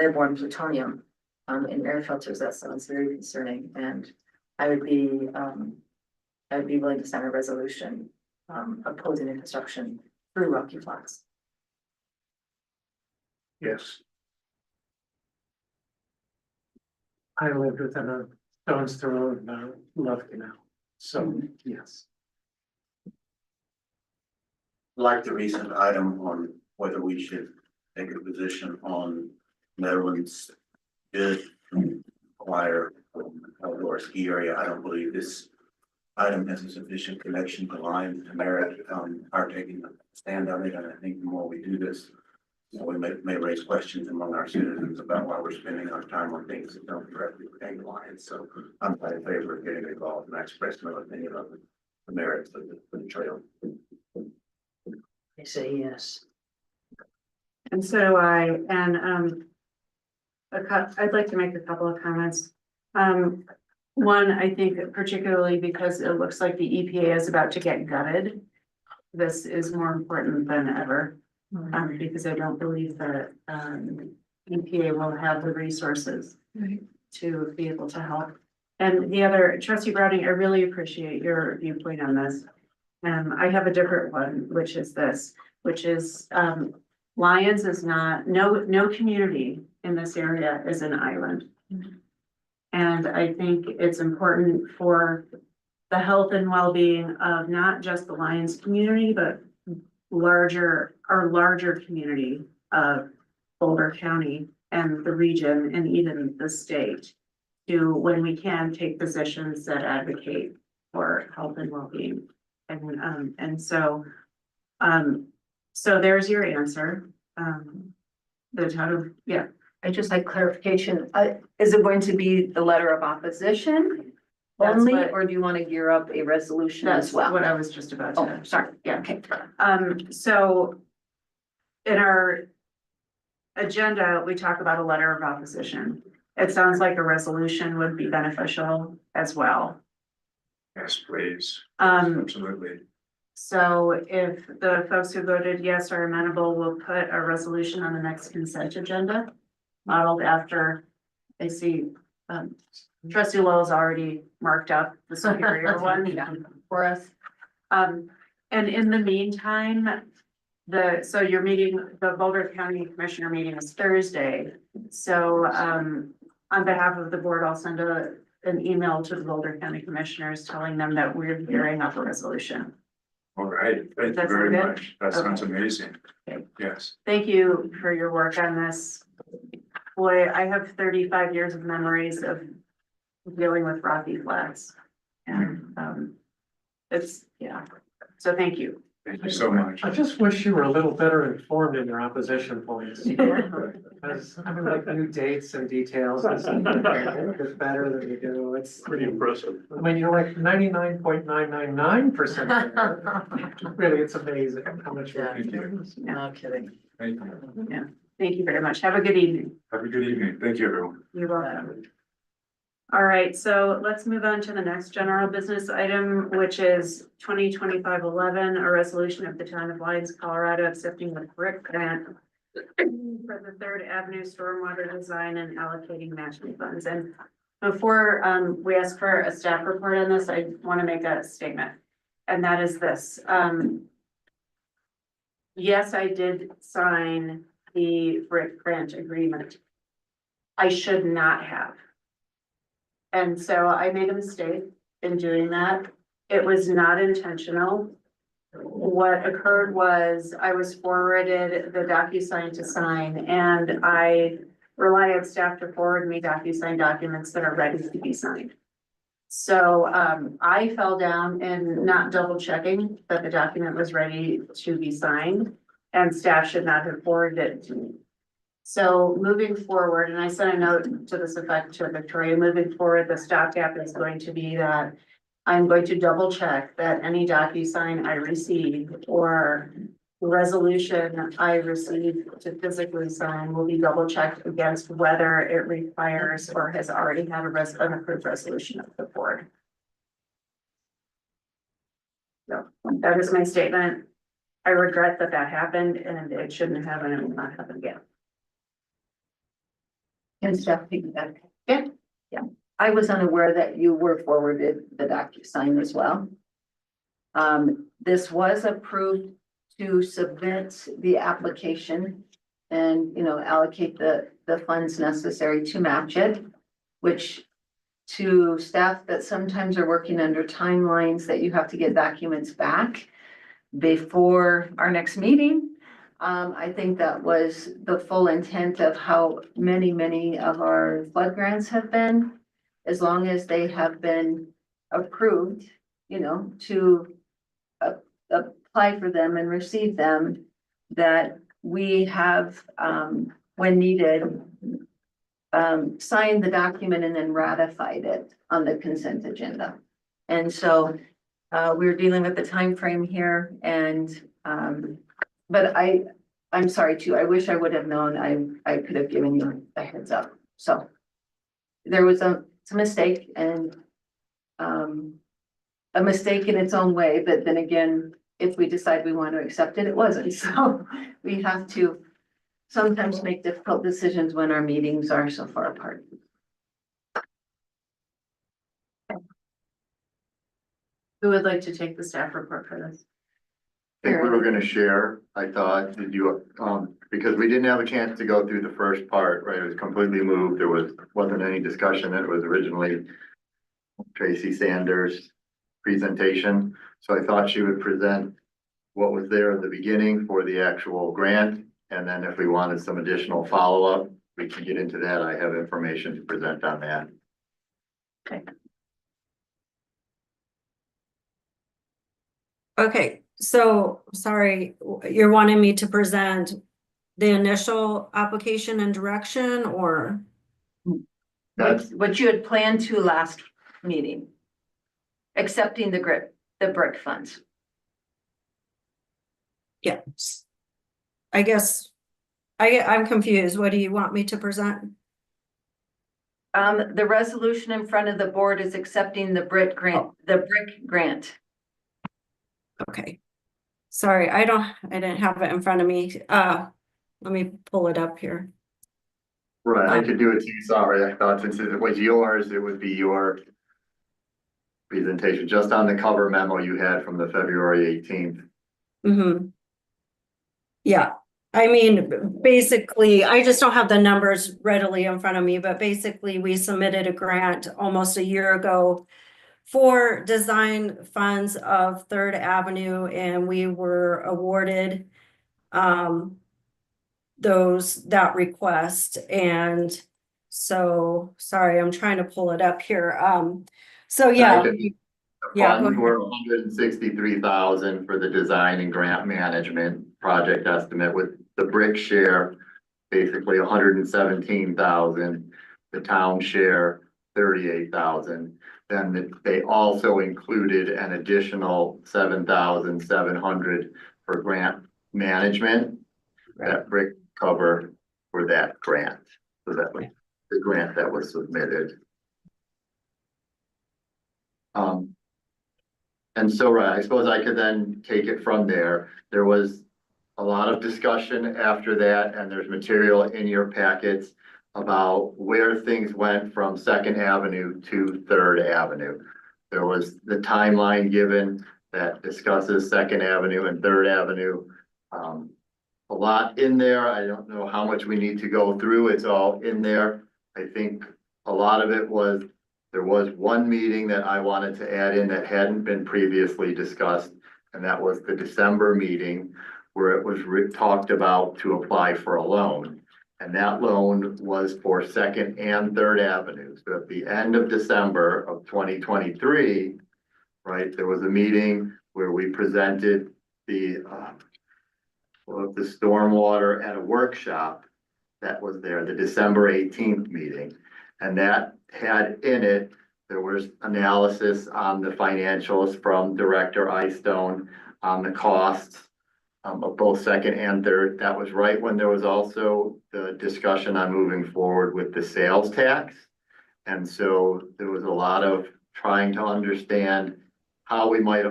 airborne plutonium in air filters, that sounds very concerning. And I would be willing to sign a resolution opposing the construction through Rocky Flats. Yes. I lived within a stone's throw of Love Canal, so yes. Like the recent item on whether we should take a position on Netherlands bid acquire outdoor ski area, I don't believe this item has a sufficient connection to Lyons to merit our taking a stand on it, and I think the more we do this, we may raise questions among our citizens about why we're spending our time on things that don't directly pertain to Lyons. So I'm in favor of getting involved, and I express no opinion on the merits of the trail. I say yes. And so do I, and I'd like to make a couple of comments. One, I think particularly because it looks like the EPA is about to get gutted. This is more important than ever, because I don't believe that EPA will have the resources to be able to help. And the other, Trustee Browning, I really appreciate your viewpoint on this. I have a different one, which is this, which is Lyons is not, no community in this area is an island. And I think it's important for the health and well-being of not just the Lyons community, but our larger community of Boulder County and the region and even the state to, when we can, take positions that advocate for health and well-being. And so there's your answer. The title, yeah. I just like clarification. Is it going to be the letter of opposition That's only, what- or do you want to gear up a resolution That's as well? what I was just about Oh, to, sorry. yeah. Okay. So in our agenda, we talk about a letter of opposition. It sounds like a resolution would be beneficial as well. Yes, please. Um, Absolutely. So if the folks who voted yes are amenable, we'll put a resolution on the next consent agenda, modeled after, I see, trustee Lowell's already marked up the superior one for us. And in the meantime, so your meeting, the Boulder County Commissioner meeting is Thursday. So, on behalf of the board, I'll send an email to the Boulder County Commissioners telling them that we're gearing up a resolution. All right, thank you That's very good? much. That sounds Okay. amazing. Okay. Yes. Thank you for your work on this. Boy, I have 35 years of memories of dealing with Rocky Flats. And, yeah, so thank you. Thank you so much. I just wish you were a little better informed in your opposition points. Because I mean, like new dates and details, it's better than you do, it's Pretty impressive. I mean, you're like 99.999% Really, it's amazing how much. Thank you. No kidding. Thank you. Thank you very much. Have a good evening. Have a good evening. Thank you, everyone. You're welcome. All right, so let's move on to the next general business item, which is 2025-11, a resolution of the town of Lyons, Colorado, accepting the BRIC grant for the Third Avenue stormwater design and allocating matching funds. And before we ask for a staff report on this, I want to make a statement. And that is this. Yes, I did sign the BRIC grant agreement. I should not have. And so I made a mistake in doing that. It was not intentional. What occurred was I was forwarded the DocuSign to sign, and I rely on staff to forward me DocuSign documents that are ready to be signed. So I fell down in not double checking that the document was ready to be signed, and staff should not have forwarded it to me. So moving forward, and I sent a note to this effect to Victoria, moving forward, the stopgap is going to be that I'm going to double check that any DocuSign I receive or resolution I receive to physically sign will be double checked against whether it requires or has already had an approved resolution of the board. So that is my statement. I regret that happened, and it shouldn't have, and it will not happen again. Can staff piggyback? Yeah. Yeah, I was unaware that you were forwarded the DocuSign as well. This was approved to submit the application and, allocate the funds necessary to match it, which to staff that sometimes are working under timelines that you have to get documents back before our next meeting. I think that was the full intent of how many of our flood grants have been. As long as they have been approved, to apply for them and receive them, that we have, when needed, signed the document and then ratified it on the consent agenda. And so we're dealing with the time frame here, and but I'm sorry too. I wish I would have known. I could have given you a heads up. So there was a mistake, and a mistake in its own way. But then again, if we decide we want to accept it, it wasn't. So we have to sometimes make difficult decisions when our meetings are so far apart. Who would like to take the staff report for this? I think we were gonna share, I thought, did you, because we didn't have a chance to go through the first part, right? It was completely moved. There wasn't any discussion. It was originally Tracy Sanders' presentation. So I thought she would present what was there in the beginning for the actual grant. And then if we wanted some additional follow-up, we can get into that. I have information to present on that. Okay, so, sorry, you're wanting me to present the initial application and direction, or? What you had planned to last meeting. Accepting the brick funds. Yes. I guess, I'm confused. What do you want me to present? The resolution in front of the board is accepting the brick grant. Okay. Sorry, I didn't have it in front of me. Let me pull it up here. Right, I could do it too. Sorry, I thought since it was yours, it would be your presentation, just on the cover memo you had from the February 18th. Mm-hmm. Yeah, I mean, basically, I just don't have the numbers readily in front of me, but basically we submitted a grant almost a year ago for design funds of Third Avenue, and we were awarded that request. And so, sorry, I'm trying to pull it up here. So yeah. The funds were $163,000 for the design and grant management project estimate, with the brick share basically $117,000, the town share $38,000. Then they also included an additional $7,700 for grant management. That brick cover for that grant. So that was the grant that was submitted. And so, right, I suppose I could then take it from there. There was a lot of discussion after that, and there's material in your packets about where things went from Second Avenue to Third Avenue. There was the timeline given that discusses Second Avenue and Third Avenue. A lot in there. I don't know how much we need to go through. It's all in there. I think a lot of it was, there was one meeting that I wanted to add in that hadn't been previously discussed, and that was the December meeting where it was talked about to apply for a loan. And that loan was for Second and Third Avenue. So at the end of December of 2023, right, there was a meeting where we presented the stormwater at a workshop that was there, the December 18th meeting. And that had in it, there was analysis on the financials from Director Eystone on the costs of both Second and Third. That was right when there was also the discussion on moving forward with the sales tax. And so there was a lot of trying to understand how we might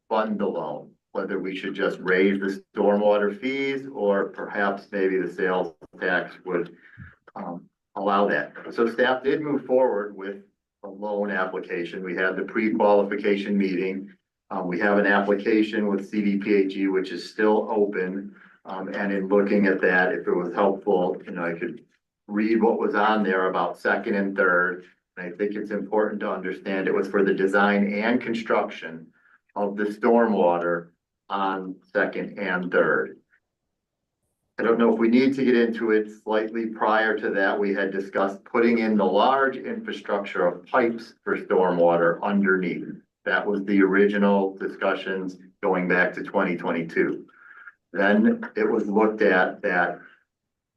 fund the loan, whether we should just raise the stormwater fees or perhaps maybe the sales tax would allow that. So staff did move forward with a loan application. We had the pre-qualification meeting. We have an application with CDPHE, which is still open. And in looking at that, if it was helpful, I could read what was on there about Second and Third. And I think it's important to understand it was for the design and construction of the stormwater on Second and Third. I don't know if we need to get into it. Slightly prior to that, we had discussed putting in the large infrastructure of pipes for stormwater underneath. That was the original discussions going back to 2022. Then it was looked at that,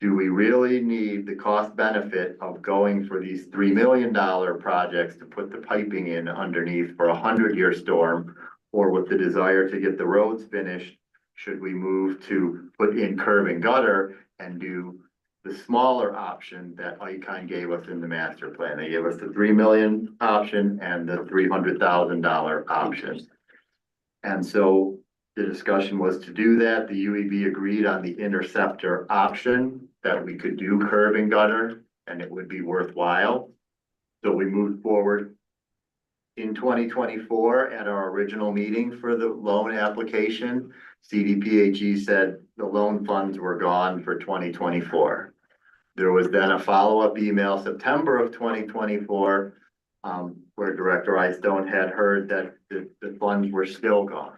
do we really need the cost benefit of going for these $3 million projects to put the piping in underneath for a 100-year storm, or with the desire to get the roads finished, should we move to put in curb and gutter and do the smaller option that Icon gave us in the master plan? They gave us the $3 million option and the $300,000 option. And so the discussion was to do that. The UEB agreed on the interceptor option, that we could do curb and gutter and it would be worthwhile. So we moved forward in 2024 at our original meeting for the loan application, CDPHE said the loan funds were gone for 2024. There was then a follow-up email September of 2024, where Director Eystone had heard that the funds were still gone.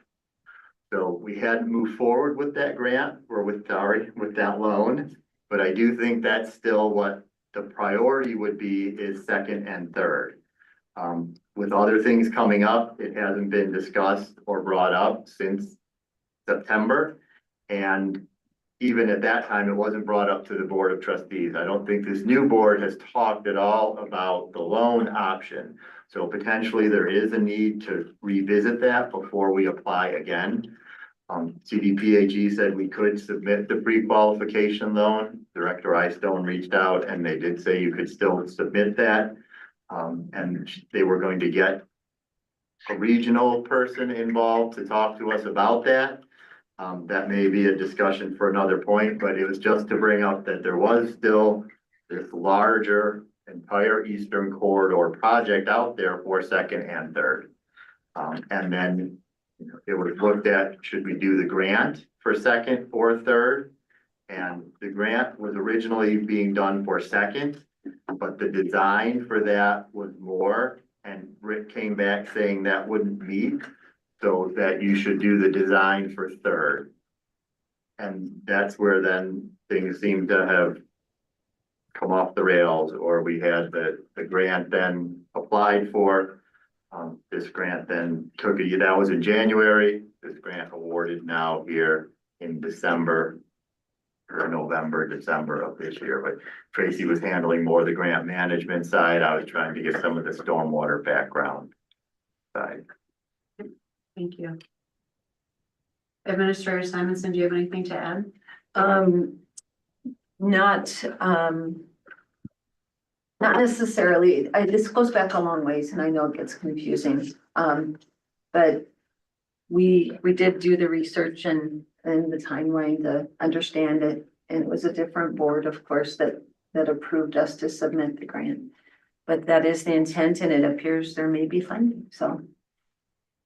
So we had to move forward with that grant, or with that loan, but I do think that's still what the priority would be, is second and third. With other things coming up, it hasn't been discussed or brought up since September. And even at that time, it wasn't brought up to the Board of Trustees. I don't think this new board has talked at all about the loan option. So potentially there is a need to revisit that before we apply again. CDPHE said we could submit the pre-qualification loan. Director Eystone reached out and they did say you could still submit that. And they were going to get a regional person involved to talk to us about that. That may be a discussion for another point, but it was just to bring up that there was still this larger entire Eastern Corridor project out there for second and third. And then, you know, it was looked at, should we do the grant for second or third? And the grant was originally being done for second, but the design for that was more. And Rick came back saying that wouldn't meet, so that you should do the design for third. And that's where then things seem to have come off the rails, or we had the grant then applied for. This grant then took it, that was in January, this grant awarded now here in December. Or November, December of this year, but Tracy was handling more of the grant management side. I was trying to get some of the stormwater background side. Thank you. Administrator Simonson, do you have anything to add? Not necessarily. This goes back a long ways and I know it gets confusing. But we did do the research and the timeline to understand it. And it was a different board, of course, that approved us to submit the grant. But that is the intent, and it appears there may be funding, so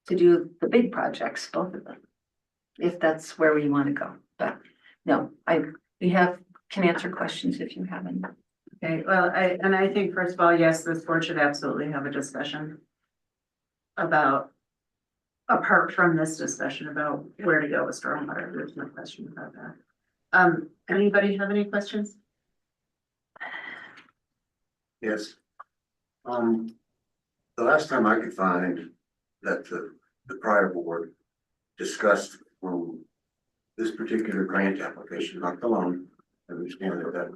to do the big projects, both of them, if that's where we want to go. But no, can answer questions if you have any. Okay, well, I think first of all, yes, this board should absolutely have a discussion about, apart from this discussion about where to go with stormwater. There's no question about that. Anybody have any questions? Yes. The last time I could find that the prior board discussed this particular grant application, not the loan. I understand that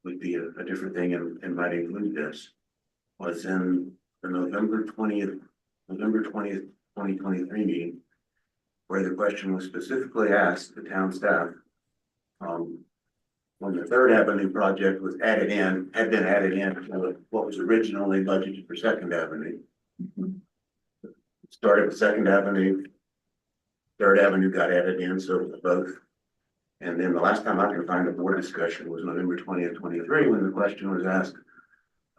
would be a different thing and might include this, was in the November 20th, 2023 meeting, where the question was specifically asked the town staff, when the Third Avenue project was had been added in to what was originally budgeted for Second Avenue. Started with Second Avenue, Third Avenue got added in, so it was both. And then the last time I can find a board discussion was November 20th, 23, when the question was asked,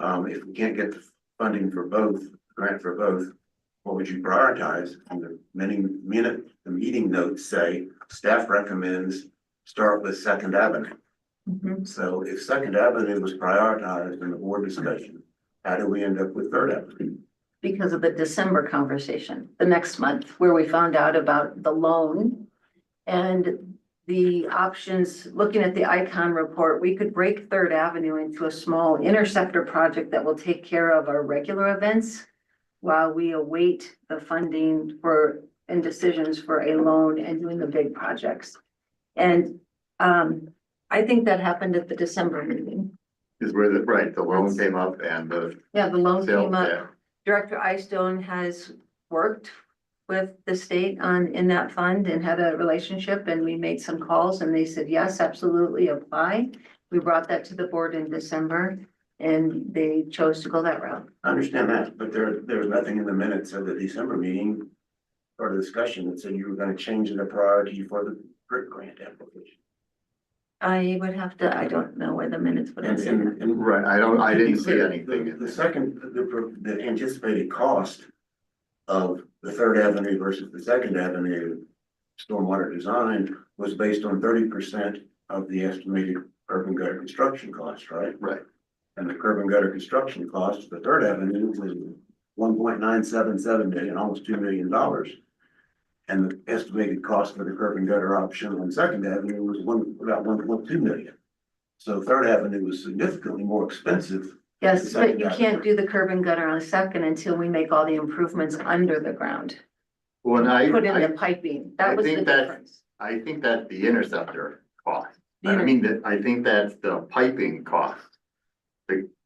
if we can't get the funding for both, grant for both, what would you prioritize? And the meeting notes say staff recommends start with Second Avenue. So if Second Avenue was prioritized in the board discussion, how do we end up with Third Avenue? Because of the December conversation, the next month, where we found out about the loan and the options. Looking at the ICON report, we could break Third Avenue into a small interceptor project that will take care of our regular events while we await the funding and decisions for a loan and doing the big projects. And I think that happened at the December meeting. Is where the loan came up and the loan sale, came up. yeah. Director Eystone has worked with the state in that fund and had a relationship, and we made some calls and they said, yes, absolutely apply. We brought that to the board in December and they chose to go that route. I understand that, but there was nothing in the minutes of the December meeting or the discussion that said you were going to change the priority for the grant application. I would have to, I don't know where the minutes would have seen that. And Right, I to be didn't see clear, anything in The there. second, the anticipated cost of the Third Avenue versus the Second Avenue stormwater design was based on 30% of the estimated curb and gutter construction cost, right? Right. And the curb and gutter construction cost for Third Avenue was 1.977 million, almost $2 million. And the estimated cost for the curb and gutter option on Second Avenue was about 1.2 million. So Third Avenue was significantly more expensive. Yes, but you can't do the curb and gutter on Second until we make all the improvements under the ground. Well, and Put in the piping, I that was the think that- difference. I think that's the interceptor cost. The I mean, I think that's the piping cost.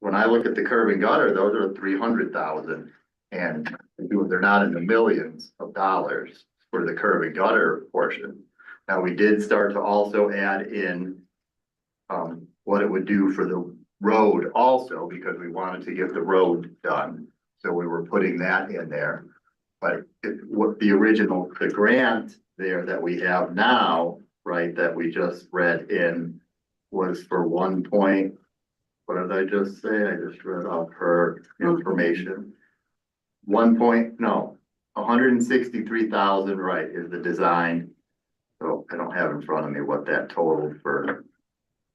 When I look at the curb and gutter, those are 300,000. And they're not in the millions of dollars for the curb and gutter portion. Now, we did start to also add in what it would do for the road also, because we wanted to get the road done. So we were putting that in there. But what the original, the grant there that we have now, right, that we just read in was for 1 point, what did I just say? I just read off her information. 163,000, right, is the design. So I don't have in front of me what that totaled for.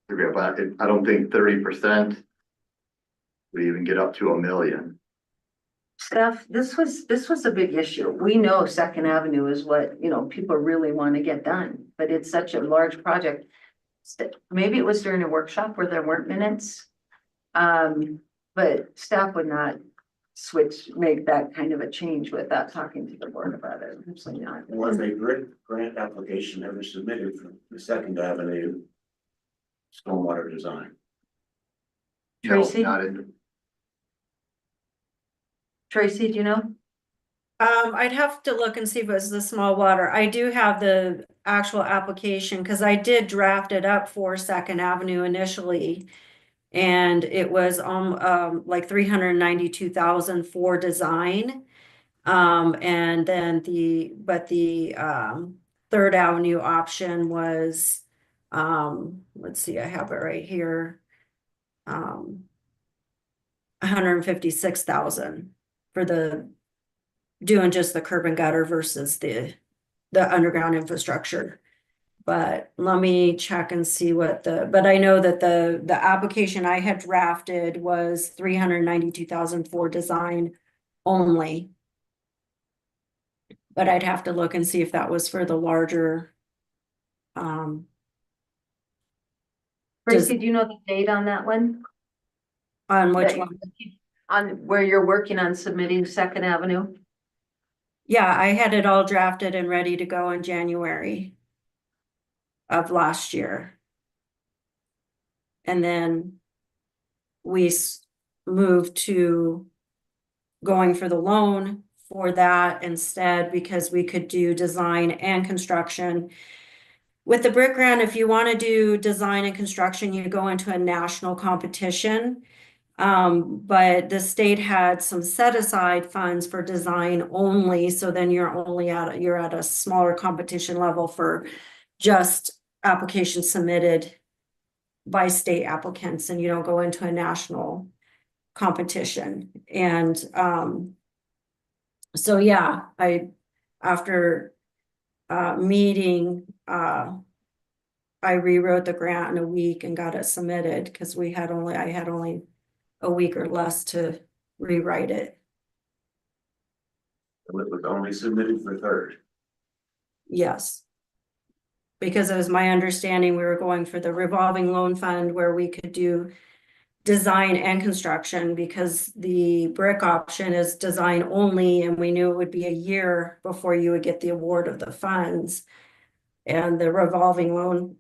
But I don't think 30% would even get up to $1 million. Steph, this was a big issue. We know Second Avenue is what, people really want to get done, but it's such a large project. Maybe it was during a workshop where there weren't minutes. But staff would not make that kind of a change without talking to the board about it. Absolutely not. Was a grant application ever submitted for the Second Avenue stormwater design? Tracy? No, not in. Tracy, do you know? I'd have to look and see if it was the small water. I do have the actual application because I did draft it up for Second Avenue initially. And it was like 392,000 for design. And then the Third Avenue option was, let's see, I have it right here. 156,000 for doing just the curb and gutter versus the underground infrastructure. But let me check and see but I know that the application I had drafted was 392,000 for design only. But I'd have to look and see if that was for the larger. Tracy, do you know the date on that one? On which one? On where you're working on submitting Second Avenue? Yeah, I had it all drafted and ready to go in January of last year. And then we moved to going for the loan for that instead because we could do design and construction. With the brick grant, if you want to do design and construction, you go into a national competition. But the state had some set aside funds for design only. So then you're at a smaller competition level for just applications submitted by state applicants, and you don't go into a national competition. And so yeah, after meeting, I rewrote the grant in a week and got it submitted because I had only a week or less to rewrite it. It was only submitted for Third. Yes. Because it was my understanding we were going for the revolving loan fund where we could do design and construction because the brick option is design only, and we knew it would be a year before you would get the award of the funds. And the revolving loan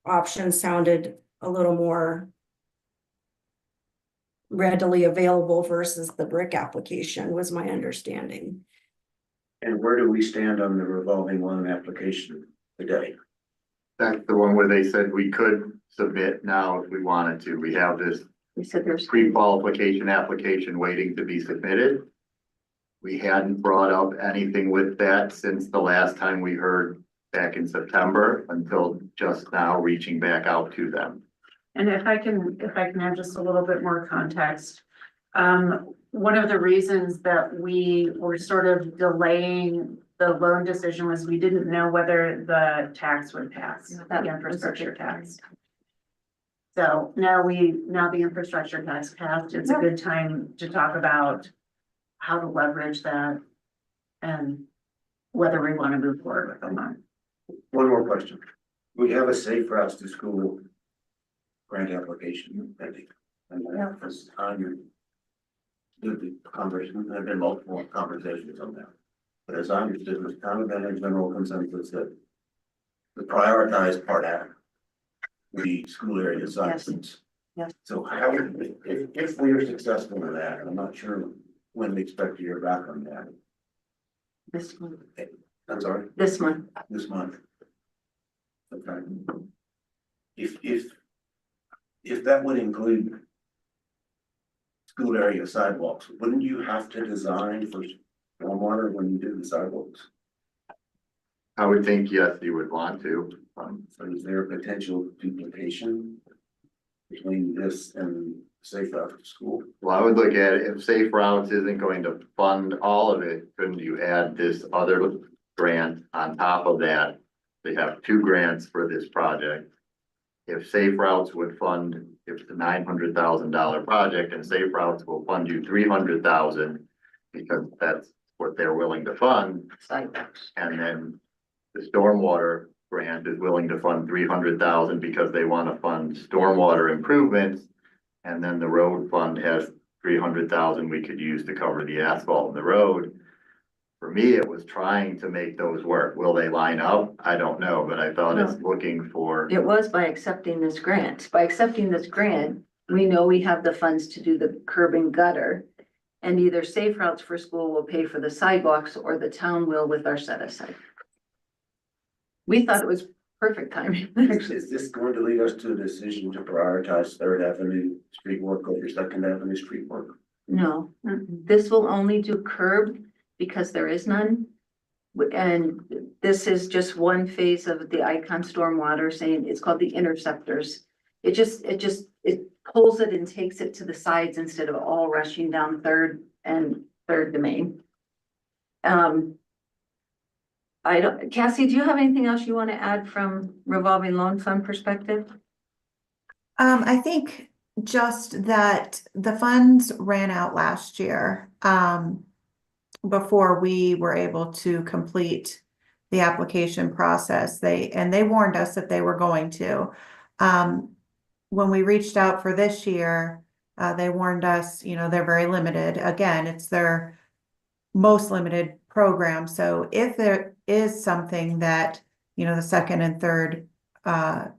option sounded a little more readily available versus the brick application, was my understanding. And where do we stand on the revolving loan application today? That's the one where they said we could submit now if we wanted to. We have this You said there's pre-qualification application waiting to be submitted. We hadn't brought up anything with that since the last time we heard back in September until just now reaching back out to them. And if I can add just a little bit more context. One of the reasons that we were sort of delaying the loan decision was we didn't know whether the tax would pass, the infrastructure tax. So now the infrastructure tax passed, it's a good time to talk about how to leverage that and whether we want to move forward with them or not. One more question. We have a safe routes to school grant application pending. And that was on the conversation, there have been multiple conversations on that. But as I understood, there's kind of been a general consensus that the prioritized part out the school area assessments. Yes. So how, if we are successful in that, and I'm not sure when we expect to hear back on that. This month. I'm sorry? This month. This month. Okay. If that would include school area sidewalks, wouldn't you have to design for stormwater when you do the sidewalks? I would think, yes, you would want to. So is there a potential duplication between this and Safe Route to School? Well, I would look at it, if Safe Routes isn't going to fund all of it, couldn't you add this other grant on top of that? They have 2 grants for this project. If Safe Routes would fund, if it's a $900,000 project and Safe Routes will fund you 300,000 because that's what they're willing to fund. Sidewalks. And then the stormwater grant is willing to fund 300,000 because they want to fund stormwater improvements. And then the road fund has 300,000 we could use to cover the asphalt in the road. For me, it was trying to make those work. Will they line up? I don't know, but I thought it's looking for. It was by accepting this grant. By accepting this grant, we know we have the funds to do the curb and gutter. And either Safe Routes for School will pay for the sidewalks or the town will with our set aside. We thought it was perfect timing. Is this going to lead us to a decision to prioritize 3rd Avenue street work over 2nd Avenue street work? No, this will only do curb because there is none. And this is just one phase of the Icon Stormwater saying it's called the interceptors. It pulls it and takes it to the sides instead of all rushing down 3rd and 3rd Domain. Cassie, do you have anything else you want to add from revolving loan fund perspective? I think just that the funds ran out last year, before we were able to complete the application process. They warned us that they were going to. When we reached out for this year, they warned us, they're very limited. Again, it's their most limited program. So if there is something that, the 2nd and 3rd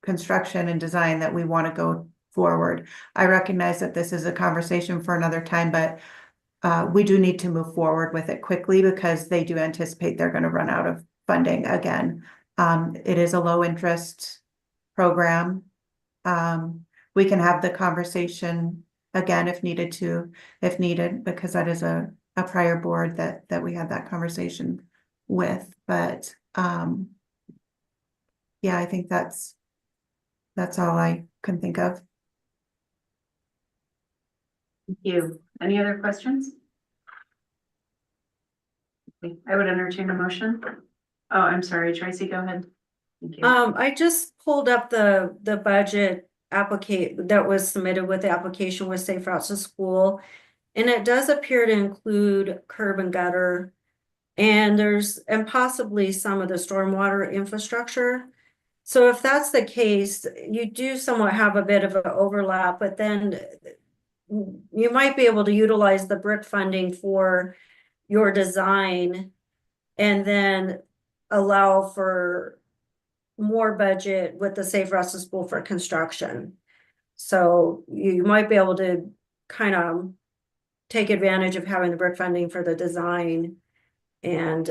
construction and design that we want to go forward, I recognize that this is a conversation for another time, but we do need to move forward with it quickly because they do anticipate they're going to run out of funding again. It is a low interest program. We can have the conversation again if needed, because that is a prior board that we had that conversation with. But yeah, I think that's all I can think of. Thank you. Any other questions? I would entertain a motion. Oh, I'm sorry, Tracy, go ahead. Thank you. I just pulled up the budget that was submitted with the application with Safe Routes to School. And it does appear to include curb and gutter and possibly some of the stormwater infrastructure. So if that's the case, you do somewhat have a bit of an overlap, but then you might be able to utilize the BRIC funding for your design and then allow for more budget with the Safe Routes to School for construction. So you might be able to kind of take advantage of having the BRIC funding for the design and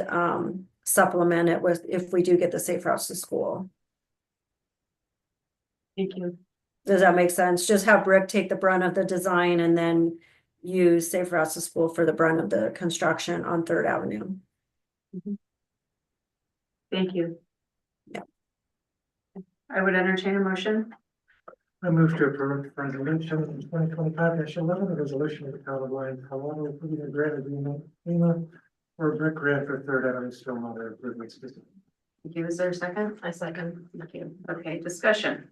supplement it with if we do get the Safe Routes to School. Thank you. Does that make sense? Just have BRIC take the brunt of the design and then use Safe Routes to School for the brunt of the construction on 3rd Avenue. Thank you. Yeah. I would entertain a motion. I move to approve resolution 2025-11, a resolution of the town of Lyon, Colorado, approving a grant agreement, FEMA, for a brick grant for Third Avenue stormwater improvements. Thank you. Is there a second? I second. Thank you. Okay, discussion.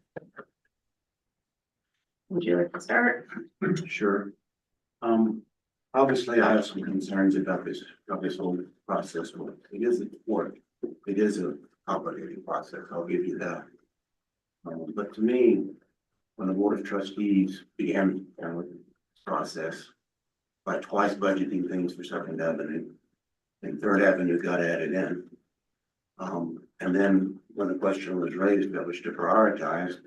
Would you like to start? Sure. Obviously, I have some concerns about this whole process. It is it is a complicated process, I'll give you that. But to me, when the Board of Trustees began this process by twice budgeting things for Second Avenue, and Third Avenue got added in. And then when the question was raised that was to prioritize,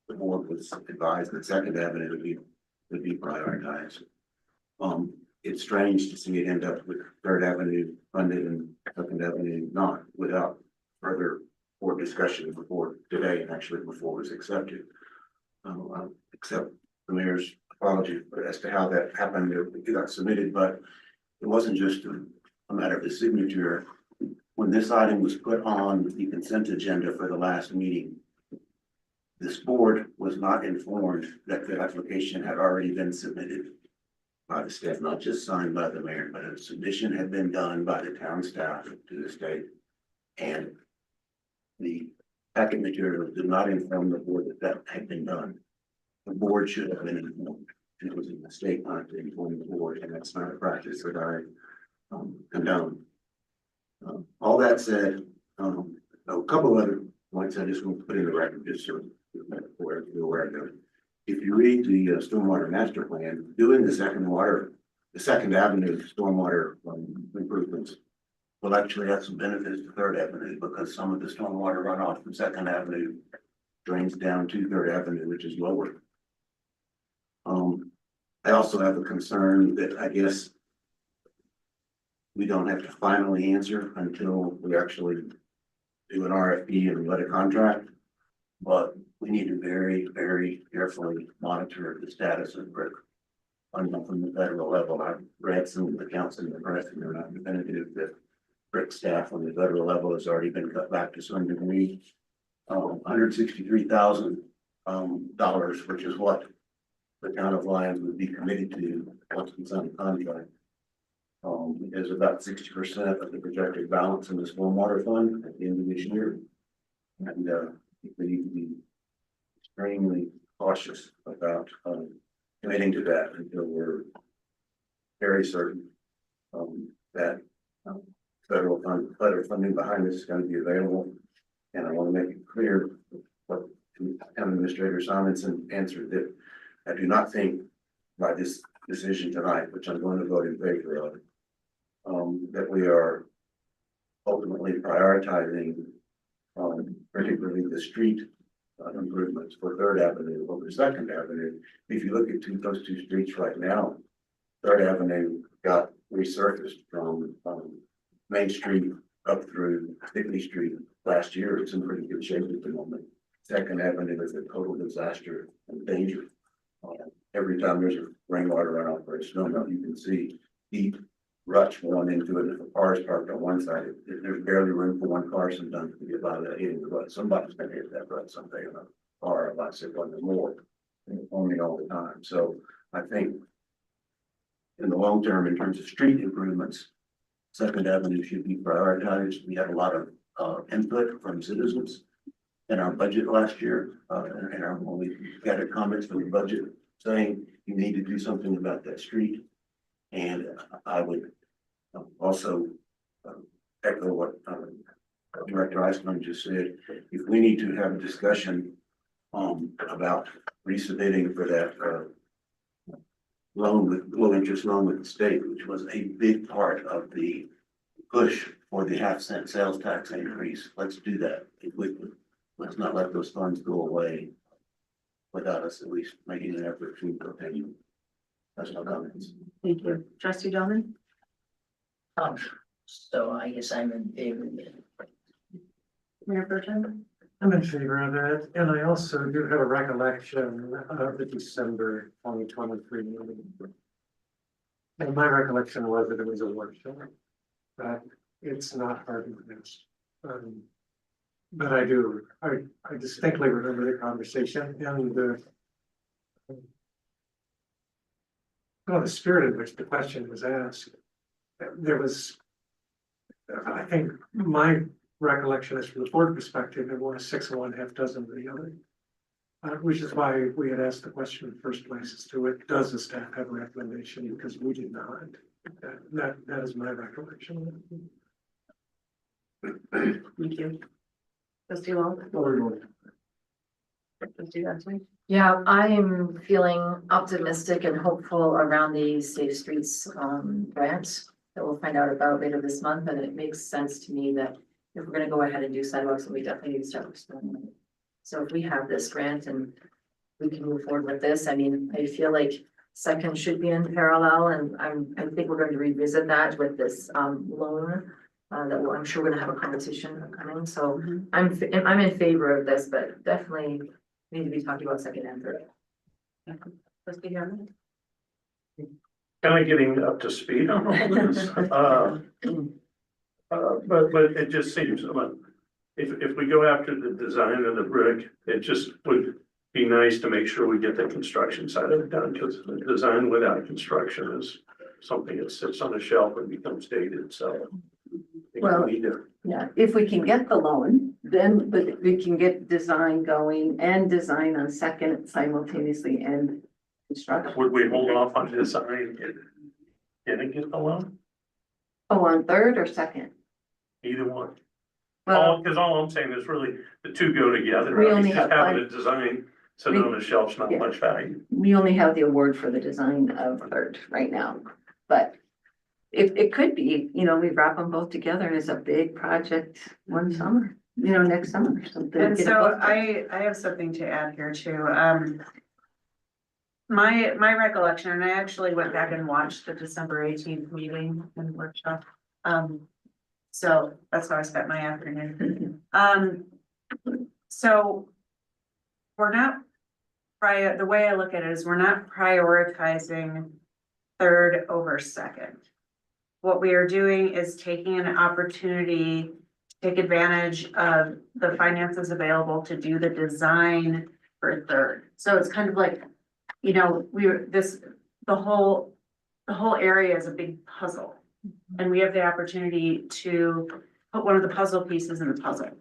the board was advised that Second Avenue would be prioritized. It's strange to see it end up with Third Avenue funded and Second Avenue not, without further board discussion before today, and actually before it was accepted. Accept the mayor's apology as to how that happened. It got submitted, but it wasn't just a matter of the signature. When this item was put on the consent agenda for the last meeting, this board was not informed that the application had already been submitted by the staff, not just signed by the mayor, but a submission had been done by the town staff to the state. And the packet material did not inform the board that that had been done. The board should have been informed, and it was a mistake not to inform the board, and that's not a practice that I condone. All that said, a couple other points I just want to put in the record, just so you're aware of them. If you read the stormwater master plan, doing the Second Avenue stormwater improvements will actually have some benefits to Third Avenue, because some of the stormwater runoff from Second Avenue drains down to Third Avenue, which is lower. I also have a concern that I guess we don't have to finally answer until we actually do an RFP and let a contract. But we need to very, very carefully monitor the status of brick funding from the federal level. I've read some of the accounts in the press, and they're not definitive that brick staff on the federal level has already been cut back to some degree. $163,000, which is what the town of Lyons would be committed to once it's on the contract. Is about 60% of the projected balance in the stormwater fund at the end of this year. And we need to be extremely cautious about committing to that until we're very certain that federal funding behind this is going to be available. And I want to make it clear what Town Administrator Simonson answered, that I do not think by this decision tonight, which I'm going to vote in favor of, that we are ultimately prioritizing particularly the street improvements for Third Avenue over Second Avenue. If you look at those two streets right now, Third Avenue got resurfaced from Main Street up through Stickley Street last year. It's in pretty good shape at the moment. Second Avenue is a total disaster and danger. Every time there's a rainwater runoff or a snow melt, you can see deep ruts going into it. If a car is parked on one side, there's barely room for one car sometimes to get by that hitting the rut. Somebody's gonna hit that rut someday in a car, like I said, one or more, only all the time. So I think in the long term, in terms of street improvements, Second Avenue should be prioritized. We had a lot of input from citizens in our budget last year, and when we gathered comments from the budget saying you need to do something about that street. And I would also echo what Director Iceland just said. If we need to have a discussion about resubmitting for that loan with low interest loan with the state, which was a big part of the push for the 0.5-cent sales tax increase, let's do that quickly. Let's not let those funds go away without us at least making an effort to obtain them. That's my comments. Thank you. Trustee Dolman? So I guess I'm in favor of it. Mayor Pro Tem? I'm in favor of that, and I also do have a recollection of the December 2023 meeting. And my recollection was that it was a workshop, but it's not hard to miss. But I distinctly remember the conversation and the spirit in which the question was asked. There was, I think my recollection is from the board perspective, it was 6 of one, half dozen of the other. Which is why we had asked the question in the first place as to it, does the staff have a recommendation? Because we did not. That is my recollection. Thank you. Trustee Long? Trustee Benson? Yeah, I am feeling optimistic and hopeful around the Safe Streets grant that we'll find out about later this month, and it makes sense to me that if we're gonna go ahead and do sidewalks, then we definitely need to start with storm limit. So if we have this grant and we can move forward with this, I mean, I feel like second should be in parallel, and I think we're going to revisit that with this loan. I'm sure we're gonna have a competition coming, so I'm in favor of this, but definitely need to be talking about second and third. Trustee Hammond? Kind of getting up to speed on all this. But it just seems, if we go after the design of the brick, it just would be nice to make sure we get the construction side of it done, because the design without construction is something that sits on a shelf and becomes dated, so. I think Well, we need to. Yeah, if we can get the loan, then we can get design going and design on second simultaneously and construction. Would we hold off on design and get the loan? Oh, on third or second? Either one. Well, Because all I'm saying is really the two go together. We I mean, only just have having five- a design sitting on the shelf's not Yeah. much value. we only have the award for the design of third right now, but it could be, we wrap them both together as a big project one summer, next summer or something. And Get it so both done. I have something to add here too. My recollection, and I actually went back and watched the December 18th meeting and workshop. So that's how I spent my afternoon. So we're not the way I look at it is we're not prioritizing third over second. What we are doing is taking an opportunity to take advantage of the finances available to do the design for third. So it's kind of like, the whole area is a big puzzle. And we have the opportunity to put one of the puzzle pieces in the puzzle.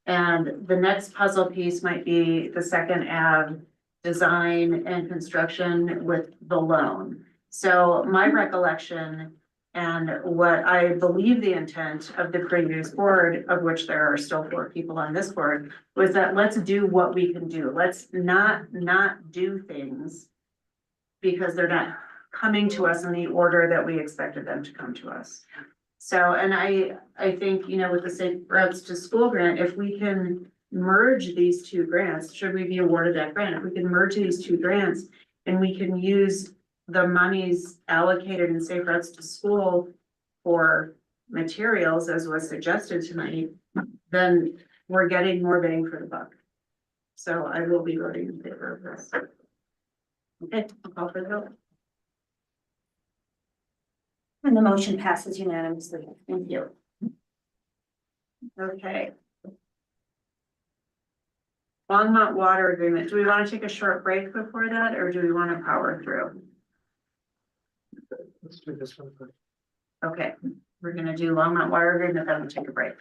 And the next puzzle piece might be the second Ave design and construction with the loan. So my recollection and what I believe the intent of the previous board, of which there are still 4 people on this board, was that let's do what we can do. Let's not do things because they're not coming to us in the order that we expected them to come to us. So, and I think, with the Safe Routes to School grant, if we can merge these 2 grants, should we be awarded that grant? If we can merge these 2 grants and we can use the monies allocated in Safe Routes to School for materials, as was suggested tonight, then we're getting more bang for the buck. So I will be voting in favor of this. Okay, I'll call for the vote. And the motion passes unanimously. Thank you. Okay. Longmont Water Agreement. Do we want to take a short break before that, or do we want to power through? Let's do this one first. Okay, we're gonna do Longmont Water Agreement, then we'll take a break.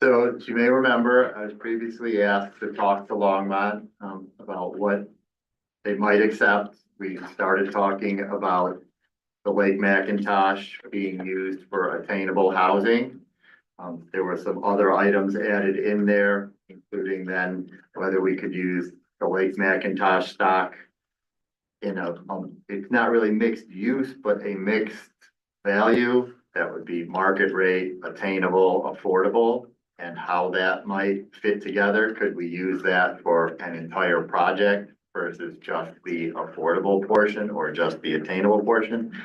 So as you may remember, I was previously asked to talk to Longmont about what they might accept. We started talking about the Lake McIntosh being used for attainable housing. There were some other items added in there, including then whether we could use the Lake McIntosh stock in it's not really mixed use, but a mixed value that would be market rate, attainable, affordable, and how that might fit together. Could we use that for an entire project versus just the affordable portion or just the attainable portion?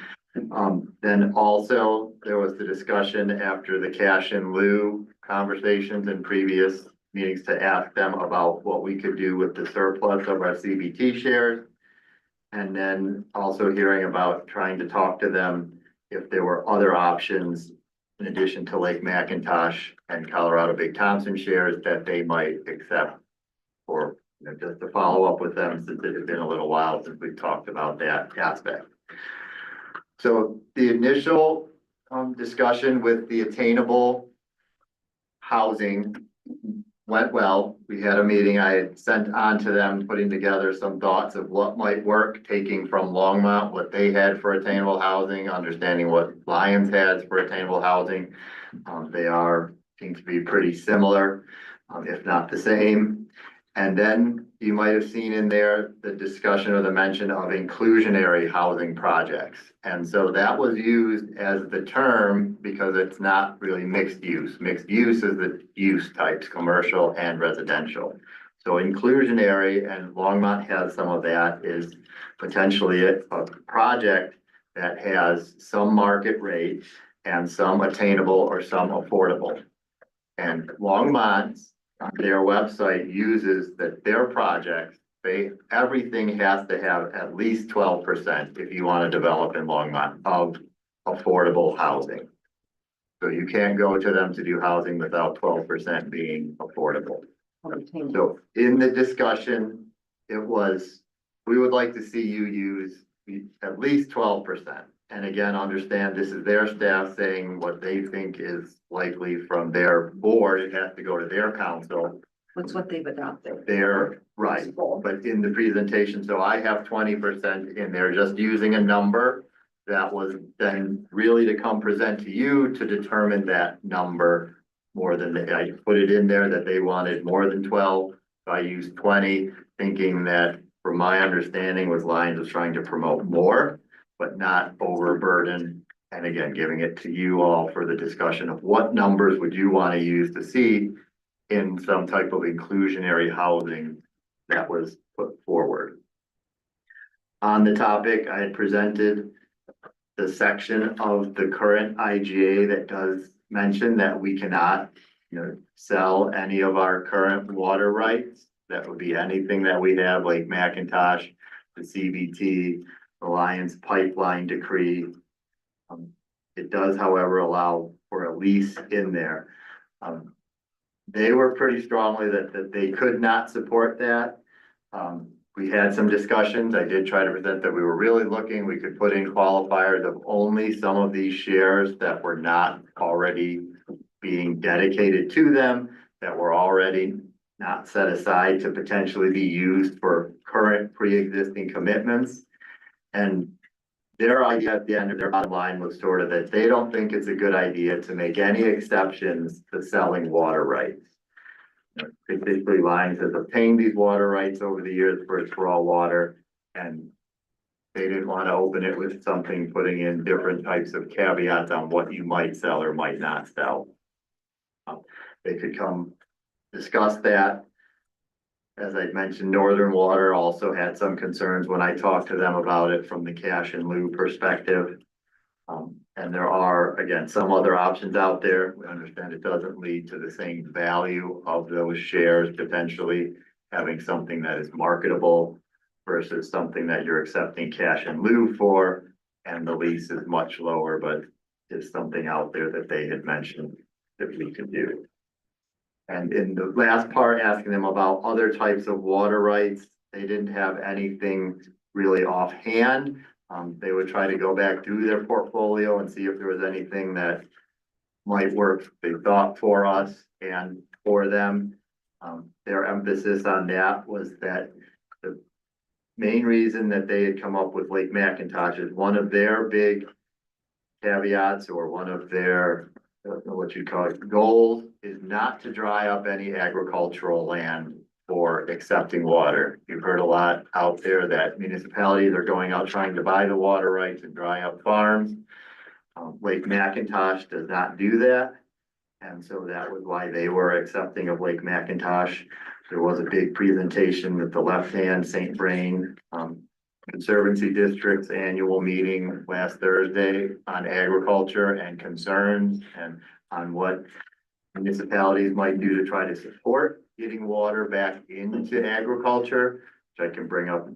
Then also there was the discussion after the cash in lieu conversations in previous meetings to ask them about what we could do with the surplus of our CBT shares. And then also hearing about trying to talk to them if there were other options in addition to Lake McIntosh and Colorado Big Thompson shares that they might accept. Or, just to follow up with them, since it has been a little while since we've talked about that aspect. So the initial discussion with the attainable housing went well. We had a meeting. I had sent on to them, putting together some thoughts of what might work, taking from Longmont what they had for attainable housing, understanding what Lyons has for attainable housing. Seem to be pretty similar, if not the same. And then you might have seen in there the discussion or the mention of inclusionary housing projects. And so that was used as the term because it's not really mixed use. Mixed use is the use types, commercial and residential. So inclusionary, and Longmont has some of that, is potentially a project that has some market rate and some attainable or some affordable. And Longmont's on their website uses that their projects, everything has to have at least 12% if you want to develop in Longmont of affordable housing. So you can't go to them to do housing without 12% being affordable. So in the discussion, it was, we would like to see you use at least 12%. And again, understand this is their staff saying what they think is likely from their board. It has to go to their council. That's what they've adopted. They're right, but in the presentation, so I have 20% in there, just using a number that was then really to come present to you to determine that number more than I put it in there that they wanted more than 12. So I used 20, thinking that from my understanding was Lyons was trying to promote more, but not overburden. And again, giving it to you all for the discussion of what numbers would you want to use to see in some type of inclusionary housing that was put forward. On the topic, I had presented the section of the current IGA that does mention that we cannot, sell any of our current water rights. That would be anything that we have, like McIntosh, the CBT, the Lyons pipeline decree. It does, however, allow for a lease in there. They were pretty strongly that they could not support that. We had some discussions. I did try to present that we were really looking, we could put in qualifiers of only some of these shares that were not already being dedicated to them, that were already not set aside to potentially be used for current pre-existing commitments. And their idea at the end of their bottom line was sort of that they don't think it's a good idea to make any exceptions to selling water rights. Basically, Lyons has obtained these water rights over the years for its raw water, and they didn't want to open it with something putting in different types of caveats on what you might sell or might not sell. They could come discuss that. As I mentioned, Northern Water also had some concerns when I talked to them about it from the cash and lieu perspective. And there are, again, some other options out there. We understand it doesn't lead to the same value of those shares, potentially having something that is marketable versus something that you're accepting cash and lieu for, and the lease is much lower, but is something out there that they had mentioned that we could do. And in the last part, asking them about other types of water rights, they didn't have anything really offhand. They would try to go back through their portfolio and see if there was anything that might work, they thought, for us and for them. Their emphasis on that was that the main reason that they had come up with Lake McIntosh is one of their big caveats, or one of their, I don't know what you call it, goals, is not to dry up any agricultural land for accepting water. You've heard a lot out there that municipalities are going out trying to buy the water rights and dry up farms. Lake McIntosh does not do that. And so that was why they were accepting of Lake McIntosh. There was a big presentation at the left hand St. Vrain Conservancy District's annual meeting last Thursday on agriculture and concerns and on what municipalities might do to try to support getting water back into agriculture, which I can bring up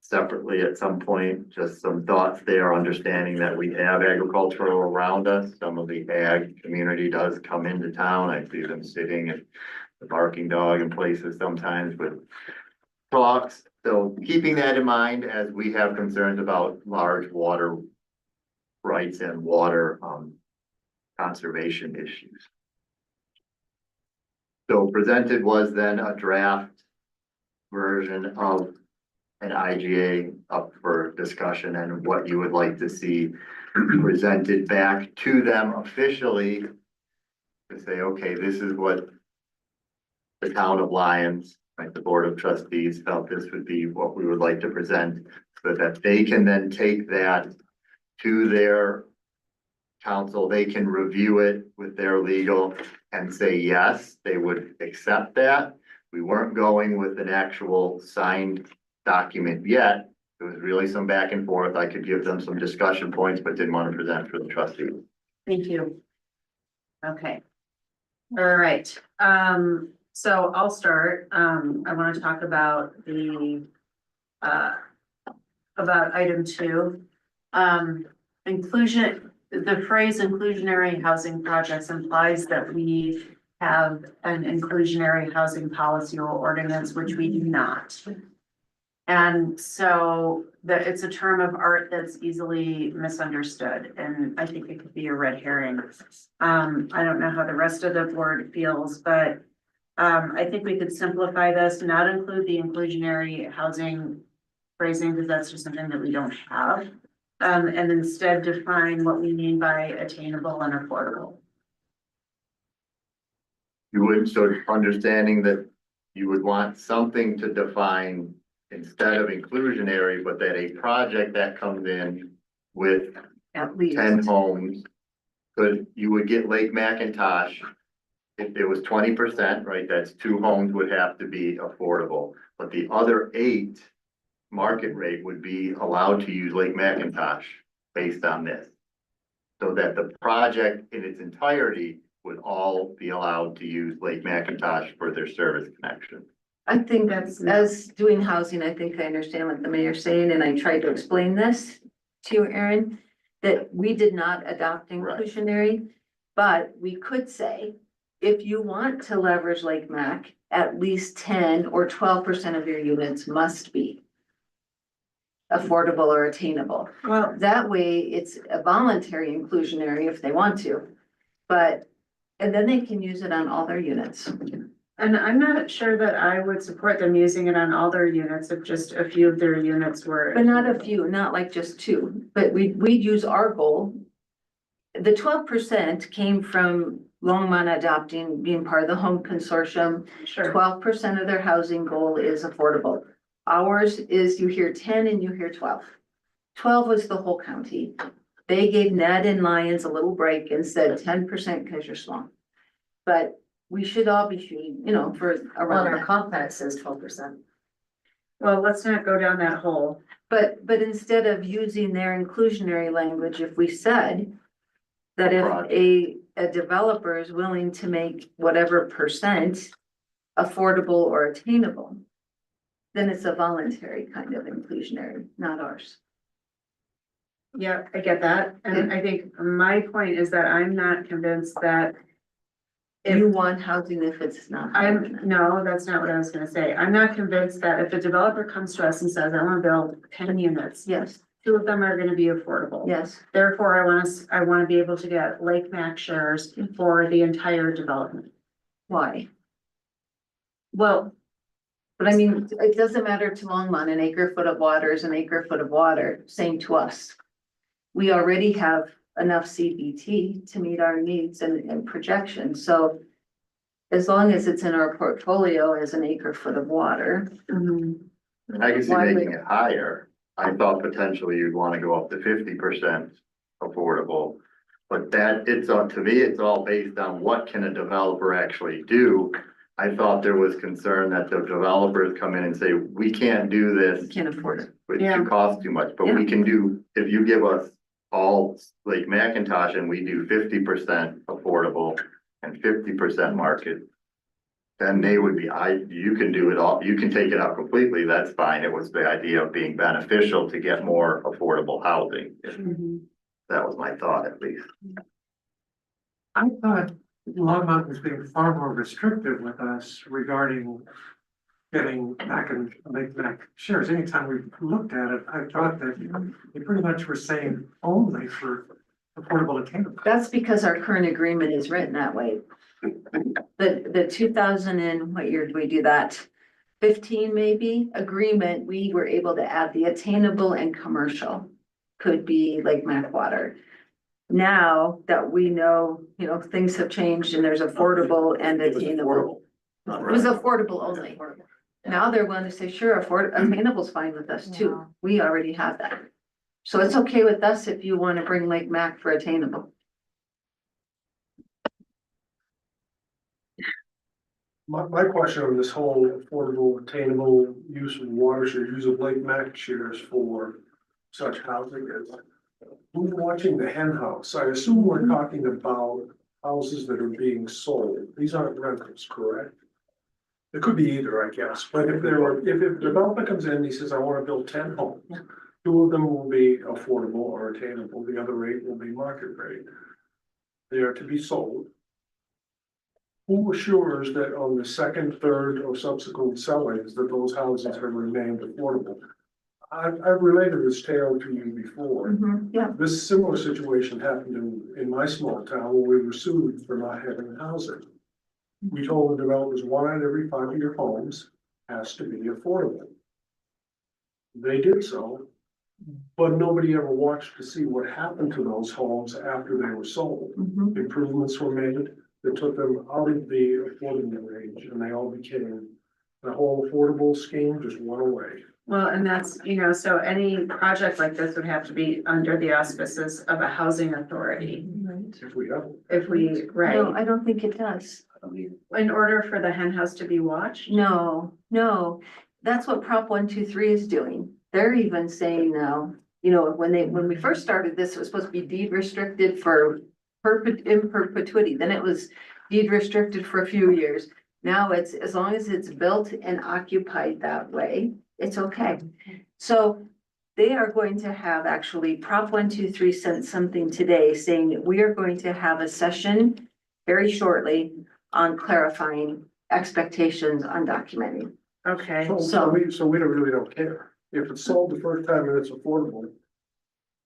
separately at some point, just some thoughts there, understanding that we have agricultural around us. Some of the ag community does come into town. I see them sitting at the barking dog in places sometimes with talks. So keeping that in mind as we have concerns about large water rights and water conservation issues. So presented was then a draft version of an IGA up for discussion and what you would like to see presented back to them officially to say, okay, this is what the town of Lyons, like the Board of Trustees felt this would be what we would like to present, so that they can then take that to their council, they can review it with their legal and say, yes, they would accept that. We weren't going with an actual signed document yet. There was really some back and forth. I could give them some discussion points, but didn't want to present for the trustees. Thank you. Okay. All right, so I'll start. I want to talk about about item 2. Inclusion, the phrase inclusionary housing projects implies that we have an inclusionary housing policy or ordinance, which we do not. And so it's a term of art that's easily misunderstood, and I think it could be a red herring. I don't know how the rest of the board feels, but I think we could simplify this, not include the inclusionary housing phrasing, because that's just something that we don't have. And instead define what we mean by attainable and affordable. You would, so understanding that you would want something to define instead of inclusionary, but that a project that comes in with At least. 10 homes, you would get Lake McIntosh. If it was 20%, right, that's 2 homes would have to be affordable, but the other 8 market rate would be allowed to use Lake McIntosh based on this. So that the project in its entirety would all be allowed to use Lake McIntosh for their service connection. I think as doing housing, I think I understand what the mayor's saying, and I tried to explain this to you, Erin, that we did not adopt inclusionary, but we could say, if you want to leverage Lake Mac, at least 10 or 12% of your units must be affordable or attainable. Well, That way, it's a voluntary inclusionary if they want to, but, and then they can use it on all their units. and I'm not sure that I would support them using it on all their units if just a few of their units were. But not a few, not like just 2, but we'd use our goal. The 12% came from Longmont adopting, being part of the home consortium. Sure. 12% of their housing goal is affordable. Ours is, you hear 10 and you hear 12. 12 was the whole county. They gave Ned and Lyons a little break and said 10% because you're small. But we should all be shooting, for On around our that. comp plan, it says 12%. Well, let's not go down that hole. But instead of using their inclusionary language, if we said that if a developer is willing to make whatever percent affordable or attainable, then it's a voluntary kind of inclusionary, not ours. Yeah, I get that. And I think my point is that I'm not convinced that if You want housing if it's not. no, that's not what I was gonna say. I'm not convinced that if a developer comes to us and says, I wanna build 10 units, Yes, 2 of them are gonna be affordable. yes. Therefore, I wanna be able to get Lake Mac shares for the entire development. Why? Well, But I mean, it doesn't matter to Longmont, an acre foot of water is an acre foot of water, same to us. We already have enough CBT to meet our needs and projections, so as long as it's in our portfolio as an acre foot of water. And I can see Why making would- it higher. I thought potentially you'd want to go up to 50% affordable. But that, to me, it's all based on what can a developer actually do. I thought there was concern that the developers come in and say, we can't do this. Can't afford it. Which Yeah. costs too much, but we can do, if you give us all Lake McIntosh and we do 50% affordable and 50% market. then they would be, you can do it all, you can take it out completely, that's fine. It was the idea of being beneficial to get more affordable housing. That was my thought at least. I thought Longmont was being far more restrictive with us regarding getting back and make back shares. Anytime we looked at it, I thought that they pretty much were saying only for affordable attainable. That's because our current agreement is written that way. The 2000 and what year did we do that? 15 maybe, agreement, we were able to add the attainable and commercial. Could be like Mac Water. Now that we know, things have changed and there's affordable and It was attainable. affordable. It was affordable only. Now they're willing to say, sure, attainable's fine with us too. We already have that. So it's okay with us if you want to bring Lake Mac for attainable. My question on this whole affordable, attainable use of water share, use of Lake Mac shares for such housing is, who's watching the hen house? I assume we're talking about houses that are being sold. These aren't rentals, correct? It could be either, I guess, but if a developer comes in and he says, I want to build 10 homes, 2 of them will be affordable or attainable, the other 8 will be market rate. They are to be sold. Who assures that on the second, third, or subsequent sellings that those houses have remained affordable? I've related this tale to you before. Yeah. This similar situation happened in my small town where we were sued for not having housing. We told the developers 1 out of every 5 of your homes has to be affordable. They did so, but nobody ever watched to see what happened to those homes after they were sold. Improvements were made that took them out of the affordable range and they all became, the whole affordable scheme just went away. Well, and that's, so any project like this would have to be under the auspices of a housing authority. If we have. No, No, I don't think it does. in order for the hen house to be watched. No, that's what Prop 123 is doing. They're even saying now, when we first started this, it was supposed to be deed restricted for in perpetuity. Then it was deed restricted for a few years. Now it's, as long as it's built and occupied that way, it's okay. So they are going to have actually Prop 123 sent something today saying that we are going to have a session very shortly on clarifying expectations on documenting. Okay. So we really don't care. If it's sold the first time and it's affordable,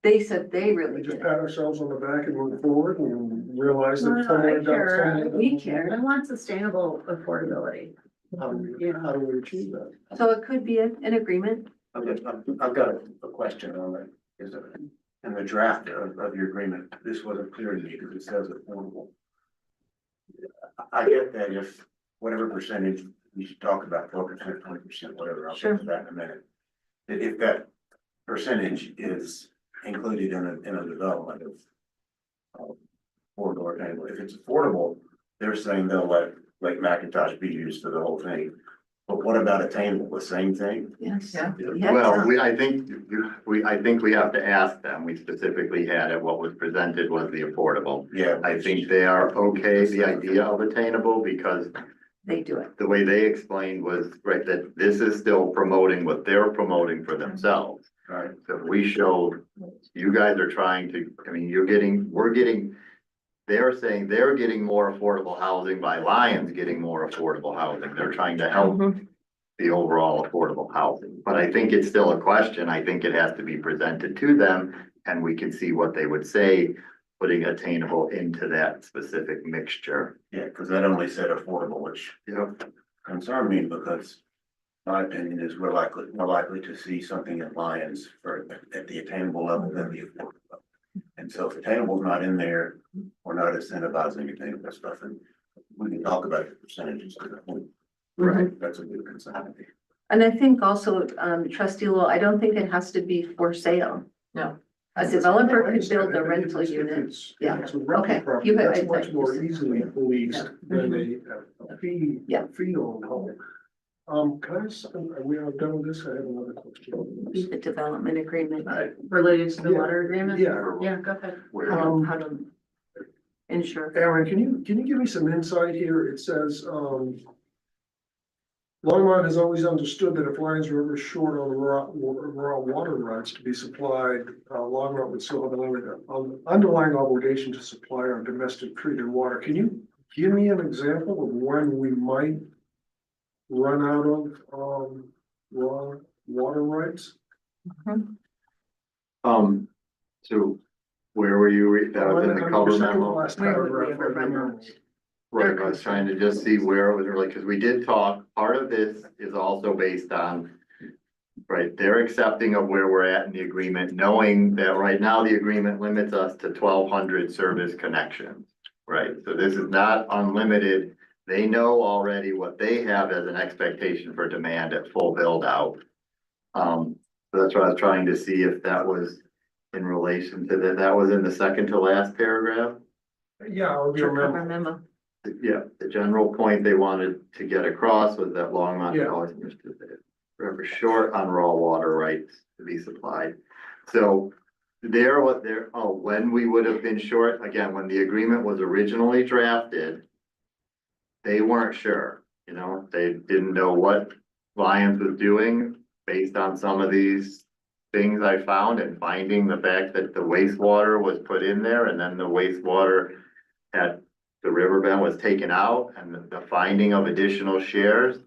They said they we really just did. pat ourselves on the back and move forward and realize that. I somewhere down care, somewhere we down- care. I want sustainable affordability. How do we achieve that? So it could be an agreement. I've got a question on that. Is it in the draft of your agreement, this wasn't clear to me because it says affordable. I get that if whatever percentage we should talk about, 12%, 20%, whatever, I'll Sure. get to that in a minute. If that percentage is included in a development of corridor angle, if it's affordable, they're saying they'll let Lake Macintosh be used for the whole thing. But what about attainable? The same thing? Yes. Well, I think we have to ask them. We specifically had it, what was presented was the affordable. Yeah. I think they are okay, the idea of attainable, because They do it. the way they explained was, right, that this is still promoting what they're promoting for themselves. Right. So if we showed, you guys are trying to, they're saying they're getting more affordable housing by Lions getting more affordable housing. They're trying to help the overall affordable housing. But I think it's still a question. I think it has to be presented to them and we can see what they would say, putting attainable into that specific mixture. Yeah, because that only said affordable, which concerned me because my opinion is we're more likely to see something in Lions at the attainable level than the affordable level. And so if attainable is not in there, we're not incentivizing attainable stuff, and we can talk about the percentages. Right, that's a good concern. And I think also, Trustee Lowell, I don't think it has to be for sale. No. A developer could build a rental unit. Yeah. It's a rental Okay. property, that's much more easily policed than a fee on home. Can I just, are we all done with this? I have another question. The development agreement. Related to the Yeah. water agreement? Yeah. Yeah, go ahead. How to ensure. Aaron, can you give me some insight here? It says, Longmont has always understood that if Lions River is short on raw water rights to be supplied, Longmont would still have an underlying obligation to supply our domestic treated water. Can you give me an example of when we might run out of, raw water rights? So where were you, that was in the cover memo? Right, I was trying to just see where it was really, because we did talk, part of this is also based on. Right, they're accepting of where we're at in the agreement, knowing that right now the agreement limits us to 1,200 service connections. Right, so this is not unlimited. They know already what they have as an expectation for demand at full build out. So that's what I was trying to see if that was in relation to that was in the second to last paragraph. Yeah, or do you remember? Yeah, the general point they wanted to get across was that Longmont Yeah. always understood that forever short on raw water rights to be supplied. So when we would have been short, again, when the agreement was originally drafted, they weren't sure, they didn't know what Lions was doing based on some of these things I found and finding the fact that the wastewater was put in there and then the wastewater at the riverbed was taken out and the finding of additional shares.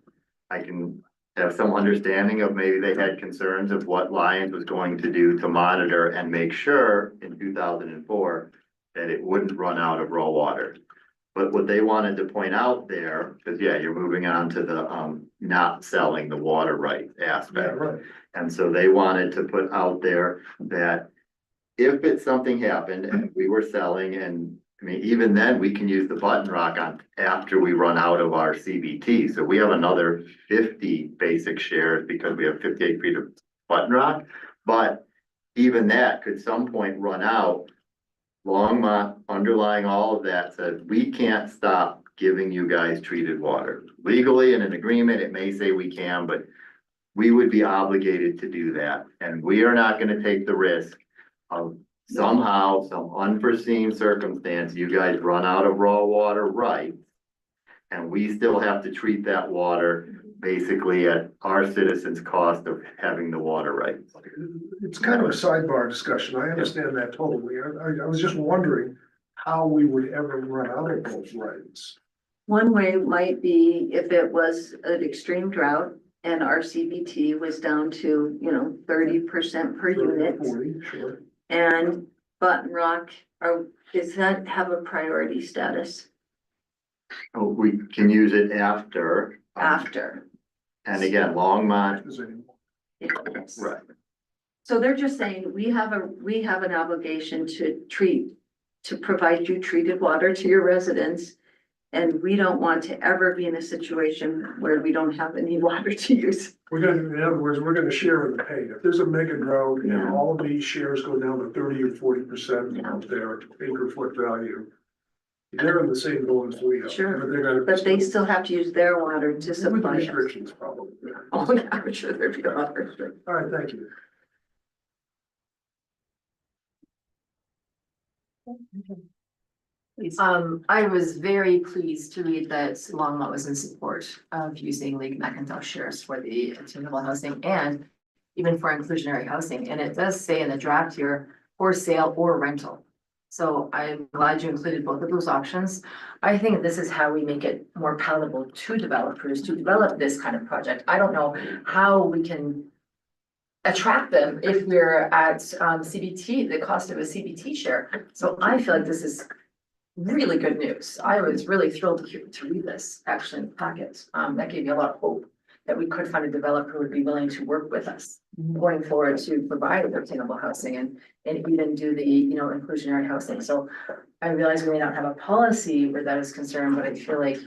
I can have some understanding of maybe they had concerns of what Lions was going to do to monitor and make sure in 2004 that it wouldn't run out of raw water. But what they wanted to point out there, because you're moving on to the not selling the water rights aspect. Yeah, right. And so they wanted to put out there that if something happened and we were selling, and I mean, even then we can use the button rock on after we run out of our CBT. So we have another 50 basic shares because we have 58 feet of button rock. But even that could some point run out. Longmont, underlying all of that, says we can't stop giving you guys treated water. Legally in an agreement, it may say we can, but we would be obligated to do that. And we are not gonna take the risk of somehow, some unforeseen circumstance, you guys run out of raw water rights. And we still have to treat that water basically at our citizens' cost of having the water rights. It's kind of a sidebar discussion. I understand that totally. I was just wondering how we would ever run out of those rights. One way might be if it was an extreme drought and our CBT was down to, 30% per unit. 40, sure. And Button Rock, does that have a priority status Oh, we can use it after. after? And again, Longmont, Yes. right. So they're just saying, we have an obligation to provide you treated water to your residents. And we don't want to ever be in a situation where we don't have any water to use. In other words, we're gonna share in the pain. If there's a mega drought and Yeah. all of these shares go down to 30 or 40% Yeah. of their acre foot value, they're in the same boat as we are. Sure. But they're gonna. But they still have to use their water to With supply us. restrictions, probably. Oh, yeah, I'm sure there'd be a lot of restrictions. All right, thank you. I was very pleased to read that Longmont was in support of using Lake McIntosh shares for the attainable housing and even for inclusionary housing. And it does say in the draft here, for sale or rental. So I'm glad you included both of those options. I think this is how we make it more palatable to developers to develop this kind of project. I don't know how we can attract them if we're at CBT, the cost of a CBT share. So I feel like this is really good news. I was really thrilled to read this actually in the packet. That gave me a lot of hope that we could find a developer who would be willing to work with us going forward to provide attainable housing and even do the, inclusionary housing. So I realize we may not have a policy where that is concerned, but I feel like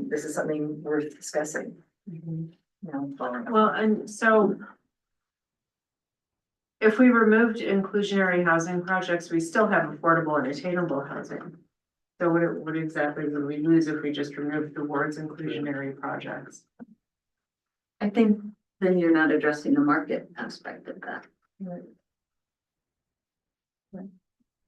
this is something worth discussing. Well, and so if we removed inclusionary housing projects, we still have affordable and attainable housing. So what exactly would we lose if we just removed the words inclusionary projects? I think then you're not addressing the market aspect of that.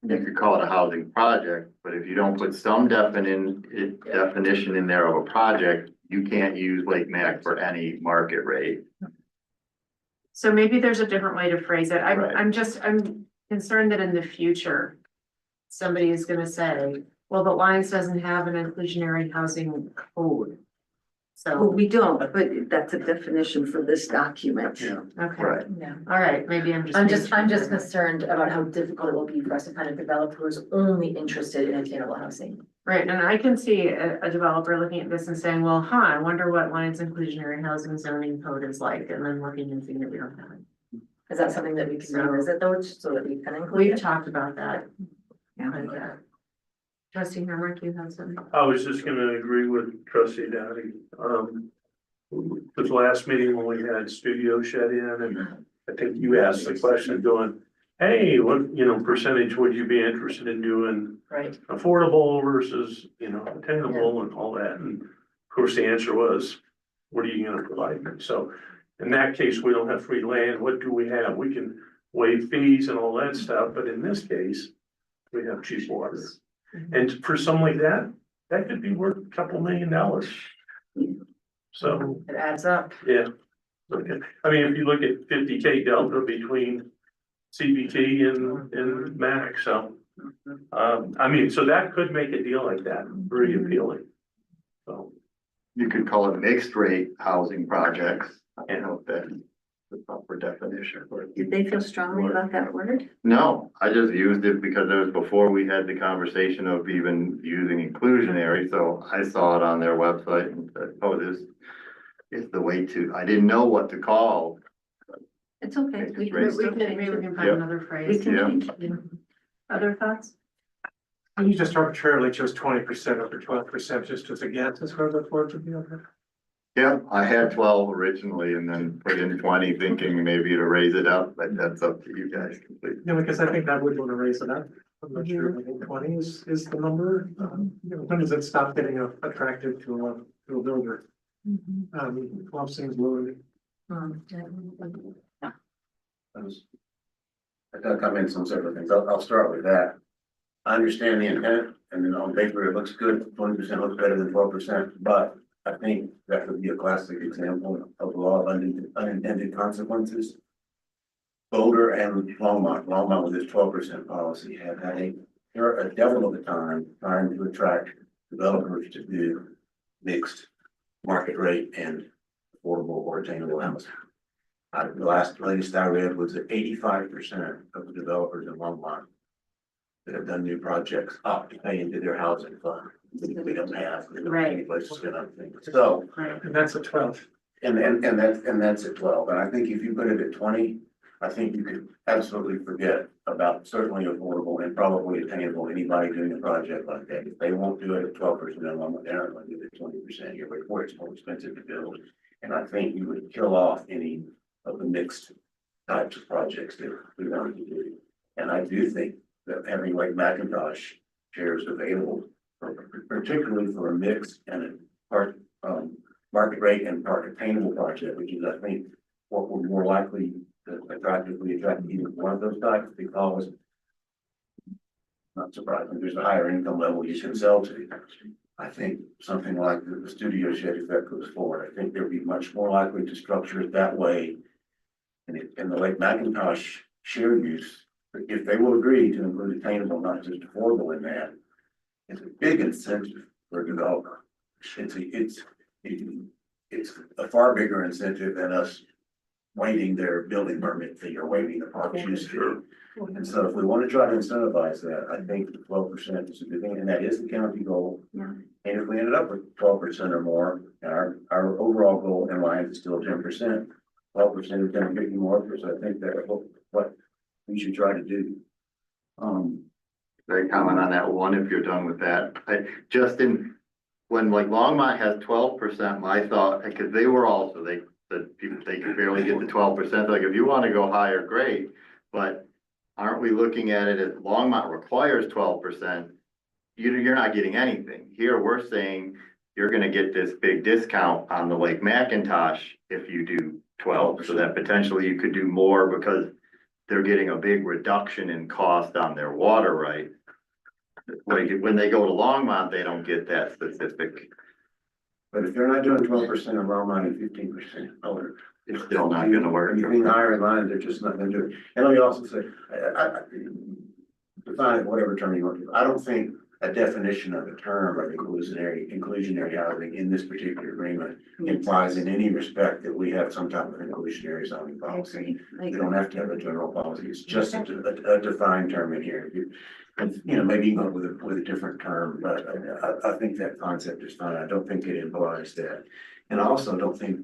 You could call it a housing project, but if you don't put some definition in there of a project, you can't use Lake Mac for any market rate. So maybe there's a different way to phrase it. Right. I'm concerned that in the future, somebody is gonna say, well, but Lyons doesn't have an inclusionary housing code. Well, So, we don't, but that's a definition for this document. Yeah. okay, Right. Yeah. all right, maybe I'm just. I'm just concerned about how difficult it will be for us to find a developer who's only interested in attainable housing. Right, and I can see a developer looking at this and saying, well, I wonder what Lyons inclusionary housing zoning code is like, and then looking and seeing that we don't have it. Is that something that we can revisit though, so that we can include We've it? talked about that. Yeah. But, Trustee Hamrick, you have something? I was just gonna agree with trustee Dowdy. The last meeting when we had Studio Shed in, and I think you asked the question going, hey, what, percentage would you be interested in doing Right. affordable versus, attainable and all that? And of course, the answer was, what are you gonna provide me? So in that case, we don't have free land. What do we have? We can waive fees and all that stuff, but in this case, we have cheap water. And for something like that, that could be worth a couple $1 million. So, It adds up. yeah. Okay. I mean, if you look at 50K delta between CBT and MAC, so. So that could make a deal like that very appealing. So, You could call it mixed rate housing projects. I don't know if that's the proper definition. Did they feel strongly about that word? No, I just used it because it was before we had the conversation of even using inclusionary, so I saw it on their website and said, oh, this is the way to, I didn't know what to call. It's okay. It's Maybe raised. we can find Yep. another We phrase. can Yeah. change it. Yeah. Other thoughts? You just arbitrarily chose 20% over 12% just as a guess as where the board would be okay. Yeah, I had 12 originally and then put in 20 thinking maybe to raise it up, but that's up to you guys completely. Yeah, because I think I would want to raise it up. I'm not sure, I think 20 is the number. When does it stop getting attractive to a builder? 12 seems low. I gotta comment on several things. I'll start with that. I understand the intent, and then on paper, it looks good, 20% looks better than 12%, but I think that would be a classic example of a lot of unintended consequences. Boulder and Longmont with its 12% policy have had a devil of a time trying to attract developers to do mixed market rate and affordable or attainable housing. The latest I read was that 85% of the developers in Longmont that have done new projects opt to pay into their housing fund. We don't have any place to spend other things. So, And that's a 12. and that's at 12. And I think if you put it at 20, I think you could absolutely forget about certainly affordable and probably attainable, anybody doing a project like that. If they won't do it at 12% in Longmont, they're not going to do it at 20% here, before it's more expensive to build. And I think you would kill off any of the mixed types of projects that we wanted to do. And I do think that having Lake Macintosh shares available, particularly for a mix and a part, market rate and part attainable project, which is, I think, what we're more likely to attract either one of those types, because not surprising, there's a higher income level you can sell to. I think something like the studio shed, if that goes forward, I think they'll be much more likely to structure it that way. And the Lake Macintosh shared use, if they will agree to include attainable, not just affordable in that, it's a big incentive for a developer. It's a far bigger incentive than us waiving their building permit fee or waiving the park use fee. And so if we want to try to incentivize that, I think the 12% is a good thing, and that is the county goal. Yeah. And if we ended up with 12% or more, our overall goal in line is still 10%. 12% is going to get you more, because I think that's what we should try to do. Can I comment on that one if you're done with that? When like Longmont has 12%, my thought, because they were also, they could barely get the 12%. Like, if you want to go higher, great. But aren't we looking at it as Longmont requires 12%? You're not getting anything. Here, we're saying you're gonna get this big discount on the Lake Macintosh if you do 12, so that potentially you could do more, because they're getting a big reduction in cost on their water right. Like, when they go to Longmont, they don't get that specific, But if they're not doing 12% of Longmont and 15% other. it's still not gonna work. Anything higher in line, they're just not gonna do it. And let me also say, define it whatever term you want to. I don't think a definition of a term of inclusionary housing in this particular agreement implies in any respect that we have some type of inclusionary zoning policy. We don't have to have a general policy. It's just a defined term in here. You know, maybe you can go with a different term, but I think that concept is fine. I don't think it implies that. And I also don't think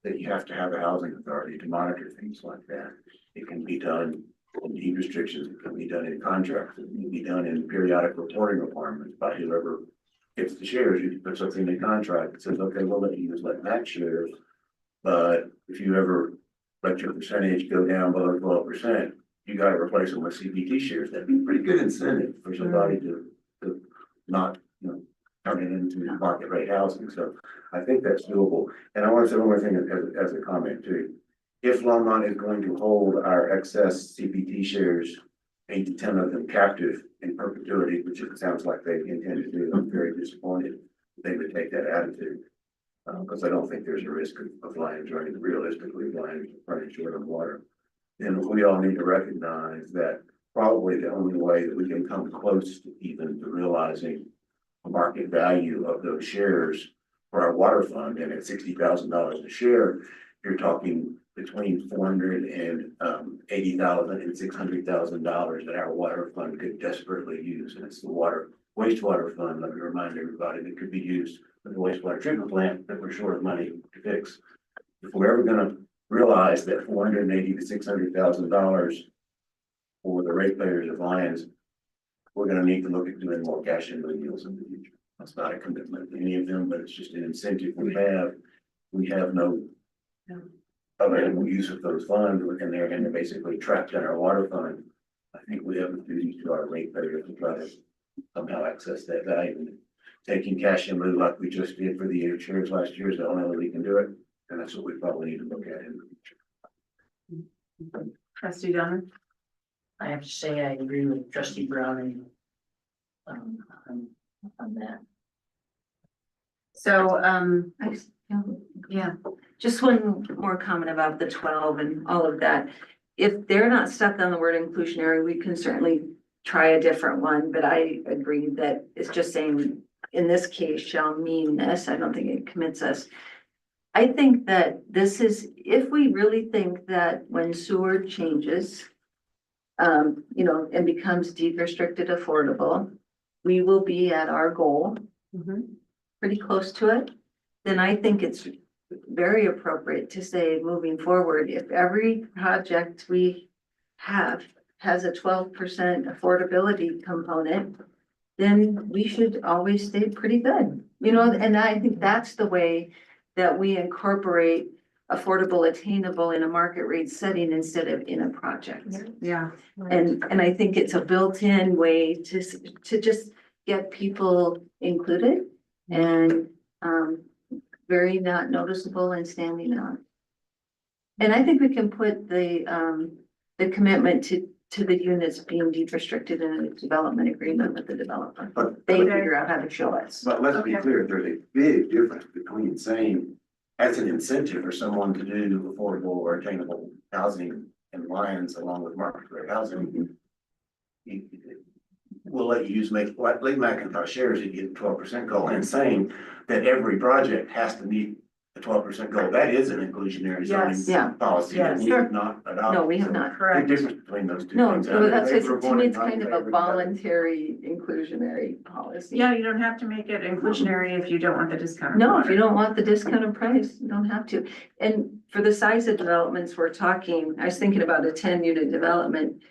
that you have to have a housing authority to monitor things like that. It can be done in deed restrictions, it can be done in contracts, it can be done in periodic reporting requirements by whoever gets the shares. You put something in the contract that says, okay, we'll let you use like that shares. But if you ever let your percentage go down below 12%, you gotta replace them with CPT shares. That'd be a pretty good incentive for somebody to not, you know, turn it into market rate housing. So I think that's doable. And I want to say one more thing as a comment too. If Longmont is going to hold our excess CPT shares, 8 to 10 of them captive in perpetuity, which it sounds like they intend to do, I'm very disappointed they would take that attitude. Because I don't think there's a risk of lions running, realistically, lions running short of water. And we all need to recognize that probably the only way that we can come close to even to realizing a market value of those shares for our water fund, and at $60,000 a share, you're talking between $480,000 and $600,000 that our water fund could desperately use. And it's the wastewater fund. Let me remind everybody that could be used for the wastewater treatment plant that we're short of money to fix. If we're ever gonna realize that $480,000 to $600,000 for the ratepayers of Lions, we're gonna need to look at doing more cash in deals in the future. That's not a commitment to any of them, but it's just an incentive we have. We have no available use of those funds, and they're basically trapped in our water fund. I think we have a duty to our ratepayers to try to somehow access that value. Taking cash in lieu like we just did for the shares last year is the only way we can do it. And that's what we probably need to look at in the future. Trustee Donner? I have to say, I agree with trustee Brown and on that. So, Yeah, just one more comment about the 12 and all of that. If they're not stuck on the word inclusionary, we can certainly try a different one, but I agree that it's just saying, in this case, shall mean this. I don't think it commits us. I think that this is, if we really think that when sewer changes, you know, and becomes deed restricted affordable, we will be at our goal, pretty close to it, then I think it's very appropriate to say, moving forward, if every project we have has a 12% affordability component, then we should always stay pretty good, you know, and I think that's the way that we incorporate affordable, attainable in a market rate setting instead of in a project. yeah. And I think it's a built-in way to just get people included and, very not noticeable and standing out. And I think we can put the commitment to the units being deed restricted in a development agreement with the developer. They figure out how to show us. But let's be clear, there's a big difference between saying as an incentive for someone to do affordable or attainable housing in Lions along with market rate housing. We'll let you use Lee McIntosh shares if you get 12% goal, and saying that every project has to meet the 12% goal. That is an inclusionary zoning policy that we have not adopted. No, we have not. Big difference between those two No, things. that's, to me, it's kind of a voluntary inclusionary policy. Yeah, you don't have to make it inclusionary if you don't want the discount. No, if you don't want the discounted price, you don't have to. And for the size of developments we're talking, I was thinking about a 10-unit development,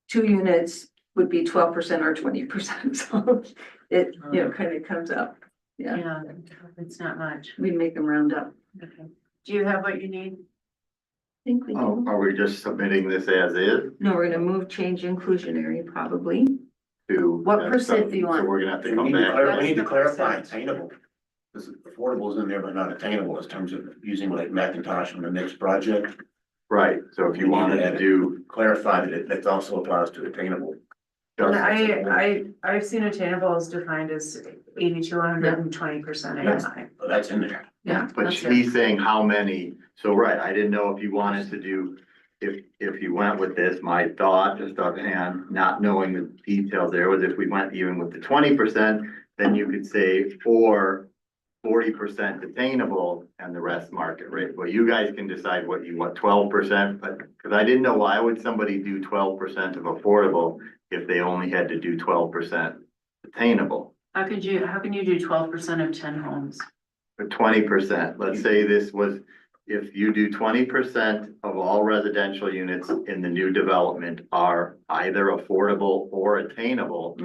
2 units would be 12% or 20%. So it, you know, kind of comes up. Yeah, Yeah, it's not much. we make them round up. Okay. Do you have what you need? I think we Oh, do. are we just submitting this as is No, we're gonna change inclusionary probably. to? What percent do you want? So we're gonna have to We come need to back. we need to clarify attainable. Because affordable is in there, but not attainable in terms of using like Macintosh on the next project. Right, so if you wanted to do. Clarify that it also applies to attainable. And I've seen attainable is defined as 80 to 120% AMI. Oh, that's in there. Yeah, But that's it. he's saying how many, so right, I didn't know if you wanted to do, if you went with this, my thought, just offhand, not knowing the details there, was if we went even with the 20%, then you could say, or 40% attainable and the rest market rate. Well, you guys can decide what you want, 12%, but, because I didn't know why would somebody do 12% of affordable if they only had to do 12% attainable? How can you do 12% of 10 homes? For 20%, let's say this was, if you do 20% of all residential units in the new development are either affordable or attainable,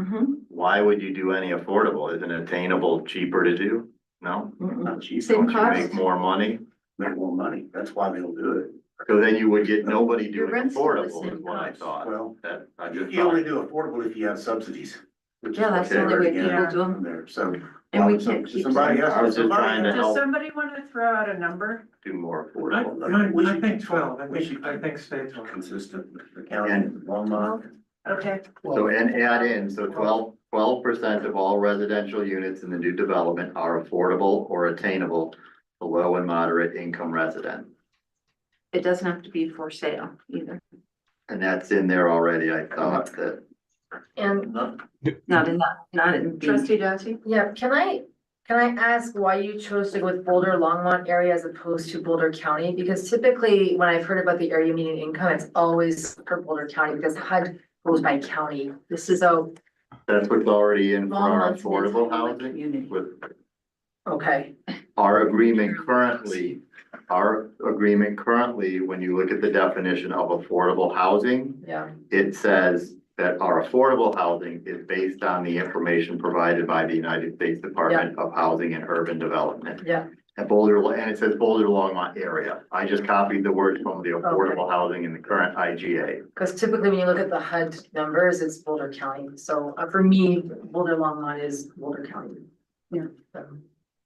why would you do any affordable? Isn't attainable cheaper to do? No? Not cheap. Same Don't you cost. make more money? Make more money. That's why they'll do it. So then you would get nobody Your doing rent's still the affordable is same what I cost. thought. Well, That, I just you only thought, do affordable if you have subsidies. which is Yeah, what that's the they only way already people get do them. from there, so. And we so can't keep somebody them. else- I was just somebody trying to else- Does help somebody want to throw out a number? do more I affordable. think 12, I think stay consistent, the county, And- Longmont. Okay. So, and add in, so 12% of all residential units in the new development are affordable or attainable to low and moderate income resident. It doesn't have to be for sale either, And that's in there already, I thought that. And not in B. Trustee Dottie? yeah, can I ask why you chose to go with Boulder Longmont area as opposed to Boulder County? Because typically, when I've heard about the area median income, it's always for Boulder County because HUD goes by county. This is so, That's what's already in for our Longmont's an affordable entitlement housing community. with okay, our agreement currently. Our agreement currently, when you look at the definition of affordable housing, yeah, it says that our affordable housing is based on the information provided by the United States Department of Housing and Urban Development. yeah, And Boulder, and it says Boulder Longmont area. I just copied the words from the affordable housing in the current IGA. because typically when you look at the HUD numbers, it's Boulder County. So for me, Boulder Longmont is Boulder County. Yeah. So,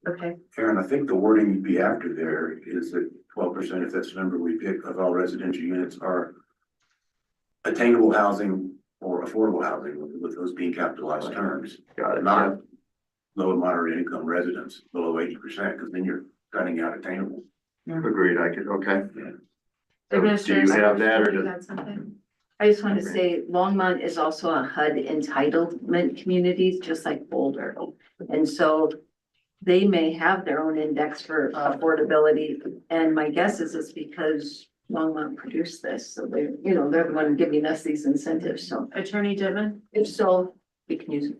Okay. Aaron, I think the wording you'd be after there is that 12%, if that's the number we pick, of all residential units are attainable housing or affordable housing, with those being capitalized terms. Got it. Not low and moderate income residents below 80%, because then you're cutting out attainable. Agreed, I could, okay. Yeah. So do you have that or You does? had something? I just want to say Longmont is also a HUD entitlement community, just like Boulder. And so they may have their own index for affordability. And my guess is it's because Longmont produced this. So they're the one giving us these incentives. So Attorney Dittman? if so, we can use it.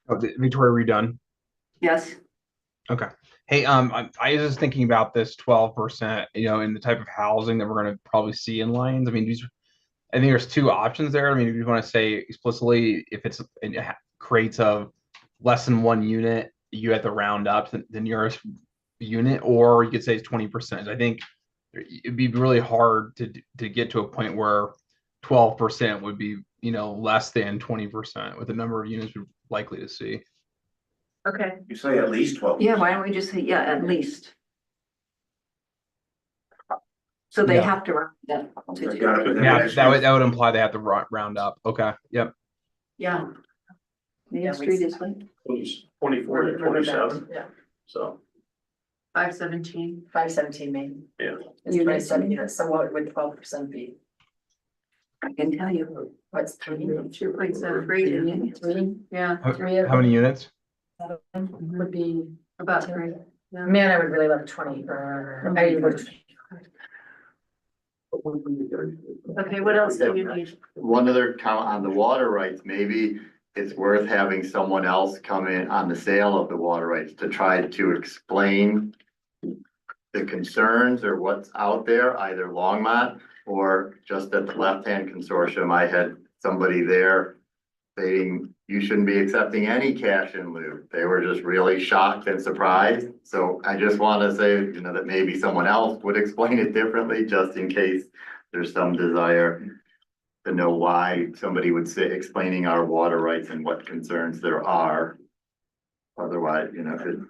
Oh, Victoria, redone. Yes. Okay. Hey, I was just thinking about this 12%, in the type of housing that we're going to probably see in Lyons. I mean, I think there's two options there. I mean, if you want to say explicitly, if it creates of less than one unit, you have to round up the nearest unit, or you could say it's 20%. I think it'd be really hard to get to a point where 12% would be, less than 20% with the number of units we're likely to see. Okay. You say at least 12. Yeah, why don't we just say, at least? So they Yeah. have to round up to They do. gotta put Yeah, extra- that would imply they have to round up. Okay. Yep. Yeah. Main Street is like, 24 to 27, yeah, so. 517. 517 Main. Yeah. It's 27 units, so what would 12% be? I can tell you. What's 3? 2.73. Three, Yeah. three of How many units? them would be, About 3. Yeah. man, I would really love 20, I would. Okay, what else do you need? One other comment on the water rights, maybe it's worth having someone else come in on the sale of the water rights to try to explain the concerns or what's out there, either Longmont or just at the left-hand consortium. I had somebody there saying you shouldn't be accepting any cash in lieu. They were just really shocked and surprised. So I just want to say, that maybe someone else would explain it differently, just in case there's some desire to know why somebody would say explaining our water rights and what concerns there are. Otherwise,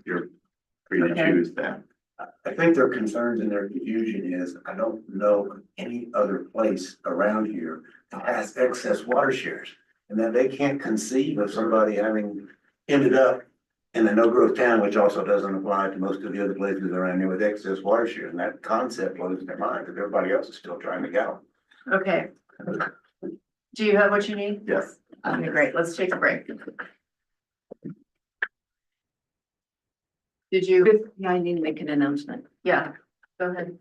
you're free to Okay. choose that. I think their concerns and their confusion is, I don't know of any other place around here that has excess water shares. And that they can't conceive of somebody having ended up in a no-growth town, which also doesn't apply to most of the other places around here with excess water shares. And that concept blows their mind, because everybody else is still trying to go. Okay. Do you have what you need? Yes. Okay, great. Let's take a break. Did you? Yeah, I need to make an announcement. Yeah, go ahead.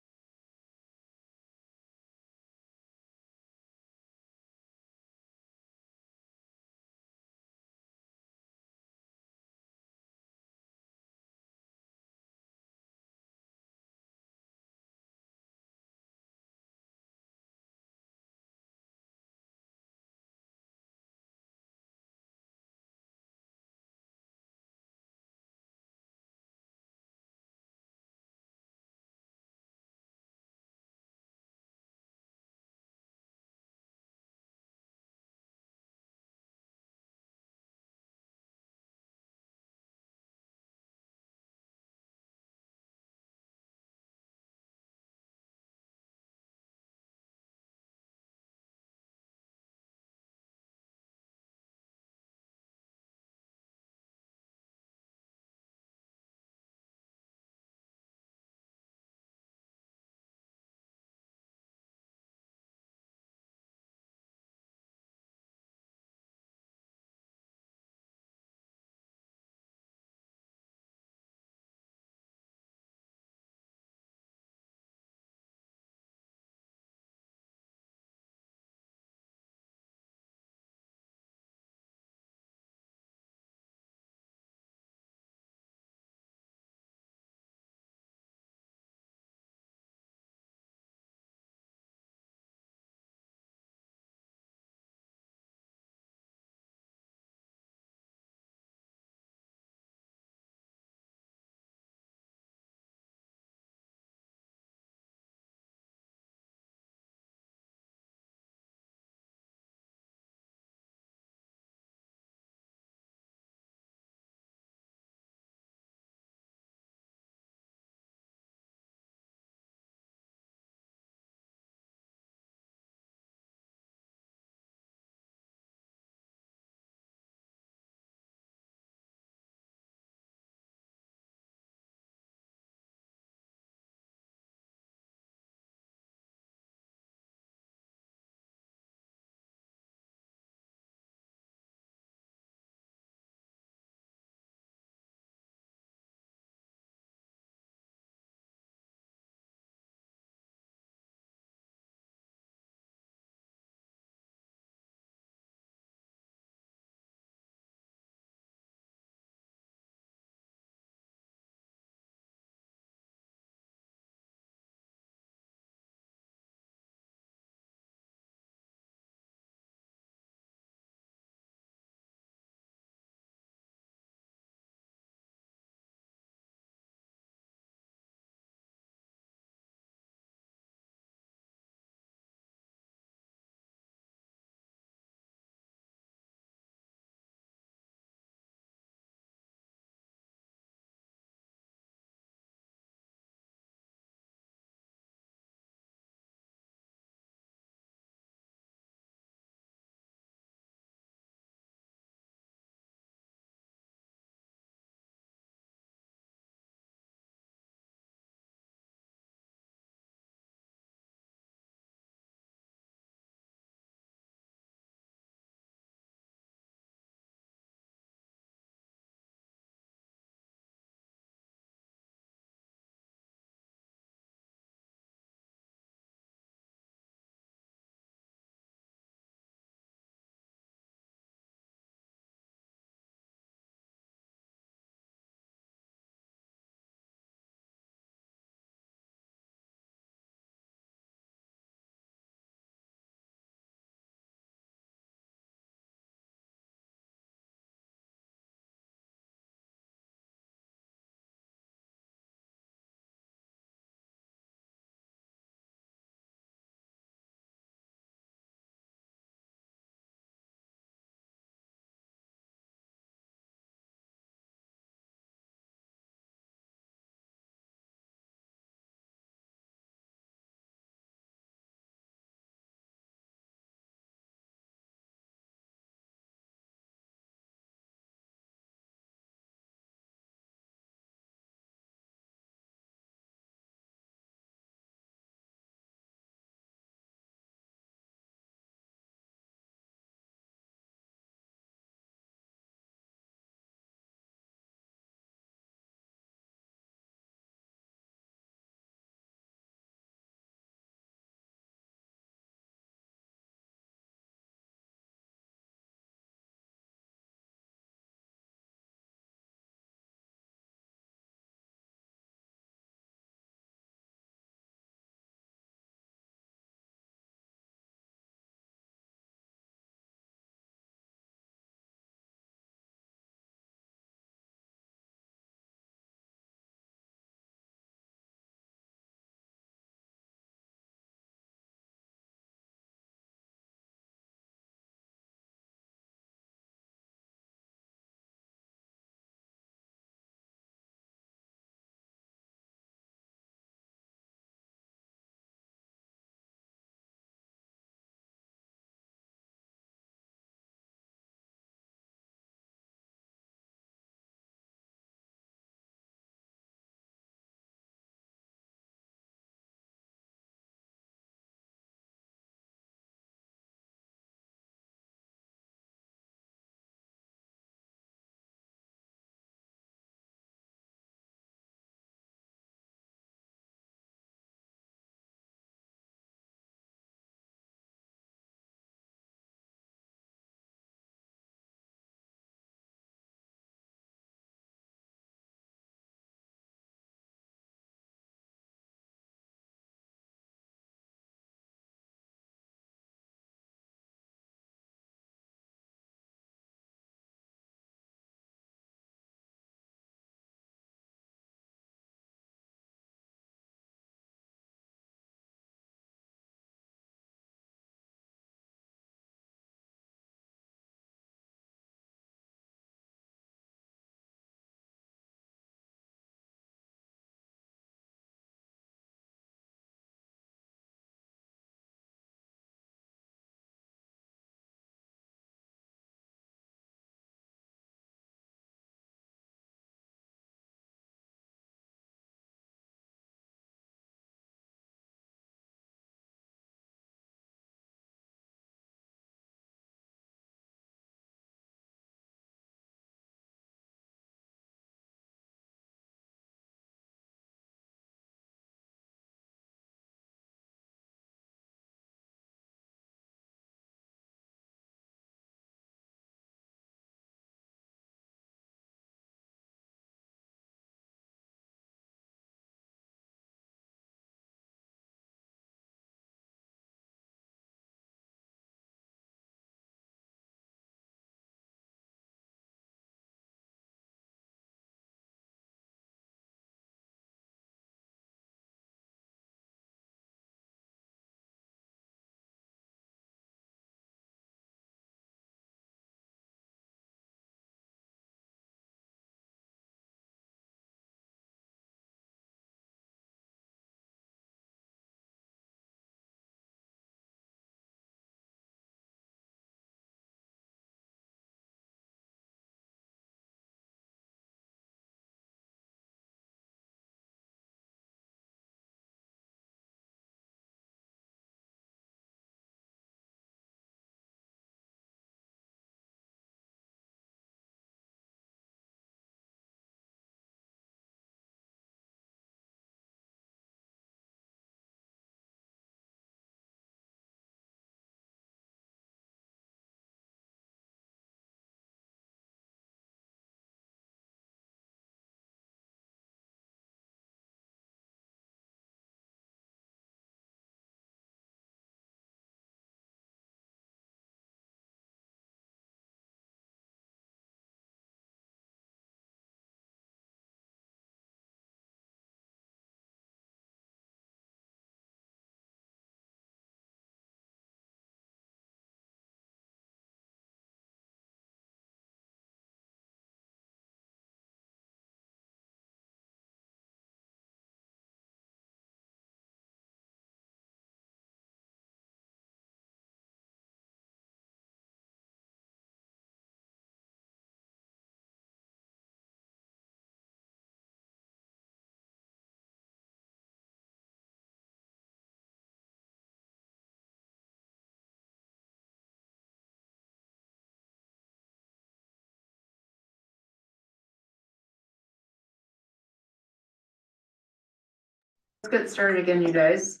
get started again, you guys.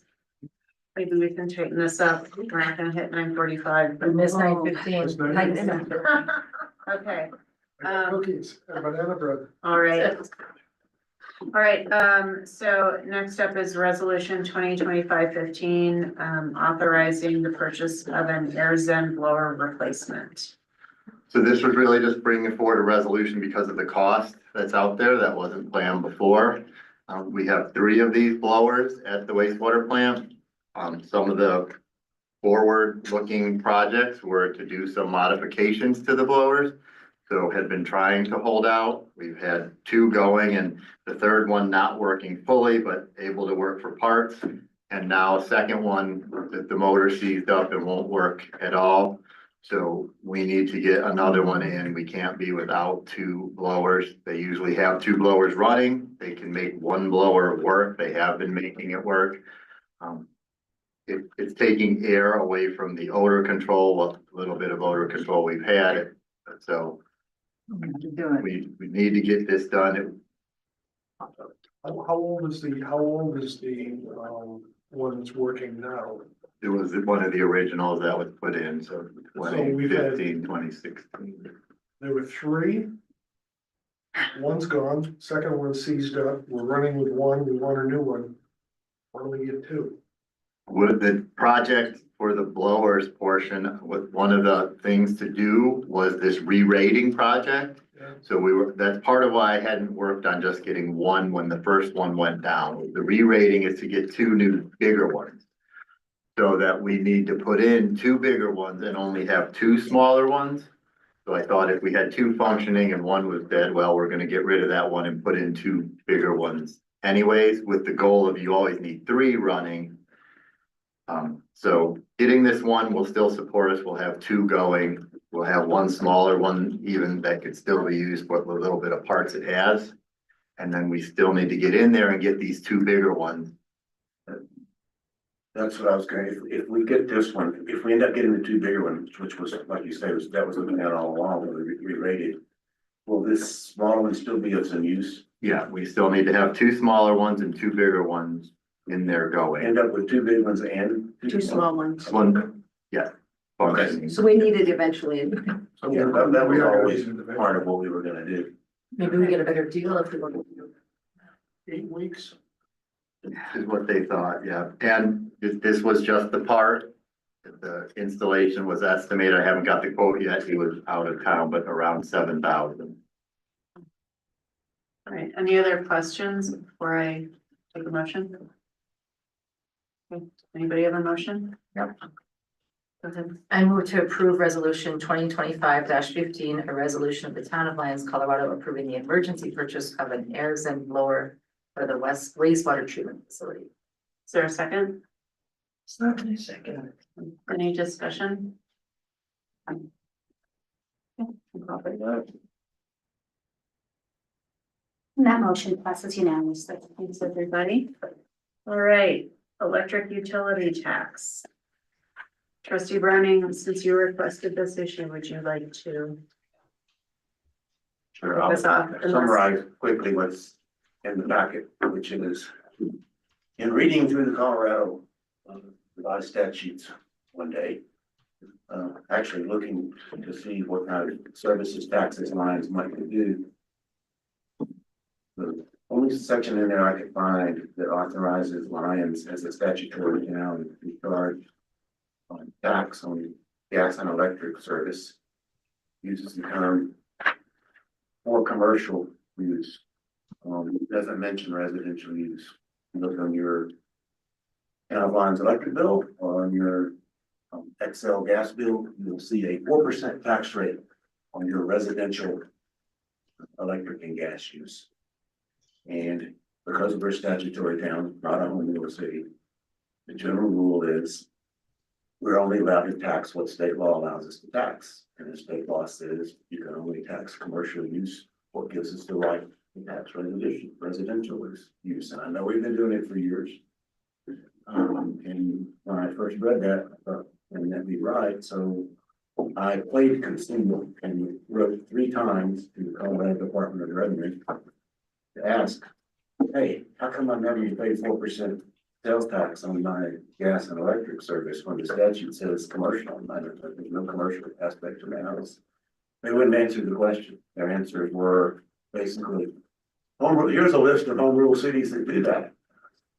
Maybe we can tighten this up. We're not gonna hit 9:45. We missed 9:15. It's 9:15. Okay, I got cookies and banana bread. all right. All right, so next up is resolution 2025-15, authorizing the purchase of an air zen blower replacement. So this was really just bringing forward a resolution because of the cost that's out there that wasn't planned before. We have 3 of these blowers at the wastewater plant. Some of the forward-looking projects were to do some modifications to the blowers. So had been trying to hold out. We've had 2 going and the third one not working fully, but able to work for parts. And now a second one, the motor seized up and won't work at all. So we need to get another one in. We can't be without 2 blowers. They usually have 2 blowers running. They can make 1 blower work. They have been making it work. It's taking air away from the odor control, what little bit of odor control we've had. So we need to get this done. How old is the one that's working now? It was one of the originals that was put in, so we've had- 2016. There were 3. One's gone, second one seized up, we're running with 1, we want a new one. Why don't we get 2? With the project for the blowers portion, one of the things to do was this re-rating project. Yeah. So that's part of why I hadn't worked on just getting 1 when the first one went down. The re-rating is to get 2 new bigger ones. So that we need to put in 2 bigger ones and only have 2 smaller ones. So I thought if we had 2 functioning and 1 was dead, well, we're gonna get rid of that one and put in 2 bigger ones. Anyways, with the goal of you always need 3 running. So getting this one will still support us. We'll have 2 going. We'll have 1 smaller one even that could still be used for the little bit of parts it has. And then we still need to get in there and get these 2 bigger ones. That's what I was going, if we get this one, if we end up getting the 2 bigger ones, which was, like you said, that was looking at all along, when we re-rated. Will this smaller one still be of some use? Yeah, we still need to have 2 smaller ones and 2 bigger ones in there going. End up with 2 big ones and 2 small ones. One, yeah. Functioning. So we need it eventually. So yeah, that was always part of what we were gonna do. Maybe we get a better deal if we were. 8 weeks? Is what they thought, yeah. And this was just the part. The installation was estimated, I haven't got the quote yet, he was out of town, but around 7,000. All right, any other questions before I take a motion? Okay, anybody have a motion? Yep. Go ahead. I move to approve resolution 2025-15, a resolution of the town of Lyons, Colorado, approving the emergency purchase of an air zen blower for the wastewater treatment facility. Is there a second? Second. Any discussion? Okay, we'll call for the vote. And that motion passes unanimously. Thanks, everybody. All right, electric utility tax. Trustee Browning, since you requested this issue, would you like to Sure, kick I'll us off? summarize quickly what's in the packet, which is in reading through the Colorado revised statutes one day, actually looking to see what kind of services taxes lines might do. The only section in there I could find that authorizes Lyons as a statutory town to charge tax on gas and electric service uses the term for commercial use. It doesn't mention residential use. You look on your town of Lyons electric bill or on your Excel gas bill, you'll see a 4% tax rate on your residential electric and gas use. And because we're a statutory town, not a home rule city, the general rule is we're only allowed to tax what state law allows us to tax. And the state law says you can only tax commercial use, what gives us the right to tax residential use. And I know we've been doing it for years. And when I first read that, I thought, and that'd be right. So I played consumer and wrote 3 times to the Colorado Department of Revenue to ask hey, how come I'm having to pay 4% sales tax on my gas and electric service when the statute says commercial? There's no commercial aspect to my house. They wouldn't answer the question. Their answers were basically, here's a list of home rule cities that do that.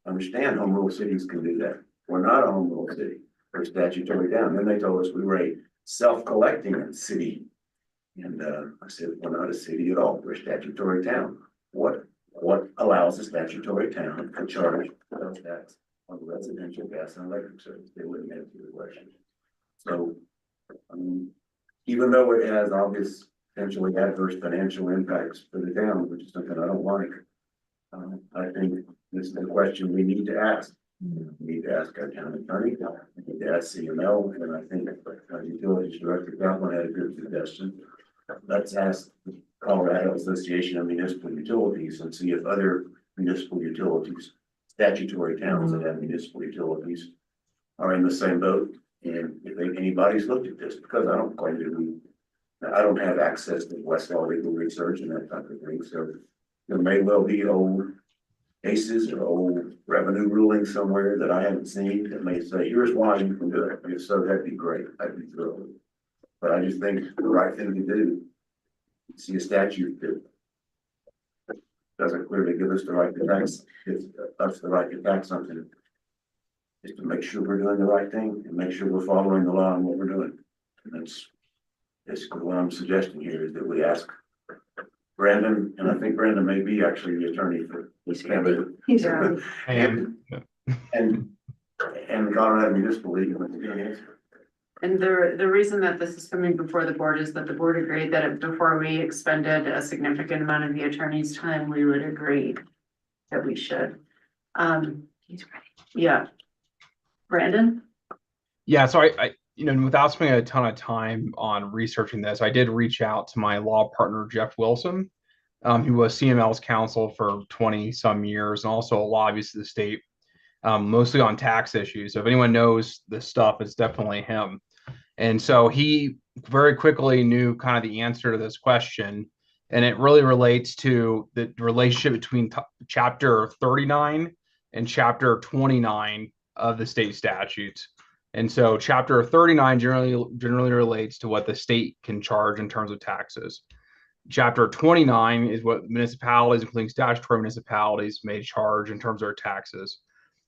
Understand home rule cities can do that. We're not a home rule city. We're statutory town. Then they told us we were a self-collecting city. And I said, we're not a city at all. We're a statutory town. What allows a statutory town to charge sales tax on residential gas and electric service? They wouldn't answer the question. So, even though it has obvious potentially adverse financial impacts for the town, which is something I don't like, I think this is a question we need to ask. We need to ask our town attorney, we need to ask CML, and I think Utilities Director Goblin had a good suggestion. Let's ask the Colorado Association of Municipal Utilities and see if other municipal utilities, statutory towns that have municipal utilities, are in the same boat. And if anybody's looked at this, because I don't claim to be, I don't have access to Westlaw legal research and that type of thing. So there may well be old cases or old revenue rulings somewhere that I haven't seen that may say, here's why you can do it. If so, that'd be great. I'd be thrilled. But I just think the right thing to do, see a statute that doesn't clearly give us the right to tax, gives us the right to tax something, is to make sure we're doing the right thing and make sure we're following the law and what we're doing. And that's basically what I'm suggesting here, is that we ask Brandon, and I think Brandon may be actually the attorney for this candidate. He's ready. And the Colorado Municipal League, and what's the answer. And the reason that this is coming before the board is that the board agreed that before we expended a significant amount of the attorney's time, we would agree that we should. He's ready. Yeah. Brandon? Yeah, so I without spending a ton of time on researching this, I did reach out to my law partner, Jeff Wilson, who was CML's counsel for 20 some years and also a lobbyist of the state, mostly on tax issues. So if anyone knows this stuff, it's definitely him. And so he very quickly knew kind of the answer to this question. And it really relates to the relationship between chapter 39 and chapter 29 of the state statutes. And so chapter 39 generally relates to what the state can charge in terms of taxes. Chapter 29 is what municipalities, including statutory municipalities, may charge in terms of their taxes.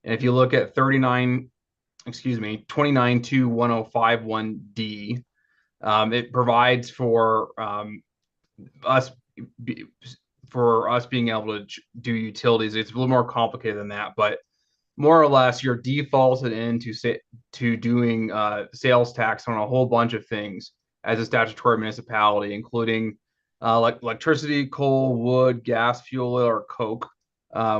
And if you look at 29.2.1051D, it provides for us being able to do utilities. It's a little more complicated than that, but more or less, you're defaulted into doing sales tax on a whole bunch of things as a statutory municipality, including like electricity, coal, wood, gas, fuel oil, or coke,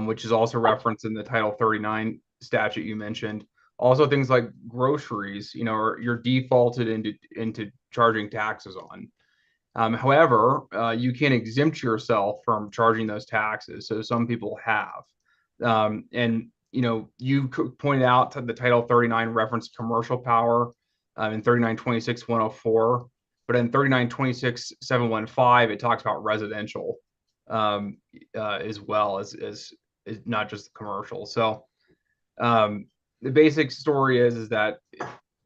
which is also referenced in the Title 39 statute you mentioned. Also, things like groceries, you're defaulted into charging taxes on. However, you can exempt yourself from charging those taxes. So some people have, and you pointed out the Title 39 reference commercial power in 3926.104, but in 3926.715, it talks about residential as well as not just commercial. So the basic story is that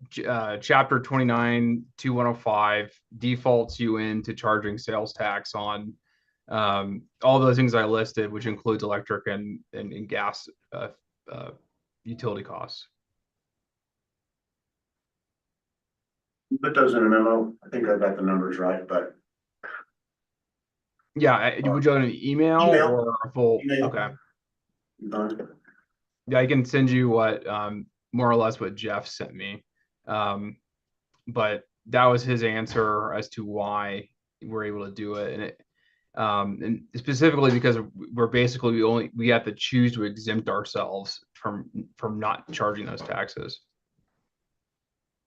chapter 29.2.105 defaults you into charging sales tax on all those things I listed, which includes electric and gas utility costs. Put those in a memo. I think I got the numbers right, but. Yeah, would you want an email or a full? Email. Okay. Yeah, I can send you what more or less what Jeff sent me. But that was his answer as to why we're able to do it. And specifically because we're basically we have to choose to exempt ourselves from not charging those taxes.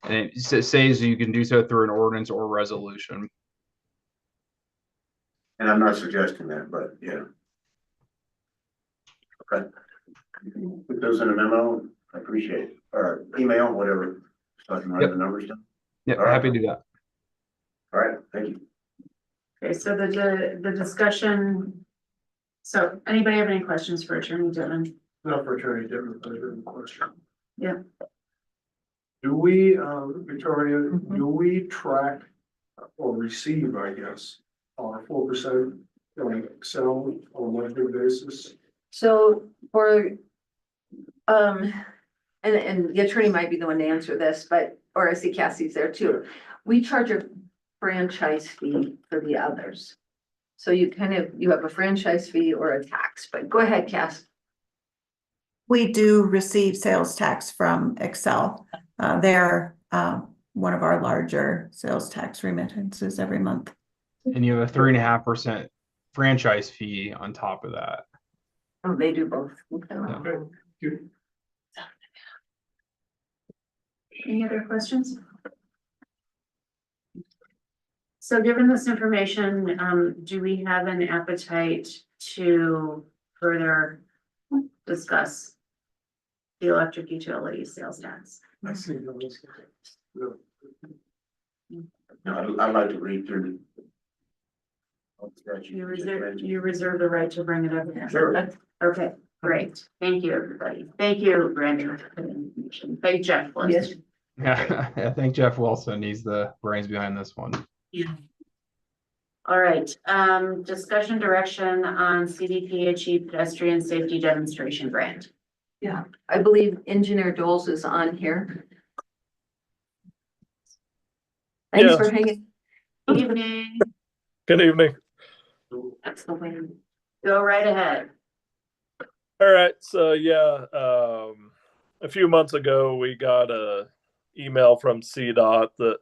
And it says you can do so through an ordinance or resolution. And I'm not suggesting that, but yeah. Okay. Put those in a memo. I appreciate it. Or email, whatever. So I can write the numbers down. Yeah, happy to do that. All right, thank you. Okay, so the discussion So anybody have any questions for Attorney Devon? Not for Attorney Devon, but I have a question. Yeah. Do we, Victoria, do we track or receive, I guess, our 4% on Excel on a monthly basis? So for, and the attorney might be the one to answer this, but, or I see Cassie's there too. We charge a franchise fee for the others. So you have a franchise fee or a tax, but go ahead, Cass. We do receive sales tax from Excel. They're one of our larger sales tax remittances every month. And you have a 3.5% franchise fee on top of that. Oh, they do both. Okay. Any other questions? So given this information, do we have an appetite to further discuss the electric utility sales tax? I see. I'd like to read through. You reserve the right to bring it up. Sure. Okay, great. Thank you, everybody. Thank you, Brandon. Thank Jeff. Yes. Yeah, I think Jeff Wilson, he's the brains behind this one. Yeah. All right, discussion direction on CDPHE pedestrian safety demonstration grant. Yeah, I believe Engineer Doles is on here. Thanks Yeah. for hanging. Evening. Good evening. That's the way. Go right ahead. All right. So yeah, a few months ago we got a email from CDOT that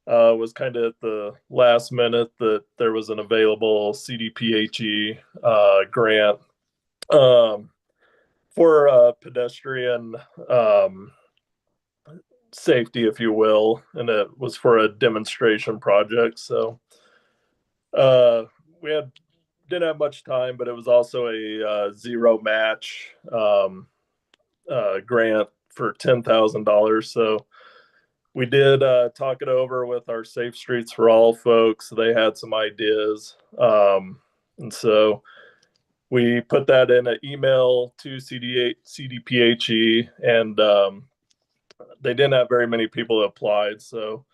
was kind of at the last minute that there was an available CDPHE grant for pedestrian safety, if you will, and it was for a demonstration project. So we didn't have much time, but it was also a zero match grant for $10,000. So we did talk it over with our Safe Streets for All folks. They had some ideas. And so we put that in an email to CDPHE, and they didn't have very many people that applied. So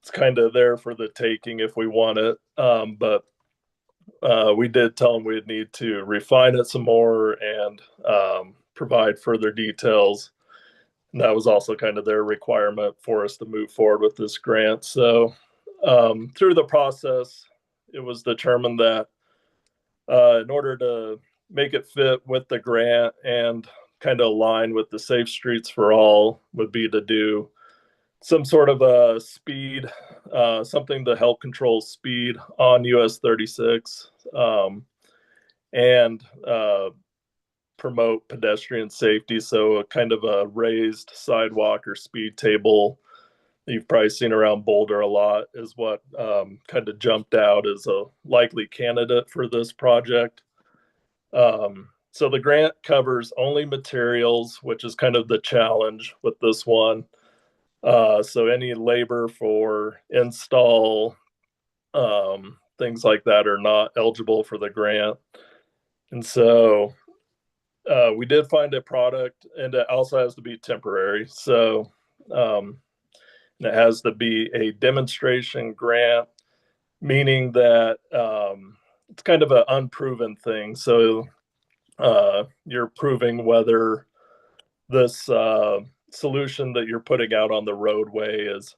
it's kind of there for the taking if we want it. But we did tell them we'd need to refine it some more and provide further details. And that was also kind of their requirement for us to move forward with this grant. So through the process, it was determined that in order to make it fit with the grant and kind of align with the Safe Streets for All would be to do some sort of a speed, something to help control speed on US 36 and promote pedestrian safety. So a kind of a raised sidewalk or speed table that you've probably seen around Boulder a lot is what kind of jumped out as a likely candidate for this project. So the grant covers only materials, which is kind of the challenge with this one. So any labor for install, things like that are not eligible for the grant. And so we did find a product, and it also has to be temporary. So it has to be a demonstration grant, meaning that it's kind of an unproven thing. So you're proving whether this solution that you're putting out on the roadway is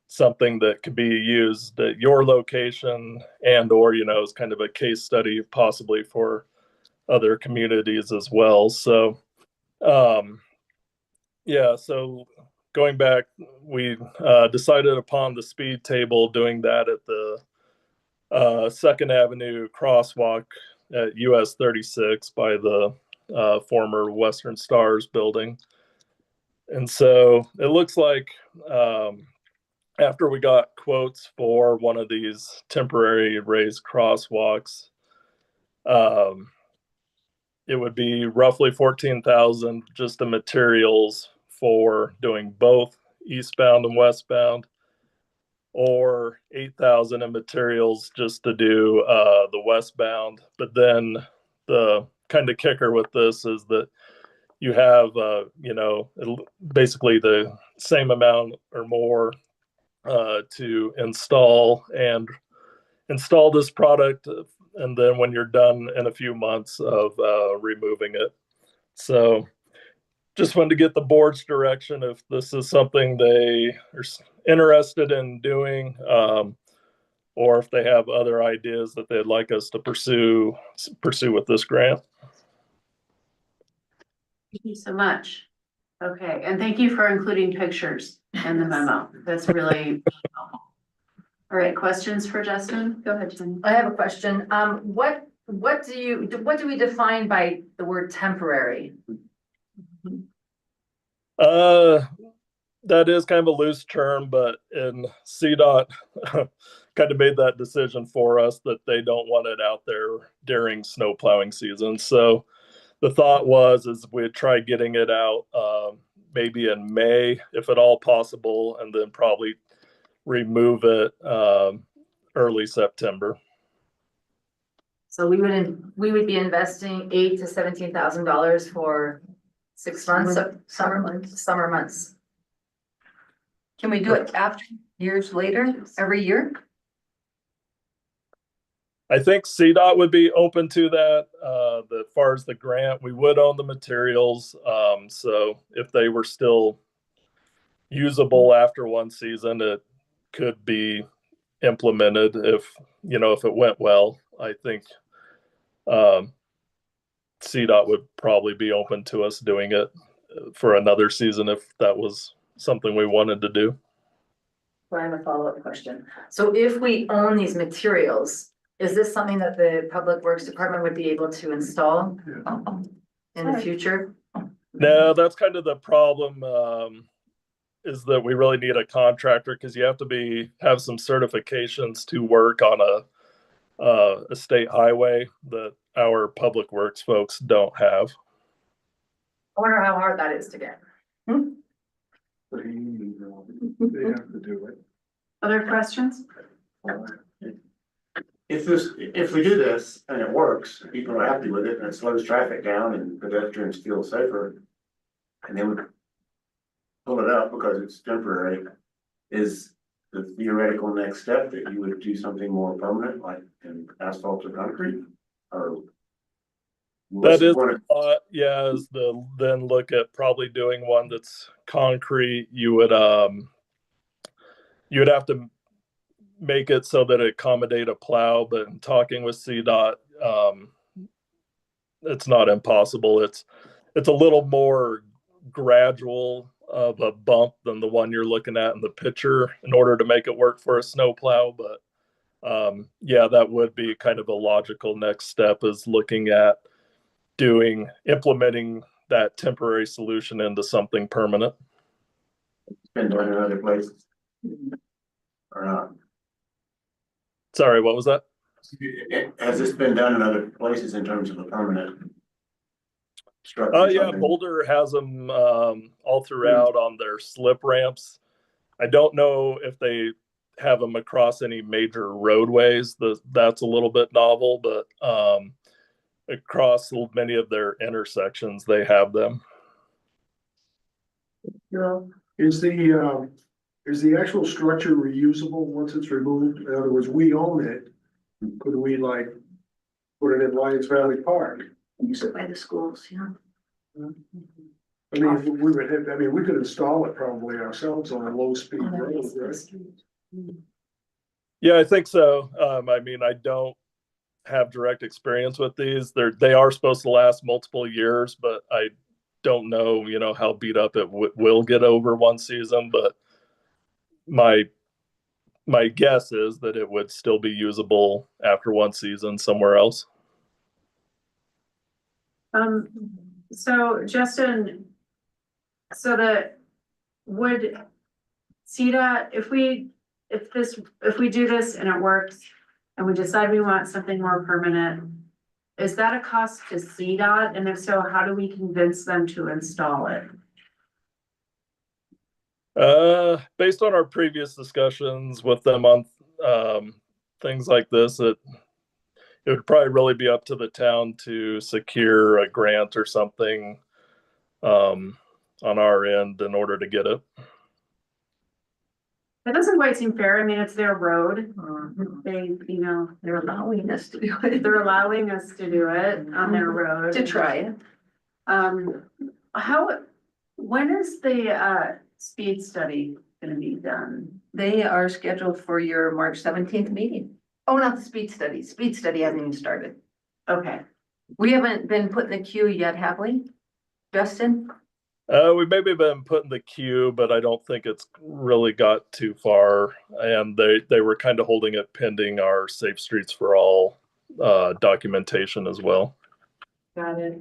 something that could be used at your location, and or is kind of a case study possibly for other communities as well. So so going back, we decided upon the speed table, doing that at the Second Avenue crosswalk at US 36 by the former Western Stars building. And so it looks like after we got quotes for one of these temporary raised crosswalks, it would be roughly 14,000 just the materials for doing both eastbound and westbound, or 8,000 in materials just to do the westbound. But then the kind of kicker with this is that you have, basically the same amount or more to install this product. And then when you're done in a few months of removing it. So just wanted to get the board's direction if this is something they are interested in doing, or if they have other ideas that they'd like us to pursue with this grant. Thank you so much. Okay, and thank you for including pictures in the memo. That's really helpful. All right, questions for Justin? Go ahead, Jen. I have a question. What do we define by the word temporary? That is kind of a loose term, but in CDOT kind of made that decision for us that they don't want it out there during snow plowing season. So the thought is we'd try getting it out maybe in May, if at all possible, and then probably remove it early September. So we would be investing $8,000 to $17,000 for 6 months, summer months. Can we do it after, years later, every year? I think CDOT would be open to that. As far as the grant, we would own the materials. So if they were still usable after one season, it could be implemented if it went well. I think CDOT would probably be open to us doing it for another season if that was something we wanted to do. I have a follow-up question. So if we own these materials, is this something that the Public Works Department would be able to install in the future? No, that's kind of the problem, is that we really need a contractor because you have to have some certifications to work on a state highway that our Public Works folks don't have. I wonder how hard that is to get. They have to do it. Other questions? If we do this and it works, people are happy with it and it slows traffic down and pedestrians feel safer. And then we pull it up because it's temporary, is the theoretical next step that you would do something more permanent, like in asphalt or concrete? Or that is a thought, yeah, is then look at probably doing one that's concrete. You would have to make it so that it accommodate a plow, but in talking with CDOT, it's not impossible. It's a little more gradual of a bump than the one you're looking at in the picture in order to make it work for a snow plow. But yeah, that would be kind of a logical next step, is looking at implementing that temporary solution into something permanent. It's been done in other places or not? Sorry, what was that? Has this been done in other places in terms of a permanent structure? Oh yeah, Boulder has them all throughout on their slip ramps. I don't know if they have them across any major roadways. That's a little bit novel, but across many of their intersections, they have them. Is the actual structure reusable once it's removed? In other words, we own it. Could we put it in Lions Valley Park? Use it by the schools, yeah. I mean, we could install it probably ourselves on a low speed road, right? Yeah, I think so. I mean, I don't have direct experience with these. They are supposed to last multiple years, but I don't know, how beat up it will get over one season. But my guess is that it would still be usable after one season somewhere else. So Justin, would CDOT, if we do this and it works and we decide we want something more permanent, is that a cost to CDOT? And if so, how do we convince them to install it? Based on our previous discussions with them on things like this, it would probably really be up to the town to secure a grant or something on our end in order to get it. That doesn't quite seem fair. I mean, it's their road. They, you know, They're allowing us to do it. they're allowing us to do it on their road. To try it. When is the speed study gonna be done? They are scheduled for your March 17th meeting. Oh, not the speed study. Speed study hasn't even started. Okay, We haven't been put in the queue yet, have we? Justin? We maybe been put in the queue, but I don't think it's really got too far. And they were kind of holding it pending our Safe Streets for All documentation as well. got it.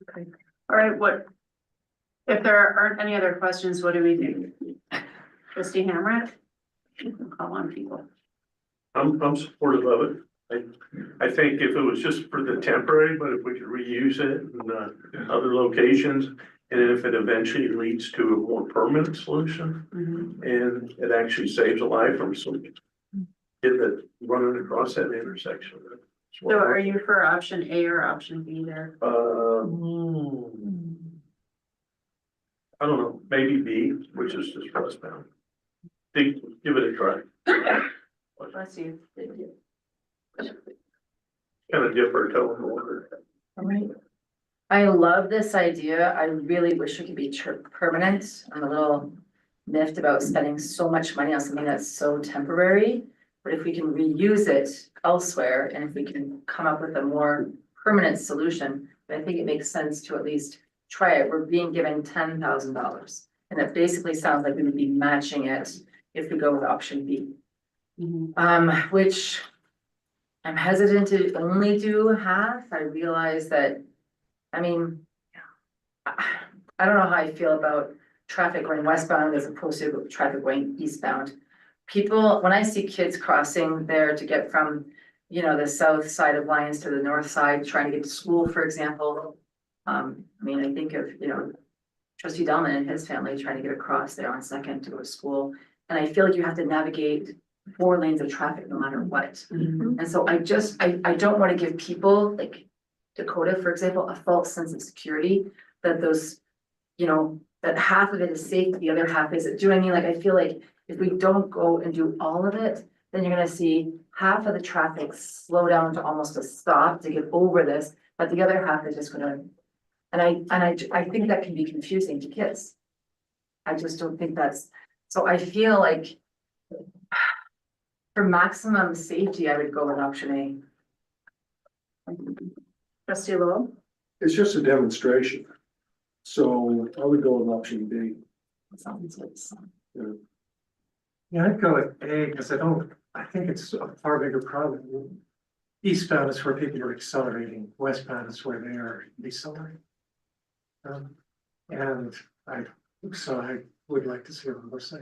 Okay. All right, if there aren't any other questions, what do we do? Trustee Hamrick? Call on people. I'm supportive of it. I think if it was just for the temporary, but if we could reuse it in other locations, and if it eventually leads to a more permanent solution, and it actually saves a life from some kid that running across that intersection. So are you for option A or option B there? I don't know, maybe B, which is just westbound. Give it a try. Bless you. Kind of dip our toe in the water. Right. I love this idea. I really wish it could be permanent. I'm a little miffed about spending so much money on something that's so temporary. But if we can reuse it elsewhere, and if we can come up with a more permanent solution, I think it makes sense to at least try it. We're being given $10,000. And it basically sounds like we would be matching it if we go with option B. Which I'm hesitant to only do half. I realize that, I mean, I don't know how I feel about traffic going westbound as opposed to traffic going eastbound. People, when I see kids crossing there to get from, you know, the south side of Lyons to the north side, trying to get to school, for example. I mean, I think of, you know, Trustee Delman and his family trying to get across there on Second to go to school. And I feel like you have to navigate 4 lanes of traffic no matter what. And so I don't want to give people like Dakota, for example, a false sense of security that those, you know, that half of it is safe, the other half isn't. Do you know what I mean? Like, I feel like if we don't go and do all of it, then you're gonna see half of the traffic slow down to almost a stop to get over this, but the other half is just gonna, and I think that can be confusing to kids. I just don't think that's, so I feel like for maximum safety, I would go with option A. Trustee Lowell? It's just a demonstration. So I would go with option B. Sounds like some. Yeah, I'd go with A because I think it's a far bigger problem. Eastbound is where people are accelerating, westbound is where they are decelerating. And I would like to see them more safe.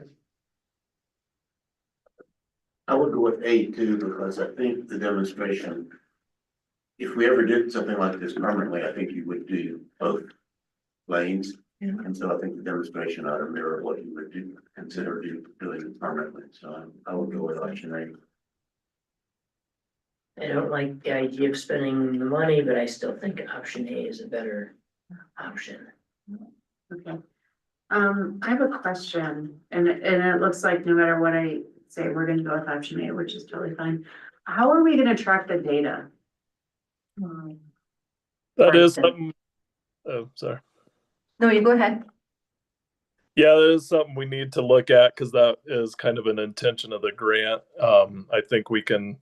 I would go with A too, because I think the demonstration, if we ever did something like this permanently, I think you would do both lanes. And so I think the demonstration ought to mirror what you would do, consider doing it permanently. So I would go with option A. I don't like the idea of spending the money, but I still think option A is a better option. Okay. I have a question, and it looks like no matter what I say, we're gonna go with option A, which is totally fine. How are we gonna track the data? That is something, oh, sorry. No, you go ahead. Yeah, that is something we need to look at because that is kind of an intention of the grant. I think we can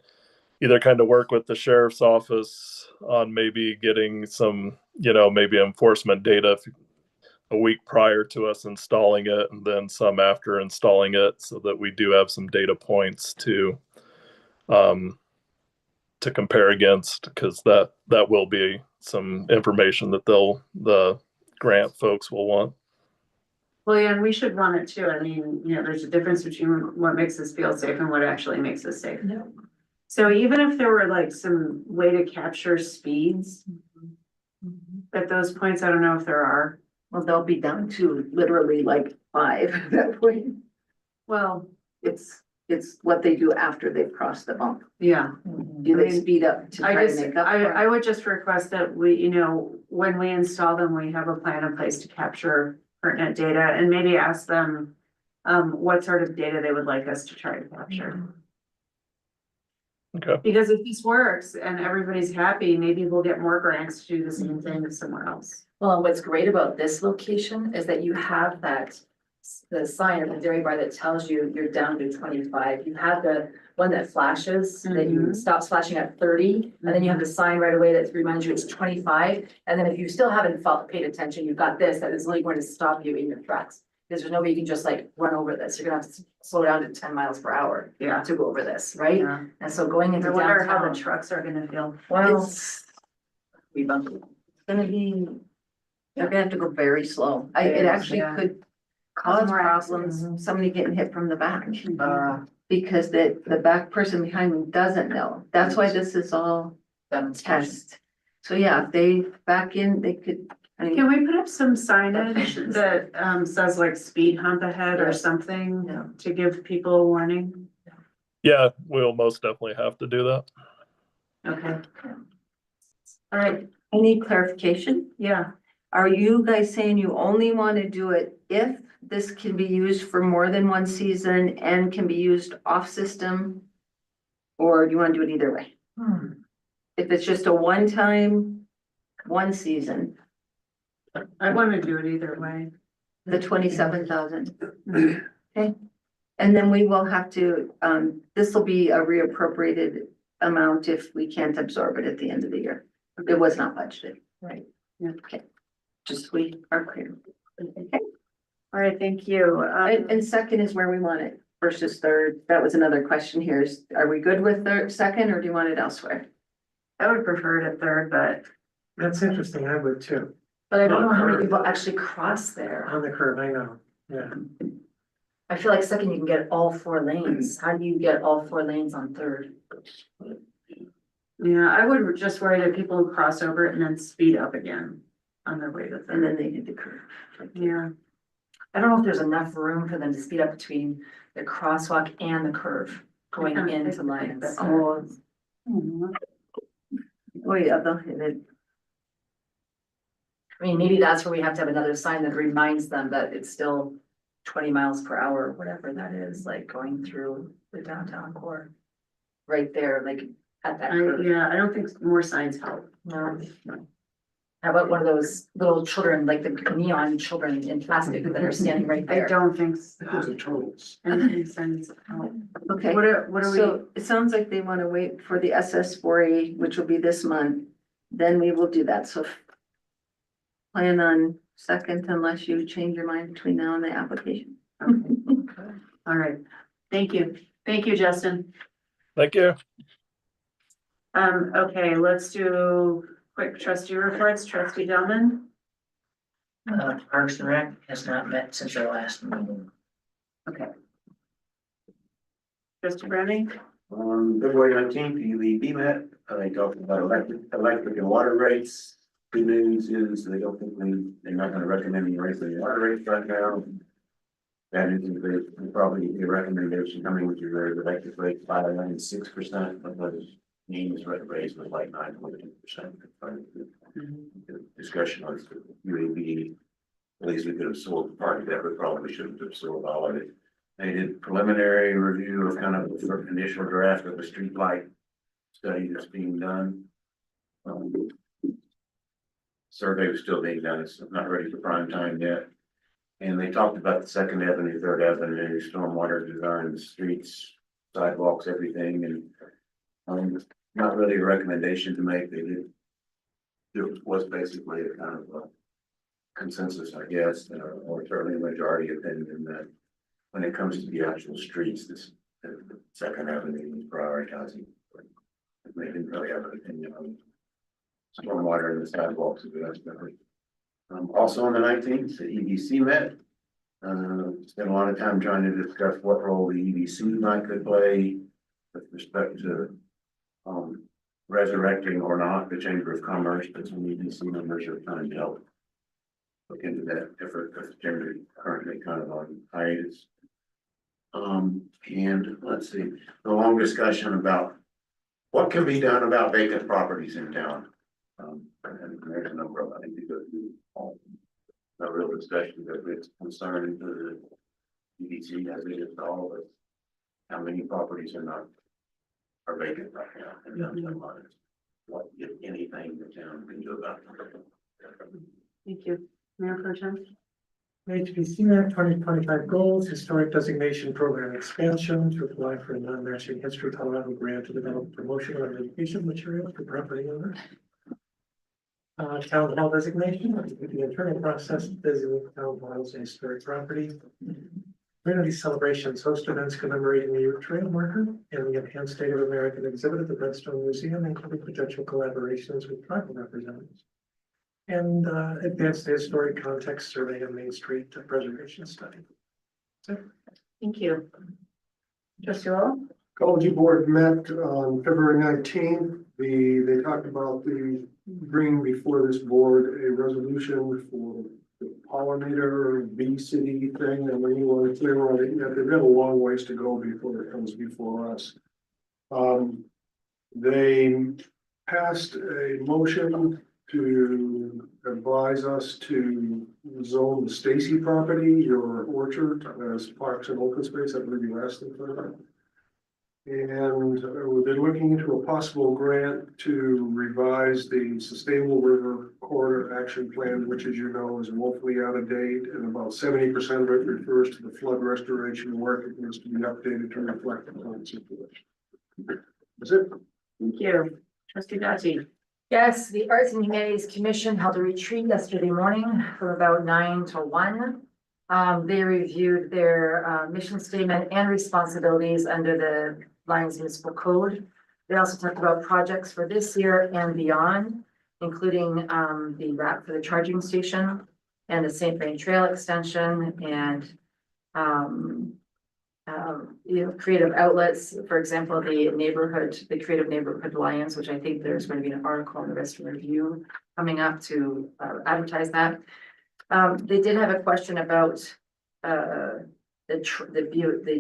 either kind of work with the sheriff's office on maybe getting some, you know, maybe enforcement data a week prior to us installing it and then some after installing it so that we do have some data points to compare against, because that will be some information that the grant folks will want. Well, yeah, and we should want it too. I mean, you know, there's a difference between what makes us feel safe and what actually makes us safe. Yeah. So even if there were like some way to capture speeds at those points, I don't know if there are. Well, they'll be down to literally like 5 at that point. Well, it's it's what they do after they've crossed the bump. Yeah. Do I they mean, speed up to I try to just, make up for it? I would just request that we, you know, when we install them, we have a plan in place to capture pertinent data and maybe ask them what sort of data they would like us to try to capture. Okay. Because if this works and everybody's happy, maybe we'll get more grants to do the same thing somewhere else. Well, and what's great about this location is that you have the sign at the dairy bar that tells you you're down to 25. You have the one that flashes, that you stops flashing at 30, and then you have the sign right away that reminds you it's 25. And then if you still haven't paid attention, you've got this that is only going to stop you in your tracks. Because there's no way you can just like run over this. You're gonna have to slow down to 10 miles per hour Yeah. to go over this, right? Yeah. And so going into I wonder how downtown. the trucks are gonna feel. Well, It's we bumped it. gonna be, they're gonna have to go very slow. It actually Yeah. could cause More problems, somebody getting hit from the back. Uh, Because the back person behind them doesn't know. That's why this is all test. So yeah, if they back in, they could, I mean, Can we put up some signage that says like speed hump ahead Yeah. or something Yeah. to give people a warning? Yeah, we'll most definitely have to do that. Okay. All right, I need clarification. yeah. Are you guys saying you only want to do it if this can be used for more than one season and can be used off system? Or do you want to do it either way? If it's just a one time, one season, I want to do it either way. the 27,000. Okay, and then we will have to, this will be a reappropriated amount if we can't absorb it at the end of the year. It was not budgeted. Right. Yeah. Okay, just we are clear. Okay, All right, thank you. and second is where we want it versus third. That was another question here is, are we good with third, second, or do you want it elsewhere? I would prefer it at third, but That's interesting, I would too, But I don't know how many people actually cross there. on the curve, I know, yeah. I feel like second, you can get all 4 lanes. How do you get all 4 lanes on third? yeah, I would just worry that people would cross over it and then speed up again on their way to And third. then they hit the curve. Yeah, I don't know if there's enough room for them to speed up between the crosswalk and the curve going Yeah, into Lions. Oh, oh yeah, they'll hit it. I mean, maybe that's where we have to have another sign that reminds them that it's still 20 miles per hour, or whatever that is, like going through the downtown core. Right there, like at that curve. yeah, I don't think more signs help. No. How about one of those little children, like the neon children in plastic that are standing right I there? don't think so. Those are turtles. I don't think signs help. Okay. What are we? So it sounds like they want to wait for the SS4A, which will be this month, then we will do that, so. Plan on second unless you change your mind between now and the application. All right, thank you. Thank you, Justin. Thank you. Okay, let's do quick trustee reports. Trustee Delman. Parks and Rec has not met since our last meeting. Okay. Trustee Browning. On February 19th, the met, they talked about electric and water rates. Good news is they don't think they're not gonna recommend any raising the water rates right now. That is, they probably a recommendation coming with your electric rate 5.96%, but those means raise was like 9.2%. The discussion on UAB, at least we could have sold part of that, but probably shouldn't have sold all of it. They did preliminary review of kind of the initial draft of the street light study that's being done. Survey was still being done, it's not ready for prime time yet. And they talked about the Second Avenue, Third Avenue, stormwater design, the streets, sidewalks, everything, and not really a recommendation to make. They did. It was basically a kind of a consensus, I guess, or certainly a majority opinion that when it comes to the actual streets, this Second Avenue is prioritizing. They didn't really have an opinion on stormwater and the sidewalks of it. Also on the 19th, the EDC met. Spent a lot of time trying to discuss what role the EDC might could play with respect to resurrecting or not the Chamber of Commerce, but some EDC members are trying to help look into that effort because the chamber is currently kind of on hiatus. And let's see, the long discussion about what can be done about vacant properties in town. And there's a number of, I think we go through all, a real discussion that it's concerning to the EDC as it is to all of us. How many properties are vacant right now, and that's the line. What, if anything, the town can do about it. Thank you. Mayor Pro Tem? HBC 2025 goals, historic designation program expansion to apply for a non-matching history Colorado grant to develop promotional and education material for property owners. Town hall designation, the internal process designating town hall as a historic property. Community celebrations, host events commemorating the York Trail marker and the enhanced Native American exhibit at the Redstone Museum, including potential collaborations with tribal representatives. And advance the historic context survey of Main Street preservation study. Thank you. Trustee Law? Ecology Board met on February 19th. They talked about bringing before this board a resolution for the pollinator bee city thing, and when you want to clear on it, they've got a long ways to go before it comes before us. They passed a motion to advise us to zone the Stacy property, your orchard, as parks and open space. I believe you asked them for that. And we've been looking into a possible grant to revise the Sustainable River Corridor Action Plan, which, as you know, is woefully out of date, and about 70% of it refers to the flood restoration work. It needs to be updated to reflect the current situation. That's it. Thank you. Trustee Dottie? Yes, the Arts and Humanities Commission held a retreat yesterday morning from about 9 to 1. They reviewed their mission statement and responsibilities under the Lions Municipal Code. They also talked about projects for this year and beyond, including the wrap for the charging station and the St. Vrain Trail extension and creative outlets, for example, the Creative Neighborhood Lions, which I think there's going to be an article in the Western Review coming up to advertise that. They did have a question about the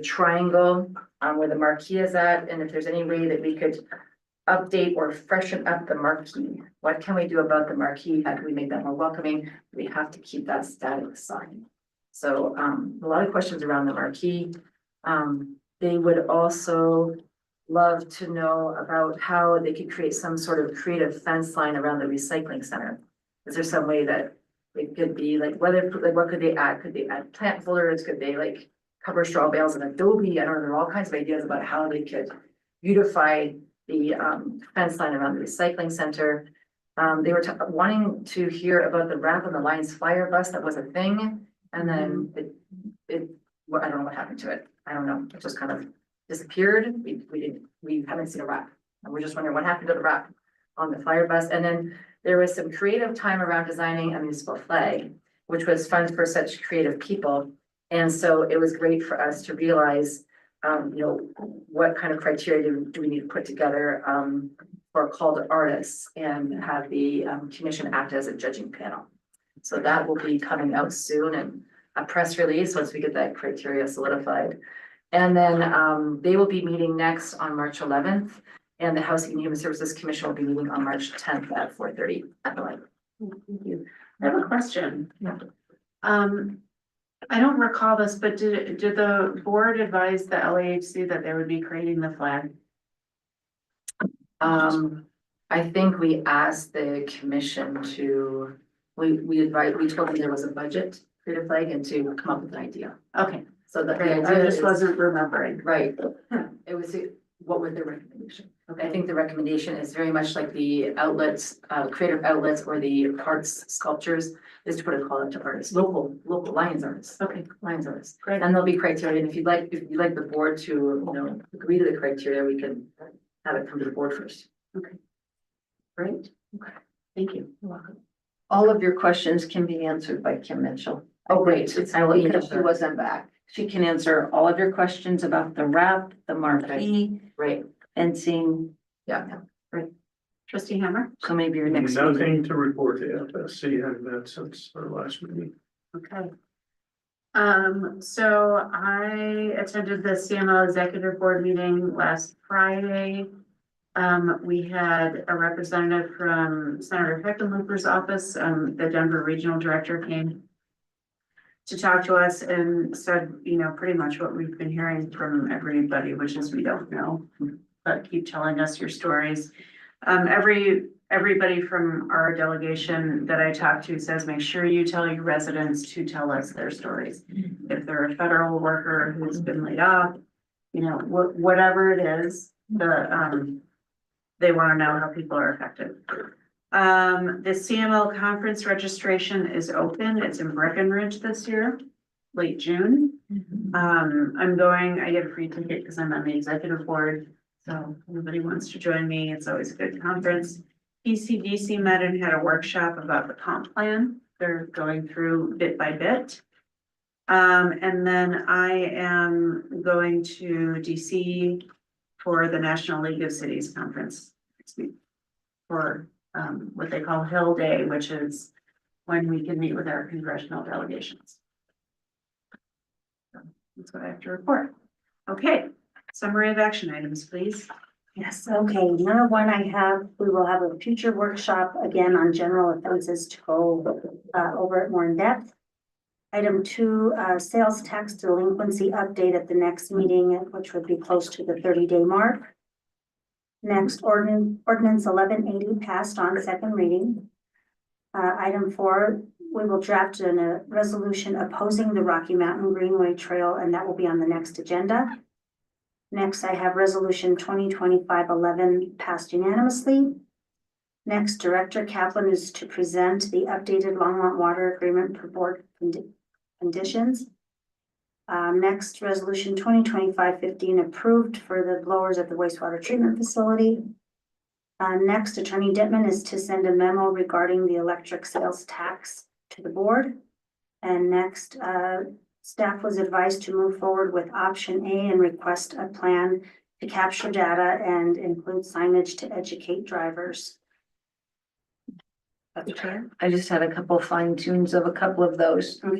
triangle where the marquee is at, and if there's any way that we could update or freshen up the marquee. What can we do about the marquee? How can we make that more welcoming? We have to keep that static sign. So a lot of questions around the marquee. They would also love to know about how they could create some sort of creative fence line around the recycling center. Is there some way that it could be like what could they add? Could they add plant folders? Could they like cover straw bales in adobe? I don't know, there are all kinds of ideas about how they could beautify the fence line around the recycling center. They were wanting to hear about the wrap on the Lions Flyer bus. That was a thing. And then I don't know what happened to it. I don't know. It just kind of disappeared. We haven't seen a wrap. And we're just wondering what happened to the wrap on the flyer bus. And then there was some creative time around designing a municipal flag, which was fun for such creative people. And so it was great for us to realize, what kind of criteria do we need to put together for a call to artists and have the commission act as a judging panel. So that will be coming out soon and a press release once we get that criteria solidified. And then they will be meeting next on March 11th. And the Housing and Human Services Commission will be meeting on March 10th at 4:30 at the library. Thank you. I have a question. Yeah. I don't recall this, but did the board advise the LAHC that they would be creating the flag? I think we asked the commission to, we told them there was a budget for the flag and to come up with an idea. Okay. So the I idea just is, wasn't remembering. right, it was, what was the recommendation? Okay, I think the recommendation is very much like the outlets, creative outlets or the arts sculptures, is to put a call out to artists, local Lions artists. Okay. Lions artists. Great. And there'll be criteria, and if you'd like the board to, agree to the criteria, we can have it come to the board first. Okay. Great. Okay. Thank you. You're welcome. All of your questions can be answered by Kim Mitchell. Oh, great. I will, because she wasn't back. She can answer all of your questions about the wrap, the marquee, Right. fencing. Yeah. Trustee Hammer? So maybe your next meeting. Nothing to report to FSC, had that since our last meeting. Okay. So I attended the CMO Executive Board meeting last Friday. We had a representative from Senator Hickenlooper's office, the Denver Regional Director came to talk to us and said, you know, pretty much what we've been hearing from everybody, which is we don't know, but keep telling us your stories. Everybody from our delegation that I talked to says, make sure you tell your residents to tell us their stories. If they're a federal worker who's been laid off, you know, whatever it is, they want to know how people are affected. The CML conference registration is open. It's in Breckenridge this year, late June. I'm going, I get a free ticket because I'm on the executive board. So if anybody wants to join me, it's always a good conference. PCDC met and had a workshop about the comp plan. They're going through bit by bit. And then I am going to DC for the National League of Cities Conference next week for what they call Hill Day, which is when we can meet with our congressional delegations. So that's what I have to report. Okay, summary of action items, please. Yes, okay, number one, we will have a future workshop again on general offenses to go over it more in depth. Item two, sales tax delinquency update at the next meeting, which would be close to the 30-day mark. Next, ordinance 1180 passed on second reading. Item four, we will draft a resolution opposing the Rocky Mountain Greenway Trail, and that will be on the next agenda. Next, I have resolution 2025-11 passed unanimously. Next, Director Kaplan is to present the updated Longmont Water Agreement per board conditions. Next, resolution 2025-15 approved for the blowers at the wastewater treatment facility. Next, Attorney Dittman is to send a memo regarding the electric sales tax to the board. And next, staff was advised to move forward with option A and request a plan to capture data and include signage to educate drivers. I just had a couple fine tunes of a couple of those. Okay.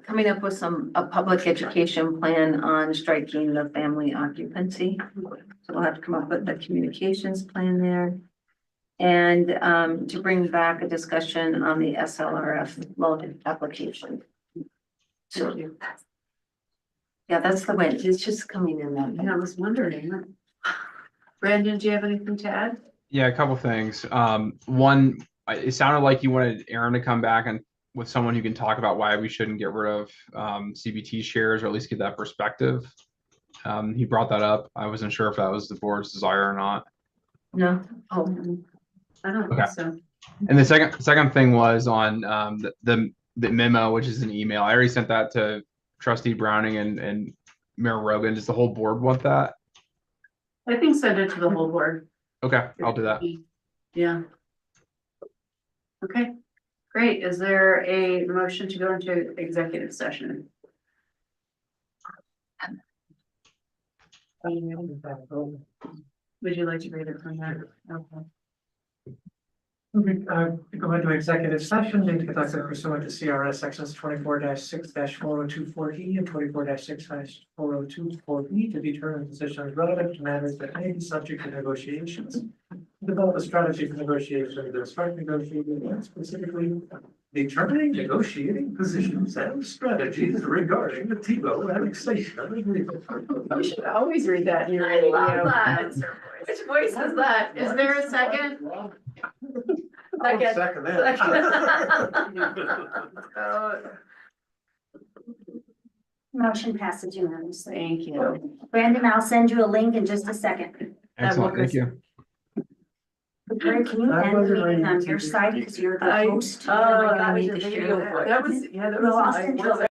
Coming up with a public education plan on striking the family occupancy. So we'll have to come up with a communications plan there. And to bring back a discussion on the SLRF loan application. So, yeah, that's the way it's just coming in that. Yeah, I was wondering. Brandon, do you have anything to add? Yeah, a couple things. One, it sounded like you wanted Aaron to come back and with someone who can talk about why we shouldn't get rid of CBT shares, or at least get that perspective. He brought that up. I wasn't sure if that was the board's desire or not. No. Oh. I don't think so. And the second thing was on the memo, which is an email. I already sent that to Trustee Browning and Mayor Rogan. Does the whole board want that? I think send it to the whole board. Okay, I'll do that. Yeah. Okay, great. Is there a motion to go into executive session? Would you like to read it from there? Okay. Go into executive session to conduct pursuant to CRS sections 24-6-4024E and 24-6-4024B to determine positions relevant to matters that may be subject to negotiations. Develop a strategy for negotiations and instruct negotiating, and specifically determining negotiating positions and strategies regarding the TiVo annexation of agreement. You should always read that in your I love radio. that. Which voice was that? Is there a second? Second that. Motion passes unanimously. Thank you. Brandon, I'll send you a link in just a second. Excellent, thank you. Greg, can you end the meeting on your side because you're the host? Oh, that was your video. That was, yeah, that was. No, I'll send you a